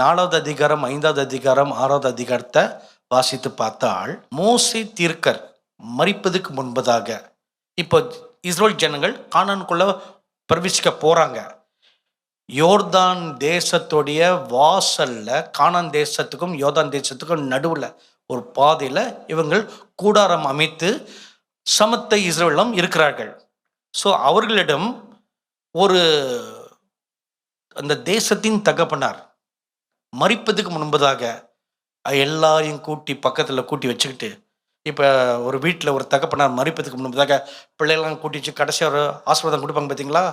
[SPEAKER 9] 4வது அதிகாரம் 5வது அதிகாரம் 6வது அதிகாரத்தை வாசித்து பார்த்தால், மோசே தீர்க்கர் மரிப்பதுக்கு முன்பதாக இப்போ இஸ்ரேல் ஜனங்கள் கானானுக்குள்ள பிரவேசிக்க போறாங்க. யோர்தான் தேசத்துடைய வாசல்ல, கானான் தேசத்துக்கும் யோர்தான் தேசத்துக்கும் நடுவுல ஒரு பாதையில இவங்கள் கூடாரம் அமைத்து சமத்த இஸ்ரேலும் இருக்கிறார்கள். ஸோ அவர்களிடம் ஒரு அந்த தேசத்தின் தகப்பனார் மரிப்பதுக்கு முன்பதாக எல்லாரையும் பக்கத்தில் கூட்டி வச்சுக்கிட்டு, இப்போ ஒரு வீட்டில் ஒரு தகப்பனார் மரிப்பதுக்கு முன்பதாக பிள்ளைகள்லாம் கூட்டி வச்சு கடைசி ஒரு ஆசீர்வாதம் கொடுப்பாங்க பார்த்தீங்களா?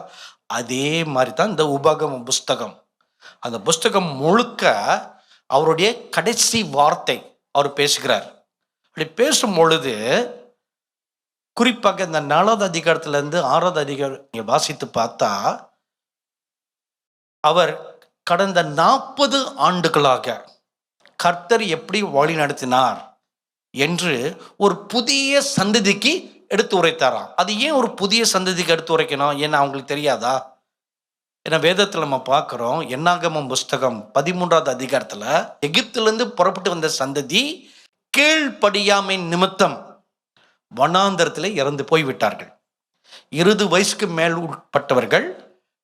[SPEAKER 9] அதே மாதிரி தான் இந்த உபாகம புஸ்தகம். அந்த புஸ்தகம் முழுக்க அவருடைய கடைசி வார்த்தை அவர் பேசுகிறார். அப்படி பேசும் பொழுது குறிப்பாக இந்த 4வது அதிகாரத்திலிருந்து 6வது அதிகாரம் வாசித்து பார்த்தா, அவர் கடந்த 40 ஆண்டுகளாக கர்த்தர் எப்படி வழி நடத்தினார் என்று ஒரு புதிய சந்ததிக்கு எடுத்து உரைத்தாராம். அது ஏன் ஒரு புதிய சந்ததிக்கு எடுத்து உரைக்கணும்? ஏன்னா அவங்களுக்கு தெரியாதா? ஏன்னா வேதத்தில் நம்ம பார்க்குறோம், என்னாகமம் புஸ்தகம் 13வது அதிகாரத்தில் எகிப்திலிருந்து புறப்பட்டு வந்த சந்ததி கீழ்ப்படியாமை நிமித்தம் வனாந்தரத்தில் இறந்து போய்விட்டார்கள். 20 வயசுக்கு மேல் உட்பட்டவர்கள்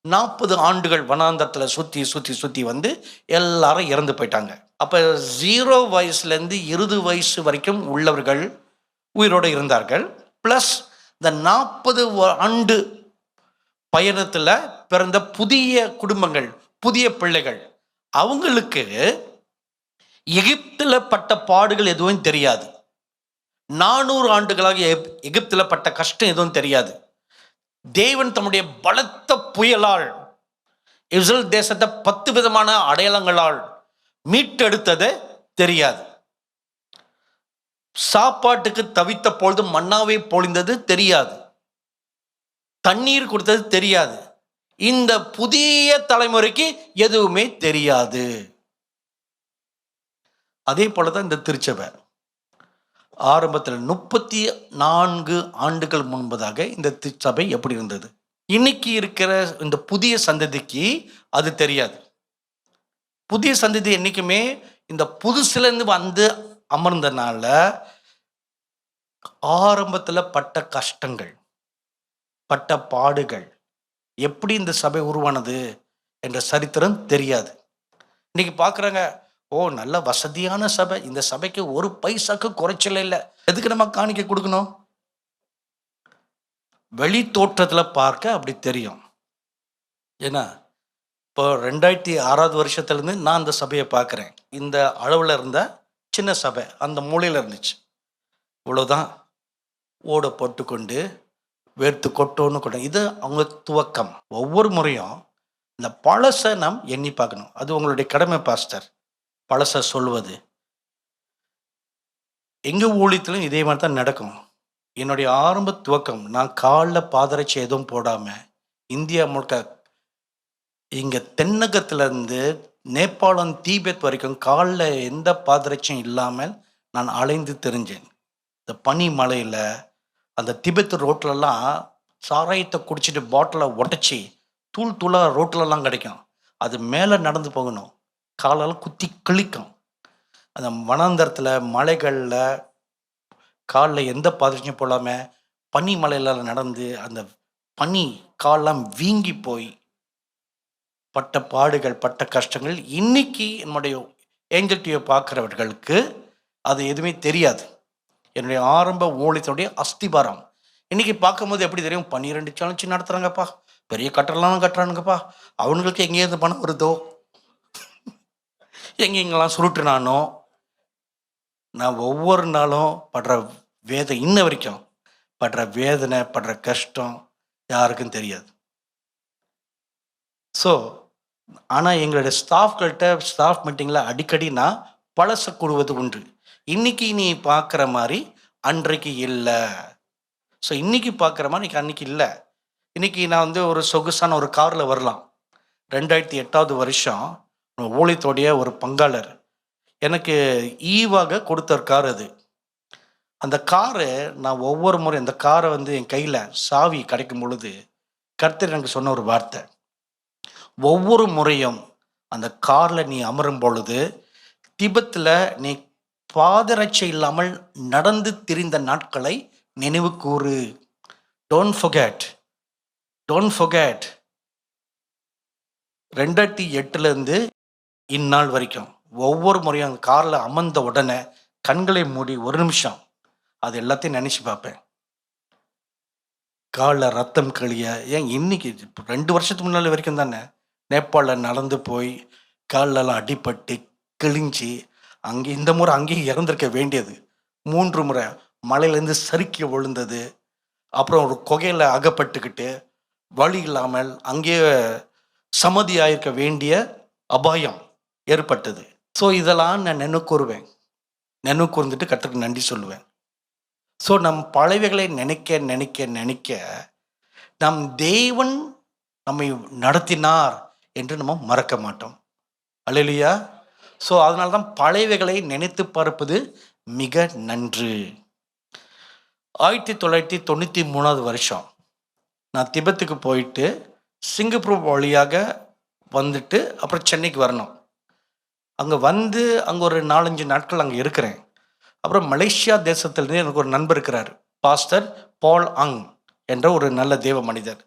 [SPEAKER 9] 40 ஆண்டுகள் வனாந்தரத்தில் சுற்றி வந்து எல்லாரும் இறந்து போயிட்டாங்க. அப்போ 0 வயசுலேருந்து 20 வயசு வரைக்கும் உள்ளவர்கள் உயிரோடு இருந்தார்கள். ப்ளஸ் இந்த 40 ஆண்டு பயணத்தில் பிறந்த புதிய குடும்பங்கள், புதிய பிள்ளைகள், அவங்களுக்கு எகிப்தில் பட்ட பாடுகள் எதுவும் தெரியாது. 400 ஆண்டுகளாக எகிப்தில் பட்ட கஷ்டம் எதுவும் தெரியாது. தேவன் தம்முடைய பலத்த புயலால் இஸ்ரேல் தேசத்தை 10 விதமான அடையாளங்களால் மீட்டெடுத்தது தெரியாது. சாப்பாட்டுக்கு தவித்த பொழுது மன்னாவை பொழிந்தது தெரியாது. தண்ணீர் கொடுத்தது தெரியாது. இந்த புதிய தலைமுறைக்கு எதுவுமே தெரியாது. அதே போலதான் இந்த திருச்சபை ஆரம்பத்தில் 34 ஆண்டுகள் முன்பதாக இந்த திருச்சபை எப்படி இருந்தது. இன்னைக்கு இருக்கிற இந்த புதிய சந்ததிக்கு அது தெரியாது. புதிய சந்ததி என்னைக்குமே இந்த புதுசுலேருந்து வந்து அமர்ந்தனால ஆரம்பத்தில் பட்ட கஷ்டங்கள், பட்ட பாடுகள், எப்படி இந்த சபை உருவானது என்ற சரித்திரம் தெரியாது. இன்னைக்கு பார்க்குறாங்க, ஓ நல்ல வசதியான சபை, இந்த சபைக்கு ஒரு பைசாக்கு குறைச்சல இல்லை, எதுக்கு நம்ம காணிக்கை கொடுக்கணும்? வெளி தோற்றத்தில் பார்க்க அப்படி தெரியும். ஏன்னா இப்போ 2006வது வருஷத்துலேருந்து நான் அந்த சபையை பார்க்குறேன். இந்த அளவில் இருந்த சின்ன சபை அந்த மூலையில் இருந்துச்சு. இவ்வளோதான், ஓட போட்டுக்கொண்டு வேர்த்து கொட்டோன்னு இது அவங்க துவக்கம். ஒவ்வொரு முறையும் இந்த பழசை நாம் எண்ணி பார்க்கணும். அது உங்களுடைய கடமை பாஸ்டர், பழசை சொல்வது. எங்கள் ஊழியத்திலும் இதே மாதிரி தான் நடக்கும். என்னுடைய ஆரம்ப துவக்கம், நான் காலில் பாதரட்சி எதுவும் போடாமல் இந்தியா முழுக்க இங்கே தென்னகத்திலேருந்து நேபாளம் தீபெத் வரைக்கும் காலில் எந்த பாதரட்சியும் இல்லாமல் நான் அலைந்து தெரிஞ்சேன். இந்த பனி மலையில் அந்த திபெத் ரோட்லலாம் சாராயத்தை குடிச்சிட்டு பாட்டிலை உடச்சி தூள் தூளாக ரோட்லலாம் கிடைக்கும். அது மேலே நடந்து போகணும், காலெல்லாம் குத்தி கிழிக்கும். அந்த வனாந்தரத்தில் மலைகளில் காலில் எந்த பாதரட்சியும் போடாமல் பனி மலையில் நடந்து அந்த பனி காலெல்லாம் வீங்கி போய் பட்ட பாடுகள், பட்ட கஷ்டங்கள் இன்னைக்கு என்னுடைய ஏஞ்சல் டிவியை பார்க்குறவர்களுக்கு அது எதுவுமே தெரியாது. என்னுடைய ஆரம்ப ஊழியத்தினுடைய அஸ்திபாரம் இன்னைக்கு பார்க்கும்போது எப்படி தெரியும்? 12 சேலஞ்சு நடத்துகிறாங்கப்பா, பெரிய கட்டடம்லாம் கட்டுறானுங்கப்பா, அவனுங்களுக்கு எங்கேயிருந்து பணம் வருதோ, எங்கெங்கெல்லாம் சுருட்டுனானோ. நான் ஒவ்வொரு நாளும் படுற இன்ன வரைக்கும் படுற வேதனை, படுற கஷ்டம் யாருக்கும் தெரியாது. ஸோ ஆனால் எங்களுடைய ஸ்டாஃப் மீட்டிங்கில் அடிக்கடி நான் பழச கூடுவது உண்டு. இன்னைக்கு நீ பார்க்குற மாதிரி அன்றைக்கு இல்லை. ஸோ இன்னைக்கு பார்க்குற மாதிரி அன்னைக்கு இல்லை. இன்னைக்கு நான் ஒரு சொகுசான ஒரு காரில் வரலாம். 2008வது வருஷம் ஊழியத்தோடைய ஒரு பங்காளர் எனக்கு ஈவாக கொடுத்த ஒரு கார். அது அந்த காரை நான் ஒவ்வொரு முறை அந்த காரை என் கையில் சாவி கிடைக்கும் பொழுது கர்த்தர் எனக்கு சொன்ன ஒரு வார்த்தை, ஒவ்வொரு முறையும் அந்த காரில் நீ அமரும் பொழுது திபெத்தில் நீ பாதரட்சை இல்லாமல் நடந்து திரிந்த நாட்களை நினைவு கூறு. Don't forget. 2008 இந்நாள் வரைக்கும் ஒவ்வொரு முறையும் அந்த காரில் அமர்ந்த உடனே கண்களை மூடி ஒரு நிமிஷம் அது எல்லாத்தையும் நினச்சி பார்ப்பேன். காலில் ரத்தம் கழிய, ஏன் இன்னைக்கு 2 வருஷத்துக்கு முன்னாடி வரைக்கும் தானே நேபாளில் நடந்து போய் காலெல்லாம் அடிபட்டு கிழிஞ்சி இந்த முறை அங்கேயும் இறந்திருக்க வேண்டியது. 3 முறை மலையிலேருந்து சறுக்கி விழுந்தது. அப்புறம் ஒரு குகையில் அகப்பட்டுக்கிட்டு வழி இல்லாமல் அங்கேயே சமாதி ஆயிருக்க வேண்டிய அபாயம் ஏற்பட்டது. ஸோ இதெல்லாம் நான் நினைவு கூர்ந்துட்டு கர்த்தருக்கு நன்றி சொல்லுவேன். ஸோ நம் பழையவைகளை நினைக்க நம் தேவன் நம்மை நடத்தினார் என்று நம்ம மறக்க மாட்டோம். அல்லேலூயா. ஸோ அதனால தான் பழையவைகளை நினைத்து பார்ப்பது மிக நன்று. 1993 வருஷம் நான் திபெத்துக்கு போயிட்டு சிங்கப்பூர் வழியாக வந்துட்டு அப்புறம் சென்னைக்கு வரணும். அங்கே அங்கே ஒரு 4-5 நாட்கள் அங்கே இருக்கிறேன். அப்புறம் மலேசியா தேசத்திலிருந்து எனக்கு ஒரு நண்பர் இருக்கிறார், பாஸ்டர் பால் அங் என்ற ஒரு நல்ல தேவ மனிதர்.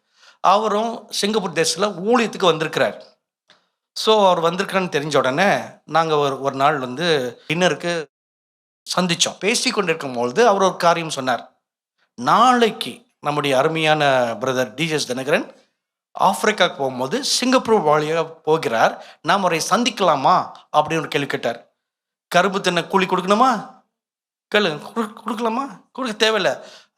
[SPEAKER 9] அவரும் சிங்கப்பூர் தேசத்தில் ஊழியத்துக்கு வந்திருக்கிறார். ஸோ அவர் வந்திருக்கிறான்னு தெரிஞ்ச உடனே நாங்கள் ஒரு நாள் டின்னருக்கு சந்தித்தோம். பேசி கொண்டிருக்கும் பொழுது அவர் ஒரு காரியம் சொன்னார். நாளைக்கு நம்முடைய அருமையான பிரதர் டிஜஸ் தினகரன் ஆப்பிரிக்காவுக்கு போகும்போது சிங்கப்பூர் வழியாக போகிறார், நாம் அவரை சந்திக்கலாமா அப்படின்னு ஒரு கேள்வி கேட்டார். கரும்பு தின்ன கூலி கொடுக்கணுமா? கொடுக்கலாமா? கொடுக்க தேவையில்லை.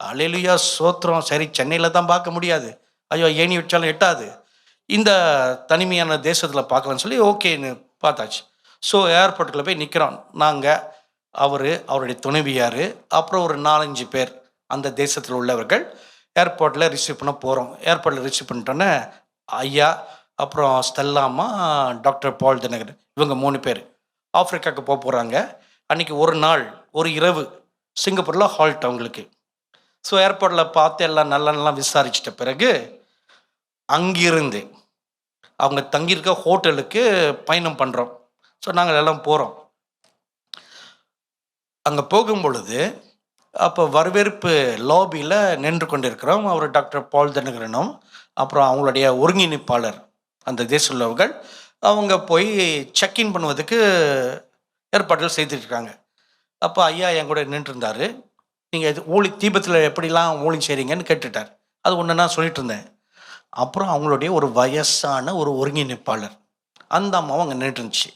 [SPEAKER 9] அல்லேலூயா, சோத்திரம். சரி, சென்னையில் தான் பார்க்க முடியாது, ஐயோ ஏணி வச்சாலும் எட்டாது, இந்த தனிமையான தேசத்தில் பார்க்கலான்னு சொல்லி ஓகேன்னு பார்த்தாச்சு. ஸோ ஏர்போர்ட்டுக்குள்ளே போய் நிற்கிறோம் நாங்கள், அவருடைய துணைவியார், அப்புறம் ஒரு 4-5 பேர் அந்த தேசத்தில் உள்ளவர்கள். ஏர்போர்ட்டில் ரிசீவ் பண்ண போகிறோம். ஏர்போர்ட்டில் ரிசீவ் பண்ணிட்டோன்னே ஐயா, அப்புறம் ஸ்டெல்லாமா, டாக்டர் பால் தினகரன், இவங்க 3 பேர் ஆப்பிரிக்காவுக்கு போகிறாங்க. அன்றைக்கி ஒரு நாள் ஒரு இரவு சிங்கப்பூரில் ஹால்ட் அவங்களுக்கு. ஸோ ஏர்போர்ட்டில் பார்த்து எல்லாம் நல்லா விசாரிச்சிட்ட பிறகு அங்கிருந்து அவங்க தங்கியிருக்க ஹோட்டலுக்கு பயணம் பண்ணுறோம். ஸோ நாங்கள் எல்லாம் போகிறோம். அங்கே போகும் பொழுது அப்போ வரவேற்பு லாபியில் நின்று கொண்டிருக்கிறோம். அவர் டாக்டர் பால் தினகரனும் அப்புறம் அவங்களுடைய ஒருங்கிணைப்பாளர் அந்த தேச உள்ளவர்கள் அவங்க போய் செக்இன் பண்ணுவதுக்கு ஏற்பாடுகள் செய்துட்ருக்காங்க. அப்போ ஐயா என் கூட நின்றுருந்தார். நீங்கள் இது தீபத்தில் எப்படிலாம் ஊழி செய்கிறீங்கன்னு கேட்டுட்டார். அது ஒன்று நான் சொல்லிட்டு இருந்தேன். அப்புறம் அவங்களுடைய ஒரு வயசான ஒரு ஒருங்கிணைப்பாளர் அந்த அம்மாவும் அங்கே நின்றுருந்துச்சு.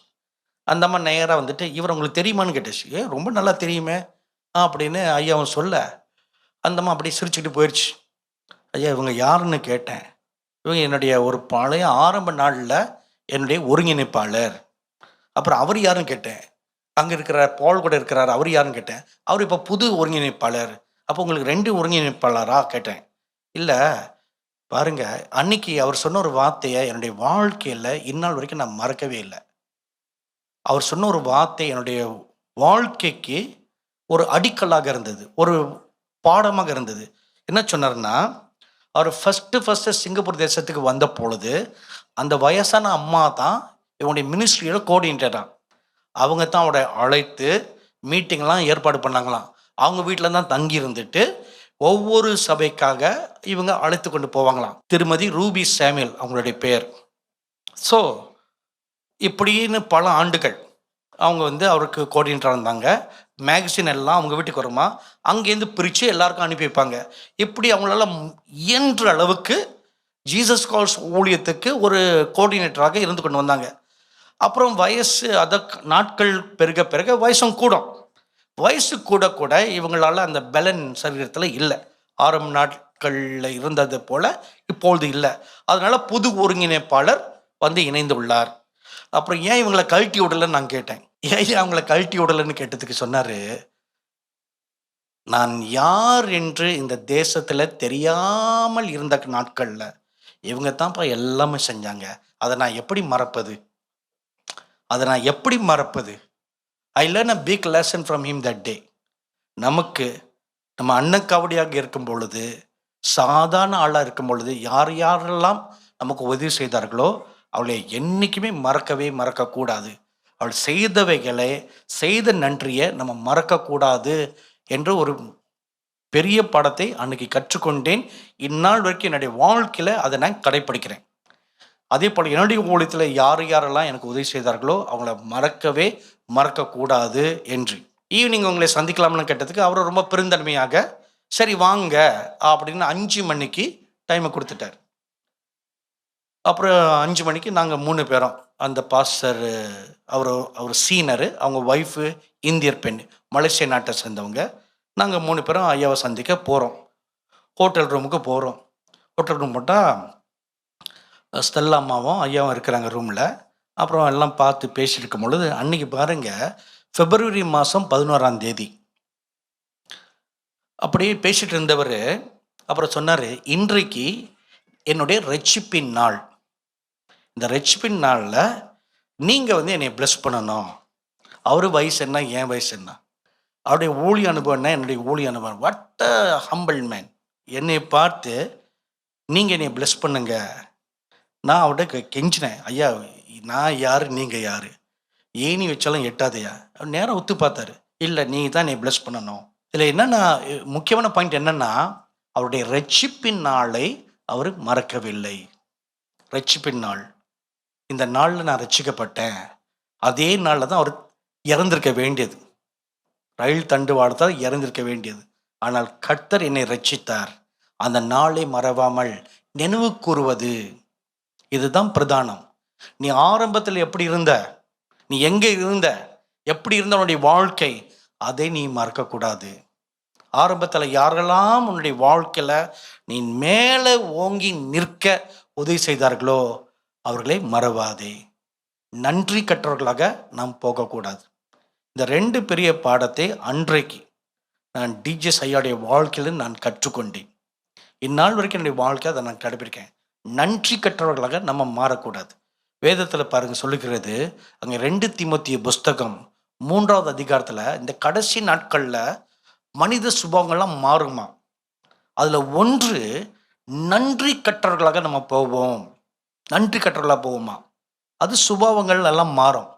[SPEAKER 9] அந்த அம்மா நேராக இவர் உங்களுக்கு தெரியுமான்னு கேட்டுச்சு. ரொம்ப நல்லா தெரியுமே அப்படின்னு ஐயாவும் சொல்ல, அந்தம்மா அப்படியே சிரிச்சுக்கிட்டு போயிடுச்சு. ஐயா இவங்க யாருன்னு கேட்டேன். இவங்க என்னுடைய ஒரு பழைய ஆரம்ப நாளில் என்னுடைய ஒருங்கிணைப்பாளர். அப்புறம் அவர் யாருன்னு கேட்டேன். அங்கே இருக்கிற பால் கூட இருக்கிறார், அவர் யாருன்னு கேட்டேன். அவர் இப்போ புது ஒருங்கிணைப்பாளர். அப்போ உங்களுக்கு 2 ஒருங்கிணைப்பாளரா கேட்டேன். இல்லை பாருங்க, அன்னைக்கு அவர் சொன்ன ஒரு வார்த்தையை என்னுடைய வாழ்க்கையில் இந்நாள் வரைக்கும் நான் மறக்கவே இல்லை. அவர் சொன்ன ஒரு வார்த்தை என்னுடைய வாழ்க்கைக்கு ஒரு அடிக்கல்லாக இருந்தது, ஒரு பாடமாக இருந்தது. என்ன சொன்னார்னா, அவர் ஃபஸ்ட்டு சிங்கப்பூர் தேசத்துக்கு வந்த பொழுது அந்த வயசான அம்மா தான் இவனுடைய மினிஸ்ட்ரியோட கோஆர்டினேட்டராக. அவங்க தான் அவரை அழைத்து மீட்டிங்லாம் ஏற்பாடு பண்ணாங்களாம். அவங்க வீட்டில் தான் தங்கி இருந்துட்டு ஒவ்வொரு சபைக்காக இவங்க அழைத்து கொண்டு போவாங்களாம். திருமதி ரூபி சாமுவேல் அவங்களுடைய பெயர். ஸோ இப்படின்னு பல ஆண்டுகள் அவங்க அவருக்கு கோஆர்டினேட்டராக இருந்தாங்க. மேகசின் எல்லாம் அவங்க வீட்டுக்கு வருமா, அங்கேருந்து பிரித்து எல்லாருக்கும் அனுப்பி வைப்பாங்க. இப்படி அவங்களால இயன்ற அளவுக்கு ஜீசஸ் கால்ஸ் ஊழியத்துக்கு ஒரு கோஆர்டினேட்டராக இருந்து கொண்டு வந்தாங்க. அப்புறம் வயசு நாட்கள் பெருக வயசும் கூடும். வயசு கூட இவங்களால அந்த பலன் சரீரத்தில் இல்லை. ஆரம்ப நாட்களில் இருந்தது போல் இப்பொழுது இல்லை. அதனால புது ஒருங்கிணைப்பாளர் இணைந்து உள்ளார். அப்புறம் ஏன் இவங்களை கழட்டி விடலைன்னு நான் கேட்டேன். ஏன் அவங்கள கழட்டி விடலைன்னு கேட்டதுக்கு சொன்னார், நான் யார் என்று இந்த தேசத்தில் தெரியாமல் இருந்த நாட்களில் இவங்க தான்ப்பா எல்லாமே செஞ்சாங்க. அதை நான் எப்படி மறப்பது? I learn a big lesson from him that day. நம்ம அன்னக்காவடியாக இருக்கும் பொழுது, சாதாரண ஆளாக இருக்கும் பொழுது யாரெல்லாம் நமக்கு உதவி செய்தார்களோ அவளை என்றைக்குமே மறக்கக்கூடாது. அவள் செய்தவைகளை, செய்த நன்றியை நம்ம மறக்கக்கூடாது என்று ஒரு பெரிய பாடத்தை அன்னைக்கு கற்றுக்கொண்டேன். இந்நாள் வரைக்கும் என்னுடைய வாழ்க்கையில் அதை நான் கடைப்பிடிக்கிறேன். அதே போல் என்னுடைய ஊழியத்தில் யாரெல்லாம் எனக்கு உதவி செய்தார்களோ அவங்கள மறக்கக்கூடாது என்று. ஈவினிங் உங்களை சந்திக்கலாம்னு கேட்டதுக்கு அவர் ரொம்ப பெருந்தன்மையாக சரி வாங்க அப்படின்னு 5 மணிக்கு டைமை கொடுத்துட்டார். அப்புறம் 5 மணிக்கு நாங்கள் 3 பேரும், அந்த பாஸ்டர் அவர் சீனரு, அவங்க ஒய்ஃபு இந்தியர் பெண், மலேசிய நாட்டை சேர்ந்தவங்க, நாங்கள் 3 பேரும் ஐயாவை சந்திக்க போகிறோம். ஹோட்டல் ரூமுக்கு போகிறோம். ஹோட்டல் ரூம் போட்டால் ஸ்டெல்லா அம்மாவும் ஐயாவும் இருக்கிறாங்க ரூமில். அப்புறம் எல்லாம் பார்த்து பேசியிருக்கும் பொழுது அன்றைக்கி பாருங்கள், February மாதம் 11ஆம் தேதி அப்படியே பேசிகிட்டு இருந்தவர் அப்புறம் சொன்னார், இன்றைக்கு என்னுடைய ரட்சிப்பின் நாள். இந்த ரட்சிப்பின் நாளில் நீங்கள் என்னை ப்ளஸ் பண்ணணும். அவர் வயசு என்ன, என் வயசு என்ன, அவருடைய ஊழிய அனுபவம் என்ன, என்னுடைய ஊழிய அனுபவம். What a humble man. என்னை பார்த்து நீங்கள் என்னை ப்ளஸ் பண்ணுங்க. நான் அவர்கிட்ட கெஞ்சினேன், ஐயா நான் யார், நீங்கள் யார், ஏணி வச்சாலும் எட்டாதையா. அவர் நேரம் ஒத்து பார்த்தாரு, இல்லை நீங்கள் தான் என்னை ப்ளஸ் பண்ணணும். இதில் என்னென்னா முக்கியமான பாயிண்ட் என்னென்னா, அவருடைய ரட்சிப்பின் நாளை அவர் மறக்கவில்லை. ரட்சிப்பின் நாள், இந்த நாளில் நான் ரட்சிக்கப்பட்டேன். அதே நாளில் தான் அவர் இறந்திருக்க வேண்டியது, ரயில் தண்டு வாழ்த்தால் இறந்திருக்க வேண்டியது. ஆனால் கர்த்தர் என்னை ரட்சித்தார். அந்த நாளை மறவாமல் நினைவு கூறுவது, இதுதான் பிரதானம். நீ ஆரம்பத்தில் எப்படி இருந்த, நீ எங்கே இருந்த, எப்படி இருந்த உன்னுடைய வாழ்க்கை, அதை நீ மறக்கக்கூடாது. ஆரம்பத்தில் யாரெல்லாம் உன்னுடைய வாழ்க்கையில் நீ மேலே ஓங்கி நிற்க உதவி செய்தார்களோ அவர்களை மறவாதே. நன்றி கற்றவர்களாக நாம் போகக்கூடாது. இந்த 2 பெரிய பாடத்தை அன்றைக்கு நான் டிஜிஎஸ் ஐயாவுடைய வாழ்க்கையில் நான் கற்றுக்கொண்டேன். இந்நாள் வரைக்கும் என்னுடைய வாழ்க்கை அதை நான் கடைபிடிக்கேன். நன்றி கற்றவர்களாக நம்ம மாறக்கூடாது. வேதத்தில் பாருங்க சொல்லுகிறது, அங்கே 2 தீமோத்தேயு புஸ்தகம் 3வது அதிகாரத்தில் இந்த கடைசி நாட்களில் மனித சுபாவங்கள்லாம் மாறுமா. அதில் ஒன்று, நன்றி கற்றவர்களாக நம்ம போவோம். நன்றி கற்றவர்களாக போவோமா, அது சுபாவங்கள் எல்லாம் மாறும்.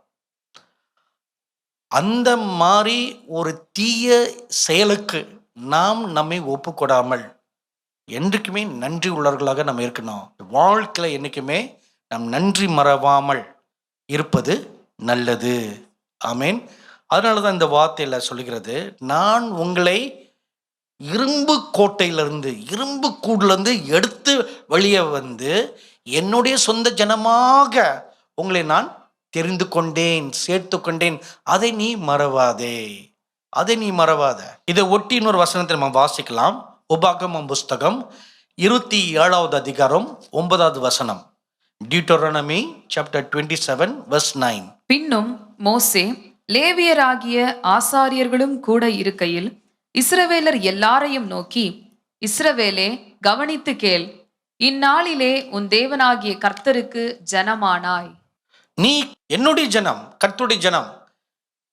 [SPEAKER 9] அந்த மாதிரி ஒரு தீய செயலுக்கு நாம் நம்மை ஒப்புக்கொடாமல் என்றைக்குமே நன்றி உள்ளவர்களாக நம்ம இருக்கணும். வாழ்க்கையில் என்றைக்குமே நம் நன்றி மறவாமல் இருப்பது நல்லது. ஆமேன். அதனால தான் இந்த வார்த்தையில் சொல்லுகிறது, நான் உங்களை இரும்பு கோட்டையிலிருந்து, இரும்பு கூடிலிருந்து எடுத்து வெளியே வந்து என்னுடைய சொந்த ஜனமாக உங்களை நான் தெரிந்து கொண்டேன், சேர்த்து கொண்டேன். அதை நீ மறவாதே, அதை நீ மறவாத. இதை ஒட்டி இன்னொரு வசனத்தை நம்ம வாசிக்கலாம். உபாகமம் புஸ்தகம் 27வது அதிகாரம் 9வது வசனம். டியூட்டரோனமி சாப்டர் 27 verse 9.
[SPEAKER 10] பின்னும் மோசே லேவியராகிய ஆசாரியர்களும் கூட இருக்கையில் இஸ்ரவேலர் எல்லாரையும் நோக்கி, இஸ்ரவேலே கவனித்து கேள், இந்நாளிலே உன் தேவனாகிய கர்த்தருக்கு ஜனமானாய்.
[SPEAKER 9] நீ என்னுடைய ஜனம், கர்த்தருடைய ஜனம்.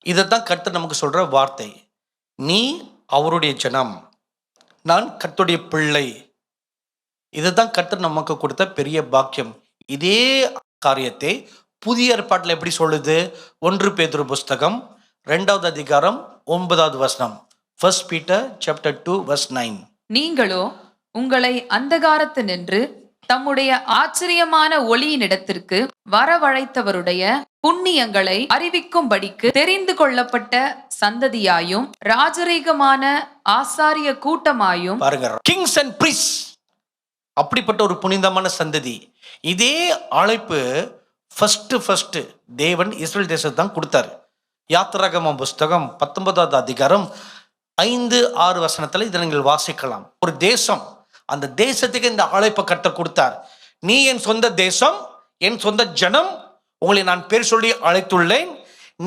[SPEAKER 9] இதைத்தான் கர்த்தர் நமக்கு சொல்ற வார்த்தை. நீ அவருடைய ஜனம், நான் கர்த்தருடைய பிள்ளை. இதுதான் கர்த்தர் நமக்கு கொடுத்த பெரிய பாக்கியம். இதே காரியத்தை புதிய ஏற்பாட்டில் எப்படி சொல்லுது? 1 பேதுரு புஸ்தகம் 2வது அதிகாரம் 9வது வசனம். 1 Peter chapter 2 verse 9.
[SPEAKER 10] நீங்களோ உங்களை அந்தகாரத்து நின்று தம்முடைய ஆச்சரியமான ஒளியினிடத்திற்கு வரவழைத்தவருடைய புண்ணியங்களை அறிவிக்கும்படிக்கு தெரிந்து கொள்ளப்பட்ட சந்ததியாயும் ராஜரீகமான ஆசாரிய கூட்டமாயும்
[SPEAKER 9] பாருங்க, கிங்ஸ் அண்ட் பிரீஸ்ட்ஸ், அப்படிப்பட்ட ஒரு புனிதமான சந்ததி. இதே அழைப்பு ஃபர்ஸ்ட் தேவன் இஸ்ரேல் தேசத்தை தான் கொடுத்தாரு. யாத்திராகம புஸ்தகம் 19வது அதிகாரம் 5-6 வசனத்துல இதை நீங்கள் வாசிக்கலாம். ஒரு தேசம், அந்த தேசத்துக்கு இந்த அழைப்பை கர்த்தர் கொடுத்தார். நீ என் சொந்த தேசம், என் சொந்த ஜனம், உங்களை நான் பேர் சொல்லி அழைத்துள்ளேன்,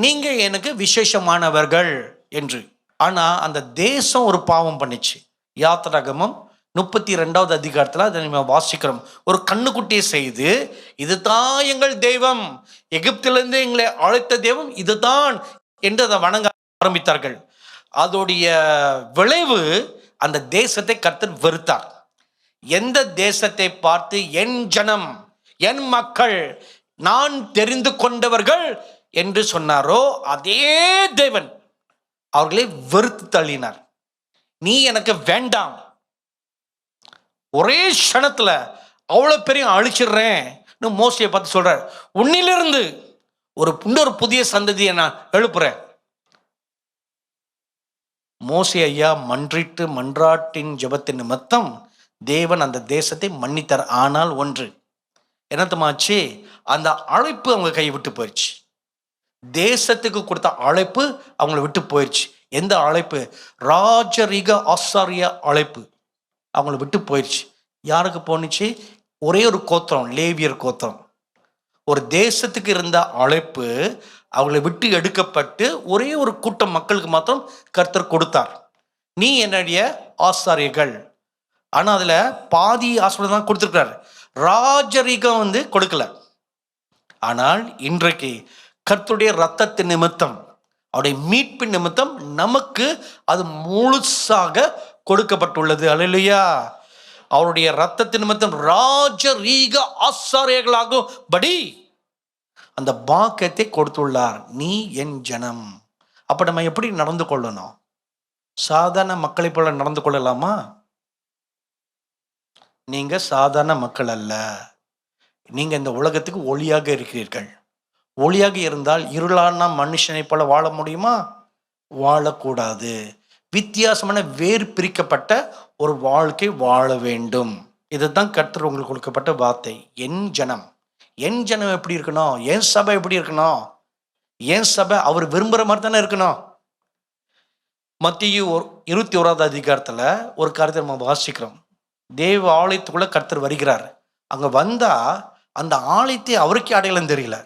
[SPEAKER 9] நீங்க எனக்கு விசேஷமானவர்கள் என்று. ஆனா அந்த தேசம் ஒரு பாவம் பண்ணிச்சு. யாத்திராகமம் 32வது அதிகாரத்தில் அதை நம்ம வாசிக்கிறோம். ஒரு கண்ணுக்குட்டியை செய்து, இதுதான் எங்கள் தெய்வம், எகிப்திலிருந்து எங்களை அழைத்த தெய்வம் இதுதான் என்று அதை வணங்க ஆரம்பித்தார்கள். அதோடைய விளைவு அந்த தேசத்தை கர்த்தர் வெறுத்தார். எந்த தேசத்தை பார்த்து என் ஜனம், என் மக்கள் நான் தெரிந்து கொண்டவர்கள் என்று சொன்னாரோ அதே தேவன் அவர்களை வெறுத்து தள்ளினார். நீ எனக்கு வேண்டாம், ஒரே க்ஷணத்துல அவ்வளவு பெரிய அழிச்சிடுறேன் மோசையை பார்த்து சொல்றார். உன்னிலிருந்து இன்னொரு புதிய சந்ததியை நான் எழுப்புறேன். மோசே ஐயா மன்றாட்டின் ஜெபத்தின் நிமித்தம் தேவன் அந்த தேசத்தை மன்னித்தார். ஆனால் ஒன்று என்னத்தமாச்சு, அந்த அழைப்பு அவங்க கை விட்டு போயிடுச்சு. தேசத்துக்கு கொடுத்த அழைப்பு அவங்கள விட்டு போயிடுச்சு. எந்த அழைப்பு? ராஜரீக ஆசாரிய அழைப்பு அவங்கள விட்டு போயிடுச்சு. யாருக்கு போனுச்சு? ஒரே ஒரு கோத்திரம், லேவியர் கோத்திரம். ஒரு தேசத்துக்கு இருந்த அழைப்பு அவங்களை விட்டு எடுக்கப்பட்டு ஒரே ஒரு கூட்டம் மக்களுக்கு மாத்திரம் கர்த்தர் கொடுத்தார். நீ என்னுடைய ஆசாரியர்கள். ஆனா அதுல பாதி ஆசிரியர் தான் கொடுத்துருக்கிறார், ராஜரீகம் கொடுக்கல. ஆனால் இன்றைக்கு கர்த்தருடைய இரத்தத்தின் நிமித்தம், அவருடைய மீட்பின் நிமித்தம் நமக்கு அது முழுசாக கொடுக்கப்பட்டுள்ளது. அல்லேலூயா. அவருடைய இரத்தத்தின் நிமித்தம் ராஜரீக ஆசாரியர்களாகும்படி அந்த பாக்கியத்தை கொடுத்துள்ளார். நீ என் ஜனம். அப்ப நம்ம எப்படி நடந்து கொள்ளணும்? சாதாரண மக்களை போல நடந்து கொள்ளலாமா? நீங்க சாதாரண மக்கள் அல்ல. நீங்க இந்த உலகத்துக்கு ஒளியாக இருக்கிறீர்கள். ஒளியாக இருந்தால் இருளான மனுஷனை போல வாழ முடியுமா? வாழக்கூடாது. வித்தியாசமான வேறு பிரிக்கப்பட்ட ஒரு வாழ்க்கை வாழ வேண்டும். இதுதான் கர்த்தர் உங்களுக்கு கொடுக்கப்பட்ட வார்த்தை. என் ஜனம். என் ஜனம் எப்படி இருக்கணும்? என் சபை எப்படி இருக்கணும்? என் சபை அவர் விரும்புகிற மாதிரி தானே இருக்கணும். மத்திய 21 அதிகாரத்துல ஒரு காரியத்தை நம்ம வாசிக்கிறோம். தேவ ஆலயத்துக்குள்ள கர்த்தர் வருகிறார். அங்க வந்தா அந்த ஆலயத்தை அவருக்கே அடையாளம் தெரியல.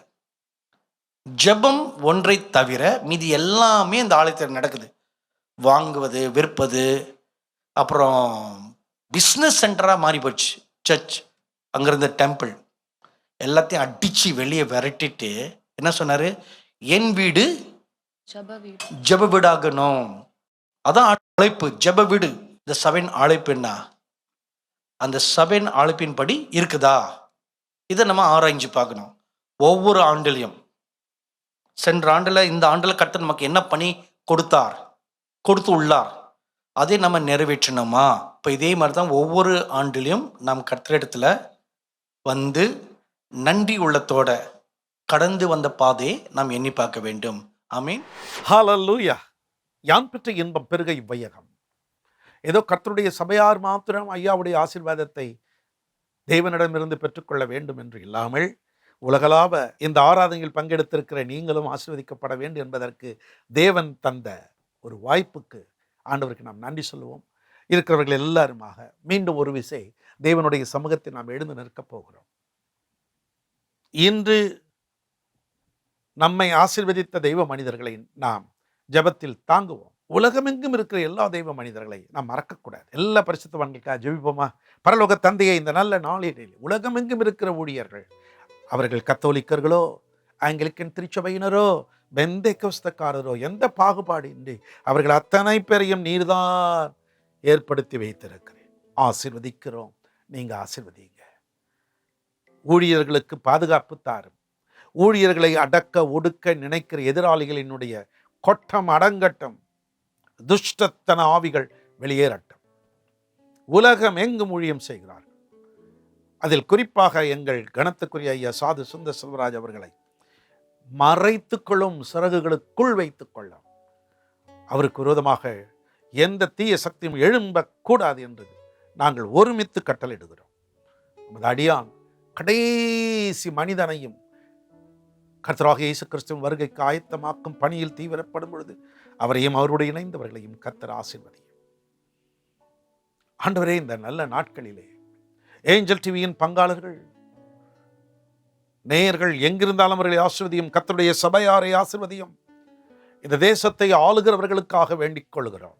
[SPEAKER 9] ஜெபம் ஒன்றை தவிர மீதி எல்லாமே அந்த ஆலயத்தில் நடக்குது. வாங்குவது, விற்பது, அப்புறம் பிஸ்னஸ் சென்டராக மாறி போச்சு சர்ச். அங்கிருந்த டெம்பிள் எல்லாத்தையும் அடிச்சு வெளியே விரட்டிட்டு என்ன சொன்னாரு? என் வீடு ஜெப வீடாகணும். அதான் அழைப்பு, ஜெப வீடு. இந்த சபையின் அழைப்பு என்ன? அந்த சபையின் அழைப்பின்படி இருக்குதா? இதை நம்ம ஆராய்ஞ்சு பார்க்கணும். ஒவ்வொரு ஆண்டிலையும், சென்ற ஆண்டுல இந்த ஆண்டுல கர்த்தர் நமக்கு என்ன பண்ணி கொடுத்து உள்ளார், அதை நம்ம நிறைவேற்றணுமா? இப்போ இதே மாதிரி தான் ஒவ்வொரு ஆண்டிலையும் நாம் கர்த்தரிடத்துல வந்து நன்றி உள்ளத்தோட கடந்து வந்த பாதையை நாம் எண்ணி பார்க்க வேண்டும். ஆமீன்.
[SPEAKER 5] ஹல்லேலூயா. யான் பெற்ற இன்பம் பெருக இவ்வையகம். ஏதோ கர்த்தருடைய சபையார் மாத்திரம் ஐயாவுடைய ஆசீர்வாதத்தை தேவனிடமிருந்து பெற்றுக்கொள்ள வேண்டும் என்று இல்லாமல் உலகளாவ இந்த ஆராதனையில் பங்கெடுத்திருக்கிற நீங்களும் ஆசீர்வதிக்கப்பட வேண்டும் என்பதற்கு தேவன் தந்த ஒரு வாய்ப்புக்கு ஆண்டவருக்கு நாம் நன்றி சொல்லுவோம். இருக்கிறவர்கள் எல்லாருமாக மீண்டும் ஒரு விசை தேவனுடைய சமூகத்தை நாம் எழுந்து நிற்கப் போகிறோம். இன்று நம்மை ஆசீர்வதித்த தெய்வ மனிதர்களை நாம் ஜெபத்தில் தாங்குவோம். உலகமெங்கும் இருக்கிற எல்லா தெய்வ மனிதர்களை நாம் மறக்கக்கூடாது. எல்லா பரிசுத்தவான்களுக்காக ஜெபிப்போமா? பரலோக தந்தையை, இந்த நல்ல நாளில் உலகமெங்கும் இருக்கிற ஊழியர்கள், அவர்கள் கத்தோலிக்கர்களோ, ஆங்கிலிக்கன் திருச்சபையினரோ, பெந்தேகோஸ்தக்காரரோ, எந்த பாகுபாடு இன்றி அவர்கள் அத்தனை பேரையும் நீர்தான் ஏற்படுத்தி வைத்திருக்கிறேன். ஆசீர்வதிக்கிறோம். நீங்க ஆசீர்வதிங்க. ஊழியர்களுக்கு பாதுகாப்பு தாரும். ஊழியர்களை அடக்க ஒடுக்க நினைக்கிற எதிராளிகளினுடைய கொட்டம் அடங்கட்டும். துஷ்டத்தன ஆவிகள் வெளியேறட்டும். உலகம் எங்கும் ஊழியம் செய்கிறார்கள். அதில் குறிப்பாக எங்கள் கணத்துக்குரிய ஐயா சாது சுந்தர் செல்வராஜ் அவர்களை மறைத்துக்கொள்ளும் சிறகுகளுக்குள் வைத்துக் கொள்ளும். அவருக்கு விரோதமாக எந்த தீய சக்தியும் எழும்பக்கூடாது என்று நாங்கள் ஒருமித்து கட்டளையிடுகிறோம். நமது அடியான் கடைசி மனிதனையும் கர்த்தராகிய இயேசு கிறிஸ்துவின் வருகைக்கு ஆயத்தமாக்கும் பணியில் தீவிரப்படும் பொழுது அவரையும் அவருடைய இணைந்தவர்களையும் கர்த்தர் ஆசீர்வதியும். ஆண்டவரே, இந்த நல்ல நாட்களிலே ஏஞ்சல் டிவியின் பங்காளர்கள், நேயர்கள் எங்கிருந்தாலும் அவர்களை ஆசீர்வதியும். கர்த்தருடைய சபையாரை ஆசீர்வதியும். இந்த தேசத்தை ஆளுகிறவர்களுக்காக வேண்டிக் கொள்கிறோம்.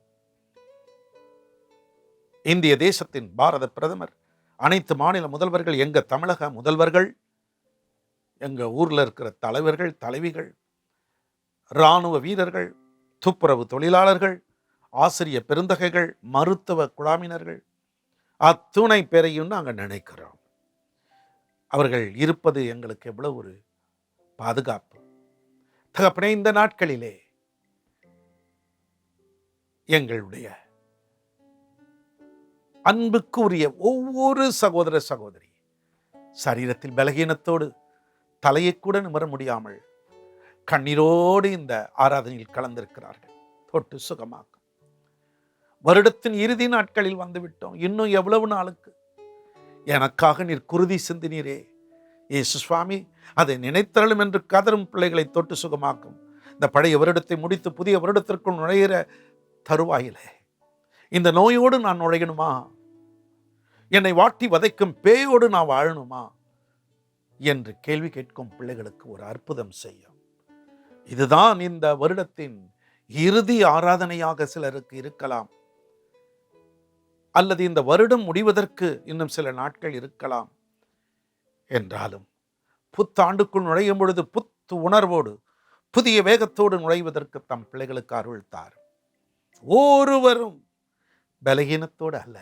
[SPEAKER 5] இந்திய தேசத்தின் பாரத பிரதமர், அனைத்து மாநில முதல்வர்கள், எங்க தமிழக முதல்வர்கள், எங்க ஊர்ல இருக்கிற தலைவர்கள், தலைவிகள், இராணுவ வீரர்கள், துப்புரவு தொழிலாளர்கள், ஆசிரிய பெருந்தகைகள், மருத்துவ குழாமினர்கள், அத்துணை பேரையும் நாங்கள் நினைக்கிறோம். அவர்கள் இருப்பது எங்களுக்கு எவ்வளவு ஒரு பாதுகாப்பு. தகப்பனே, இந்த நாட்களிலே எங்களுடைய அன்புக்கு உரிய ஒவ்வொரு சகோதர சகோதரி சரீரத்தில் பலகீனத்தோடு தலையை கூட நிமிர முடியாமல் கண்ணீரோடு இந்த ஆராதனையில் கலந்திருக்கிறார்கள். தொட்டு சுகமாக்கும். வருடத்தின் இறுதி நாட்களில் வந்துவிட்டோம். இன்னும் எவ்வளவு நாளுக்கு? எனக்காக நீர் குருதி சிந்தினீரே இயேசு சுவாமி, அதை நினைத்தருளும் என்று கதரும் பிள்ளைகளை தொட்டு சுகமாக்கும். இந்த பழைய வருடத்தை முடித்து புதிய வருடத்திற்குள் நுழைகிற தருவாயிலே இந்த நோயோடு நான் நுழையணுமா? என்னை வாட்டி வதைக்கும் பேயோடு நான் வாழணுமா என்று கேள்வி கேட்கும் பிள்ளைகளுக்கு ஒரு அற்புதம் செய்யும். இதுதான் இந்த வருடத்தின் இறுதி ஆராதனையாக சிலருக்கு இருக்கலாம், அல்லது இந்த வருடம் முடிவதற்கு இன்னும் சில நாட்கள் இருக்கலாம். என்றாலும் புத்தாண்டுக்குள் நுழையும் பொழுது புத்து உணர்வோடு புதிய வேகத்தோடு நுழைவதற்கு தம் பிள்ளைகளுக்கு அருள் தார். ஒருவரும் பலகீனத்தோடு அல்ல,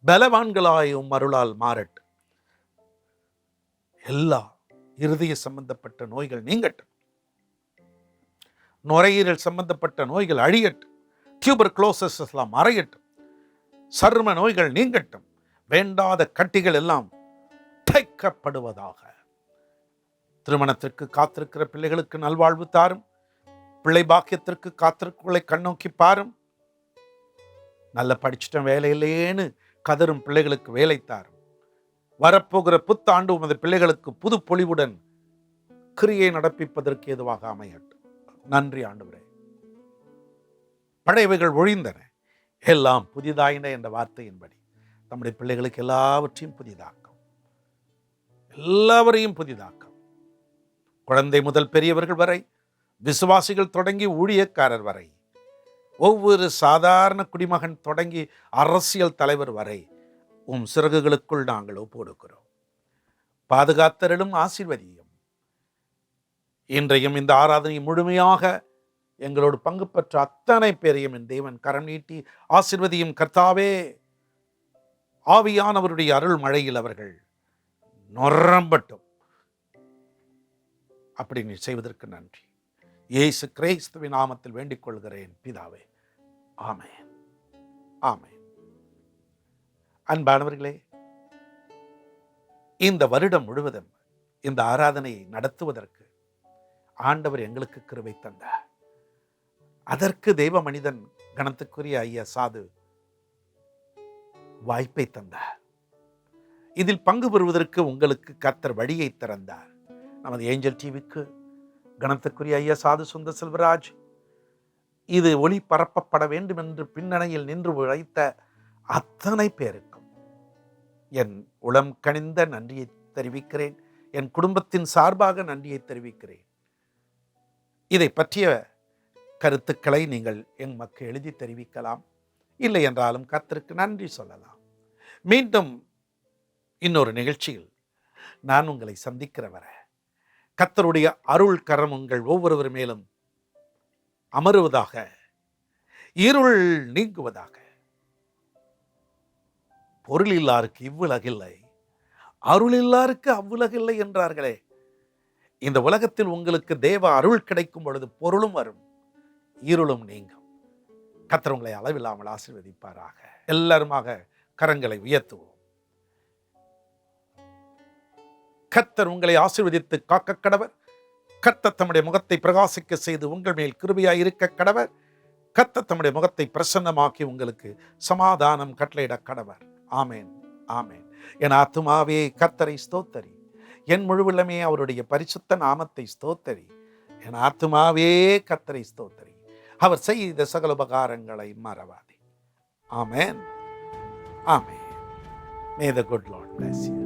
[SPEAKER 5] பலவான்களாயும் அருளால் மாறட்டும். எல்லா இருதய சம்பந்தப்பட்ட நோய்கள் நீங்கட்டும், நுரையீரல் சம்பந்தப்பட்ட நோய்கள் அழியட்டும், டியூபர்குலோசிஸ் எல்லாம் மறையட்டும், சர்ம நோய்கள் நீங்கட்டும், வேண்டாத கட்டிகள் எல்லாம் தைக்கப்படுவதாக. திருமணத்திற்கு காத்திருக்கிற பிள்ளைகளுக்கு நல்வாழ்வு தாரும். பிள்ளை பாக்கியத்திற்கு காத்திருக்குள்ளே கண்ணோக்கி பாரும். நல்ல படிச்சுட்டேன் வேலை இல்லையேன்னு கதரும் பிள்ளைகளுக்கு வேலை தாரும். வரப்போகிற புத்தாண்டு உமது பிள்ளைகளுக்கு புது பொலிவுடன் கிரியை நடப்பிப்பதற்கு ஏதுவாக அமையட்டும். நன்றி ஆண்டவரே. பழையவைகள் ஒழிந்தன, எல்லாம் புதிதாயின என்ற வார்த்தையின்படி நம்முடைய பிள்ளைகளுக்கு எல்லாவற்றையும் புதிதாக்கும், எல்லாவரையும் புதிதாக்கும். குழந்தை முதல் பெரியவர்கள் வரை, விசுவாசிகள் தொடங்கி ஊழியக்காரர் வரை, ஒவ்வொரு சாதாரண குடிமகன் தொடங்கி அரசியல் தலைவர் வரை உம் சிறகுகளுக்குள் நாங்கள் ஒப்புக்கொடுக்கிறோம். பாதுகாத்தரிலும் ஆசீர்வதியும். இன்றையும் இந்த ஆராதனை முழுமையாக எங்களோடு பங்கு பெற்ற அத்தனை பேரையும் என் தேவன் கரம் நீட்டி ஆசீர்வதியும். கர்த்தாவே, ஆவியானவருடைய அருள் மழையில் அவர்கள் நொரம்பட்டும். அப்படி நீ செய்வதற்கு நன்றி. இயேசு கிறிஸ்துவின் நாமத்தில் வேண்டிக் கொள்கிறேன் பிதாவே, ஆமென், ஆமென். அன்பானவர்களே, இந்த வருடம் முழுவதும் இந்த ஆராதனையை நடத்துவதற்கு ஆண்டவர் எங்களுக்கு கிருபை தந்தார். அதற்கு தெய்வ மனிதன் கணத்துக்குரிய ஐயா சாது வாய்ப்பை தந்தார். இதில் பங்கு பெறுவதற்கு உங்களுக்கு கர்த்தர் வழியை திறந்தார். நமது ஏஞ்சல் டிவிக்கு கணத்துக்குரிய ஐயா சாது சுந்தர் செல்வராஜ் இது ஒளிபரப்பப்பட வேண்டும் என்று பின்னணியில் நின்று உழைத்த அத்தனை பேருக்கும் என் உளம் கனிந்த நன்றியை தெரிவிக்கிறேன். என் குடும்பத்தின் சார்பாக நன்றியை தெரிவிக்கிறேன். இதை பற்றிய கருத்துக்களை நீங்கள் எமக்கு எழுதி தெரிவிக்கலாம். இல்லை என்றாலும் கர்த்தருக்கு நன்றி சொல்லலாம். மீண்டும் இன்னொரு நிகழ்ச்சியில் நான் உங்களை சந்திக்கிற வரை கர்த்தருடைய அருள் கரம் உங்கள் ஒவ்வொருவர் மேலும் அமருவதாக, இருள் நீங்குவதாக. பொருள் இல்லாருக்கு இவ்வுலகில்லை, அருள் இல்லாருக்கு அவ்வுலகில்லை என்றார்களே. இந்த உலகத்தில் உங்களுக்கு தேவ அருள் கிடைக்கும் பொழுது பொருளும் வரும், இருளும் நீங்கும். கர்த்தர் உங்களை அளவில்லாமல் ஆசீர்வதிப்பாராக. எல்லாருமாக கரங்களை உயர்த்துவோம். கர்த்தர் உங்களை ஆசீர்வதித்து காக்க கடவர். கர்த்தர் தம்முடைய முகத்தை பிரகாசிக்க செய்து உங்கள் மேல் கிருபையாய் இருக்க கடவர். கர்த்தர் தம்முடைய முகத்தை பிரசன்னமாக்கி உங்களுக்கு சமாதானம் கட்டளையிட கடவர். ஆமேன், ஆமேன். என் ஆத்துமாவே கர்த்தரை ஸ்தோத்தரி, என் முழுவதுமே அவருடைய பரிசுத்த நாமத்தை ஸ்தோத்தரி. என் ஆத்துமாவே கர்த்தரை ஸ்தோத்தரி, அவர் செய்த சகல உபகாரங்களை மறவாதே. ஆமேன், ஆமேன். May the good Lord bless you.